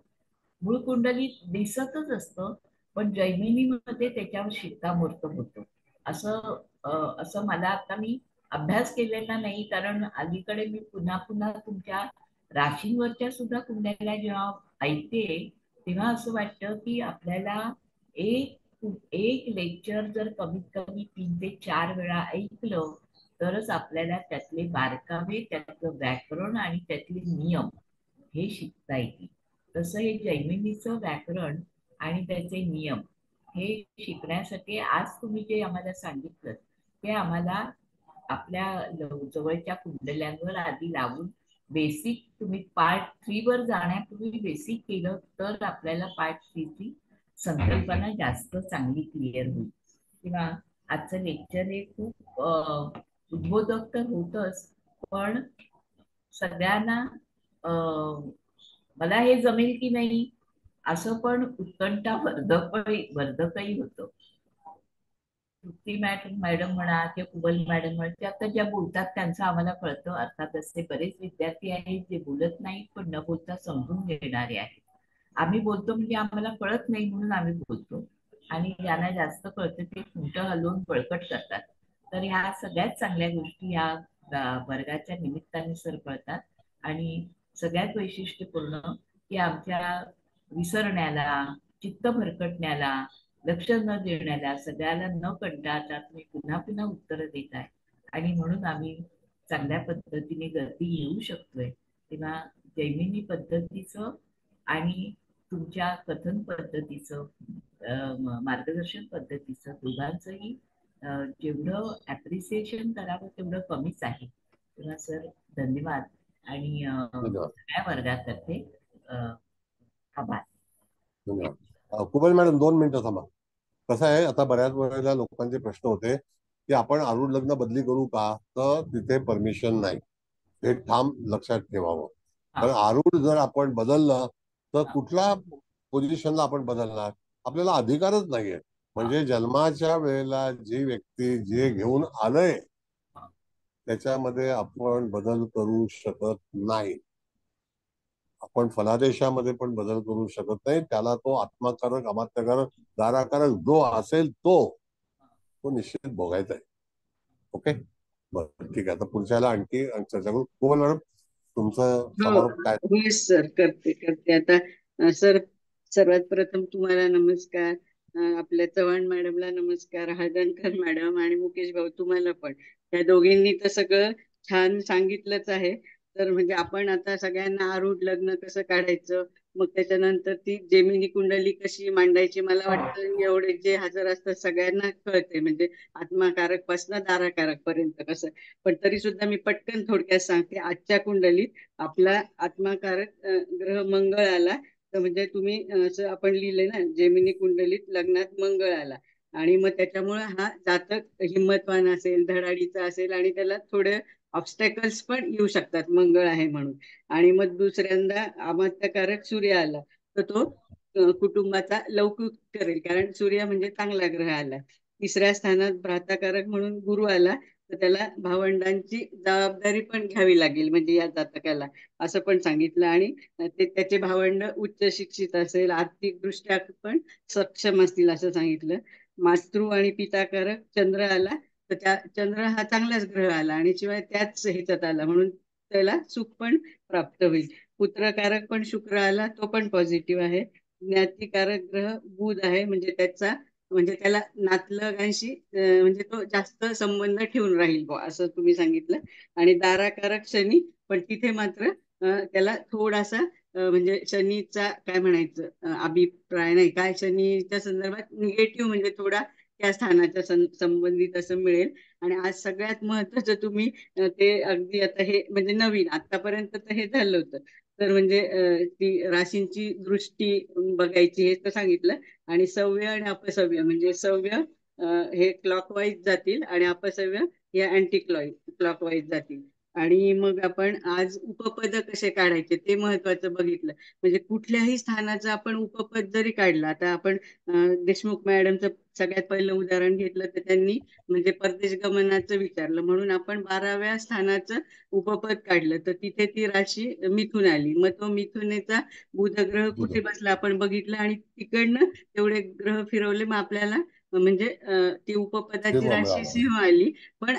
[SPEAKER 6] मूळ कुंडलीत दिसतच असतं, पण जैमिनीमध्ये त्याच्यावर शिक्कामोर्तब होतं. असं मला आता मी अभ्यास केलेला नाही, कारण अलीकडे मी पुन्हा पुन्हा तुमच्या राशींवरच्या सुद्धा कुंडल्या जेव्हा ऐकते तेव्हा असं वाटतं की आपल्याला एक लेक्चर जर कमीत कमी 3 ते 4 वेळा ऐकलं तरच आपल्याला त्यातले बारकावे, त्यातलं व्याकरण आणि त्यातले नियम हे शिकता येतील. तसं हे जैमिनीचं व्याकरण आणि त्याचे नियम हे शिकण्यासाठी आज तुम्ही जे आम्हाला सांगितलं ते आम्हाला आपल्या जवळच्या कुंडल्यांवर आधी लावून बेसिक तुम्ही पार्ट 3 वर जाण्यापूर्वी बेसिक केलं तर आपल्याला पार्ट 3 ची संकल्पना जास्त चांगली क्लिअर होईल. किंवा आजचं लेक्चर हे खूप उद्बोधक तर होतच, पण सगळ्यांना मला हे जमेल की नाही असं पण उत्कंठा वर्धकही होतं. तृप्ती मॅडम म्हणा किंवा कुबल मॅडम म्हणा, ते आता ज्या बोलतात त्यांचं आम्हाला कळतं. अर्थात असे बरेच विद्यार्थी आहेत जे बोलत नाहीत पण न बोलता समजून घेणारे आहेत. आम्ही बोलतो म्हणजे आम्हाला कळत नाही म्हणून आम्ही बोलतो, आणि ज्यांना जास्त कळतं ते खुंट हलवून बळकट करतात. तर ह्या सगळ्यात चांगल्या गोष्टी या वर्गाच्या निमित्ताने सर कळतात. आणि सगळ्यात वैशिष्ट्यपूर्ण की आमच्या विसरण्याला, चित्त भरकटण्याला, लक्ष न देण्याला, सगळ्याला न कंटाळता तुम्ही पुन्हा पुन्हा उत्तरं देत आहे, आणि म्हणून आम्ही चांगल्या पद्धतीने गती येऊ शकतोय. तेव्हा जैमिनी पद्धतीचं आणि तुमच्या कथन पद्धतीचं, मार्गदर्शन पद्धतीचं दोघांचंही जेवढं ॲप्रिसिएशन करावं तेवढं कमीच आहे. तेव्हा सर धन्यवाद, आणि सगळ्या वर्गातर्फे आभार.
[SPEAKER 2] धन्यवाद. कुबल मॅडम 2 मिनिटं थांबा. कसं आहे, आता बऱ्याच वेळेला लोकांचे प्रश्न होते की आपण आरूढ लग्न बदली करू का, तर तिथे परमिशन नाही, हे ठाम लक्षात ठेवावं. कारण आरूढ जर आपण बदललं तर कुठल्या पोझिशनला आपण बदलणार, आपल्याला अधिकारच नाहीये. म्हणजे जन्माच्या वेळेला जी व्यक्ती जे घेऊन आलंय त्याच्यामध्ये आपण बदल करू शकत नाही. आपण फलादेशामध्ये पण बदल करू शकत नाही. त्याला तो आत्माकारक, अमात्यकारक, दाराकारक जो असेल तो निश्चित भोगायचा आहे. ओके, बरं ठीक आहे. आता पुढच्याला आणखी चर्चा करू. कोण मॅडम तुमचं समारोप काय?
[SPEAKER 7] सर करते. आता सर सर्वात प्रथम तुम्हाला नमस्कार. आपल्या चव्हाण मॅडमला नमस्कार, हळदणकर मॅडम आणि मुकेश भाऊ तुम्हाला पण. त्या दोघींनी तर सगळं छान सांगितलंच आहे. तर म्हणजे आपण आता सगळ्यांना आरूढ लग्न कसं काढायचं, मग त्याच्यानंतर ती जेमिनी कुंडली कशी मांडायची, मला वाटतं एवढे जे हजर असतात सगळ्यांना कळते, म्हणजे आत्माकारक पासून दाराकारक पर्यंत कसं. पण तरी सुद्धा मी पटकन थोडक्यात सांगते. आजच्या कुंडलीत आपला आत्माकारक ग्रह मंगळ आला. तर म्हणजे तुम्ही असं आपण लिहिलंय ना, जेमिनी कुंडलीत लग्नात मंगळ आला, आणि मग त्याच्यामुळे हा जातक हिंमतवान असेल, धडाडीचा असेल, आणि त्याला थोडे ऑब्स्टॅकल्स पण येऊ शकतात मंगळ आहे म्हणून. आणि मग दुसऱ्यांदा अमात्यकारक सूर्य आला, तर तो कुटुंबाचा लौकिक करेल, कारण सूर्य म्हणजे चांगला ग्रह आला. तिसऱ्या स्थानात भ्राताकारक म्हणून गुरु आला, तर त्याला भावंडांची जबाबदारी पण घ्यावी लागेल म्हणजे या जातकाला, असं पण सांगितलं. आणि ते त्याचे भावंड उच्च शिक्षित असेल, आर्थिक दृष्ट्या पण सक्षम असतील असं सांगितलं. मातृ आणि पिताकारक चंद्र आला, तर त्या चंद्र हा चांगलाच ग्रह आला, आणि शिवाय त्याच ह्याच्यात आला म्हणून त्याला सुख पण प्राप्त होईल. पुत्रकारक पण शुक्र आला, तो पण पॉझिटिव्ह आहे. ज्ञातिकारक ग्रह बुध आहे, म्हणजे त्याचा म्हणजे त्याला नातलगांशी म्हणजे तो जास्त संबंध ठेवून राहील बुवा, असं तुम्ही सांगितलं. आणि दाराकारक शनी, पण तिथे मात्र त्याला थोडासा म्हणजे शनीचा काय म्हणायचं अभिप्राय नाही काय, शनीच्या संदर्भात निगेटिव्ह म्हणजे थोडा त्या स्थानाच्या संबंधित असं मिळेल. आणि आज सगळ्यात महत्वाचं तुम्ही ते अगदी आता हे म्हणजे नवीन आतापर्यंत तर हे झालं होतं, तर म्हणजे ती राशींची दृष्टी बघायची हे तर सांगितलं. आणि सव्य आणि अपसव्य, म्हणजे सव्य हे क्लॉकवाईज जातील आणि अपसव्य हे अँटी क्लॉकवाईज जातील. आणि मग आपण आज उपपद कसे काढायचे ते महत्वाचं बघितलं. म्हणजे कुठल्याही स्थानाचं आपण उपपद जरी काढलं, आता आपण देशमुख मॅडमचं सगळ्यात पहिलं उदाहरण घेतलं, तर त्यांनी म्हणजे परदेश गमनाचं विचारलं म्हणून आपण 12व्या स्थानाचं उपपद काढलं, तर तिथे ती राशी मिथुन आली. मग तो मिथुनेचा बुध ग्रह कुठे बसला आपण बघितलं, आणि तिकडनं तेवढे ग्रह फिरवले, मग आपल्याला म्हणजे ती उपपदाची
[SPEAKER 2] तेव्हा
[SPEAKER 7] राशी
[SPEAKER 2] मिळाला.
[SPEAKER 7] सिंह आली. पण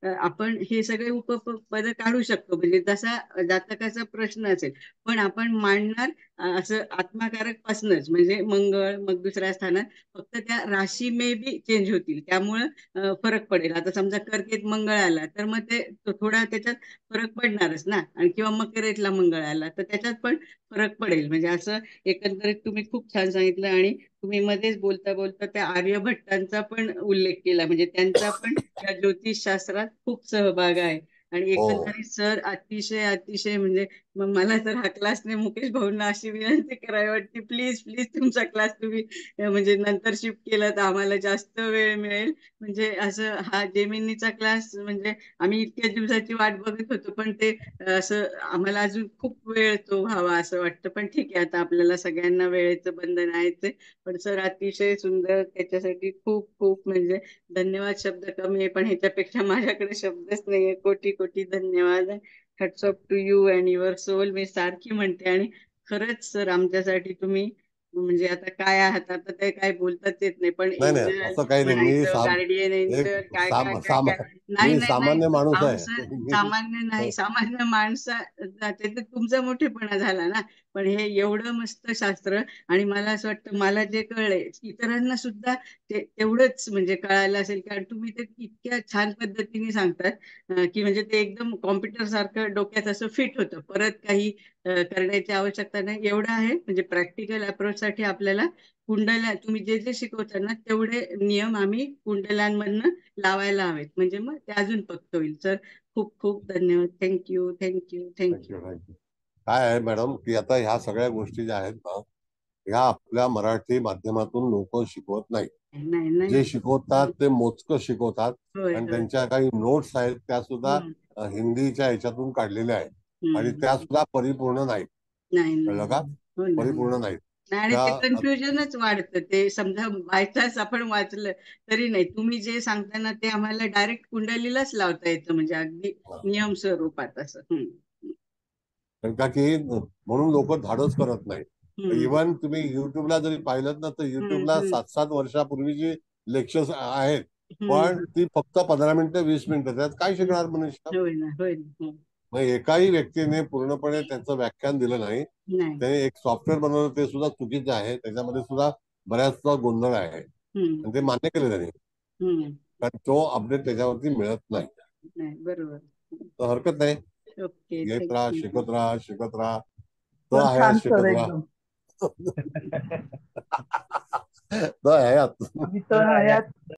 [SPEAKER 7] आपण हे सगळे उपपद काढू शकतो म्हणजे जसा जातकाचा प्रश्न असेल, पण आपण मांडणार असं आत्माकारक पासूनच, म्हणजे मंगळ मग दुसऱ्या स्थानात, फक्त त्या राशी मे बी चेंज होतील, त्यामुळं फरक पडेल. आता समजा कर्केत मंगळ आला, तर मग ते थोडा त्याच्यात फरक पडणारच ना, आणि किंवा मकरेतला मंगळ आला तर त्याच्यात पण फरक पडेल. म्हणजे असं एकंदरीत तुम्ही खूप छान सांगितलं. आणि तुम्ही मध्येच बोलता बोलता त्या आर्यभट्टांचा पण उल्लेख केला, म्हणजे त्यांचा पण या ज्योतिष शास्त्रात खूप सहभाग आहे. आणि
[SPEAKER 2] हो
[SPEAKER 7] एकंदरीत सर अतिशय अतिशय म्हणजे मग मला तर हा क्लास नाही, मुकेश भाऊंना अशी विनंती करावी वाटते, प्लीज प्लीज तुमचा क्लास तुम्ही म्हणजे नंतर शिफ्ट केला तर आम्हाला जास्त वेळ मिळेल. म्हणजे असं हा जेमिनीचा क्लास म्हणजे आम्ही इतक्या दिवसाची वाट बघत होतो, पण ते असं आम्हाला अजून खूप वेळ तो व्हावा असं वाटतं. पण ठीक आहे, आता आपल्याला सगळ्यांना वेळेचं बंधन आहेच आहे. पण सर अतिशय सुंदर, त्याच्यासाठी खूप खूप म्हणजे धन्यवाद शब्द कमी आहे, पण ह्याच्यापेक्षा माझ्याकडे शब्दच नाहीये. कोटी कोटी धन्यवाद. Hats off to you and your soul मी सारखी म्हणते. आणि खरंच सर आमच्यासाठी तुम्ही म्हणजे आता काय आहात, आता ते काय बोलताच येत नाही, पण
[SPEAKER 2] नाही नाही
[SPEAKER 7] एंजल
[SPEAKER 2] असं काही नाही.
[SPEAKER 7] म्हणायचं, गार्डियन
[SPEAKER 2] एक
[SPEAKER 7] एंजल, काय काय काय काय. नाही
[SPEAKER 2] मी
[SPEAKER 7] नाही नाही,
[SPEAKER 2] सामान्य माणूस
[SPEAKER 7] आमचं
[SPEAKER 2] आहे.
[SPEAKER 7] सामान्य नाही, सामान्य माणसं ते तर तुमचा मोठेपणा झाला ना. पण हे एवढं मस्त शास्त्र, आणि मला असं वाटतं मला जे कळलंय इतरांना सुद्धा ते तेवढंच म्हणजे कळायला असेल, कारण तुम्ही ते इतक्या छान पद्धतीने सांगतात की म्हणजे ते एकदम कॉम्प्युटर सारखं डोक्यात असं फिट होतं. परत काही करण्याची आवश्यकता नाही, एवढं आहे. म्हणजे प्रॅक्टिकल अप्रोच साठी आपल्याला कुंडल्या तुम्ही जे जे शिकवता ना तेवढे नियम आम्ही कुंडलांमधनं लावायला हवेत, म्हणजे मग ते अजून पक्क होईल. सर खूप खूप धन्यवाद. Thank you thank you thank you.
[SPEAKER 2] Thank you thank you. काय आहे मॅडम की आता ह्या सगळ्या गोष्टी ज्या आहेत ना, ह्या आपल्या मराठी माध्यमातून लोक शिकवत नाही.
[SPEAKER 7] नाही नाही.
[SPEAKER 2] जे शिकवतात ते मोजकं शिकवतात,
[SPEAKER 7] होय
[SPEAKER 2] आणि
[SPEAKER 7] होय.
[SPEAKER 2] त्यांच्या काही नोट्स आहेत त्या सुद्धा
[SPEAKER 7] हम्म,
[SPEAKER 2] हिंदीच्या ह्याच्यातून काढलेल्या आहेत, आणि
[SPEAKER 7] हम्म.
[SPEAKER 2] त्या सुद्धा परिपूर्ण नाहीत.
[SPEAKER 7] नाही नाही
[SPEAKER 2] कळलं का?
[SPEAKER 7] नाही. हो ना हो
[SPEAKER 2] परिपूर्ण
[SPEAKER 7] ना.
[SPEAKER 2] नाहीत
[SPEAKER 7] नाही, आणि
[SPEAKER 2] त्या.
[SPEAKER 7] ते कन्फ्युजनच वाढतं. ते समजा बाय चान्स आपण वाचलं तरी नाही, तुम्ही जे सांगताना ते आम्हाला डायरेक्ट कुंडलीलाच लावता येतं, म्हणजे अगदी नियम स्वरूपात असं.
[SPEAKER 2] कारण का की म्हणून लोक धाडस करत नाही.
[SPEAKER 7] हम्म,
[SPEAKER 2] इव्हन तुम्ही युट्यूबला जरी पाहिलं ना, तर
[SPEAKER 7] हम्म,
[SPEAKER 2] युट्यूबला
[SPEAKER 7] हम्म,
[SPEAKER 2] 7-7 वर्षापूर्वीची लेक्चर्स आहेत,
[SPEAKER 7] हम्म,
[SPEAKER 2] पण ती फक्त 15 मिनिटं 20 मिनिटं, त्यात काय
[SPEAKER 7] हम्म.
[SPEAKER 2] शिकणार मनुष्य?
[SPEAKER 7] होय ना होय ना.
[SPEAKER 2] मग एकाही व्यक्तीने पूर्णपणे त्याचं व्याख्यान दिलं नाही.
[SPEAKER 7] नाही.
[SPEAKER 2] त्याने एक सॉफ्टवेअर बनवलं, ते सुद्धा चुकीचं आहे. त्याच्यामध्ये सुद्धा बऱ्याचसा गोंधळ आहे
[SPEAKER 7] हम्म,
[SPEAKER 2] आणि ते मान्य केले त्यांनी,
[SPEAKER 7] हम्म.
[SPEAKER 2] कारण तो अपडेट त्याच्यावरती मिळत नाही.
[SPEAKER 7] नाही, बरोबर.
[SPEAKER 2] तर हरकत नाही,
[SPEAKER 7] ओके,
[SPEAKER 2] येत राहा,
[SPEAKER 7] थँक्यू.
[SPEAKER 2] शिकत राहा, शिकत राहा. तो
[SPEAKER 1] सर
[SPEAKER 2] आहे
[SPEAKER 1] छान
[SPEAKER 2] शिकत
[SPEAKER 1] सर
[SPEAKER 2] राहा.
[SPEAKER 1] एकदम.
[SPEAKER 2] तो आहे
[SPEAKER 1] आम्ही तर हयात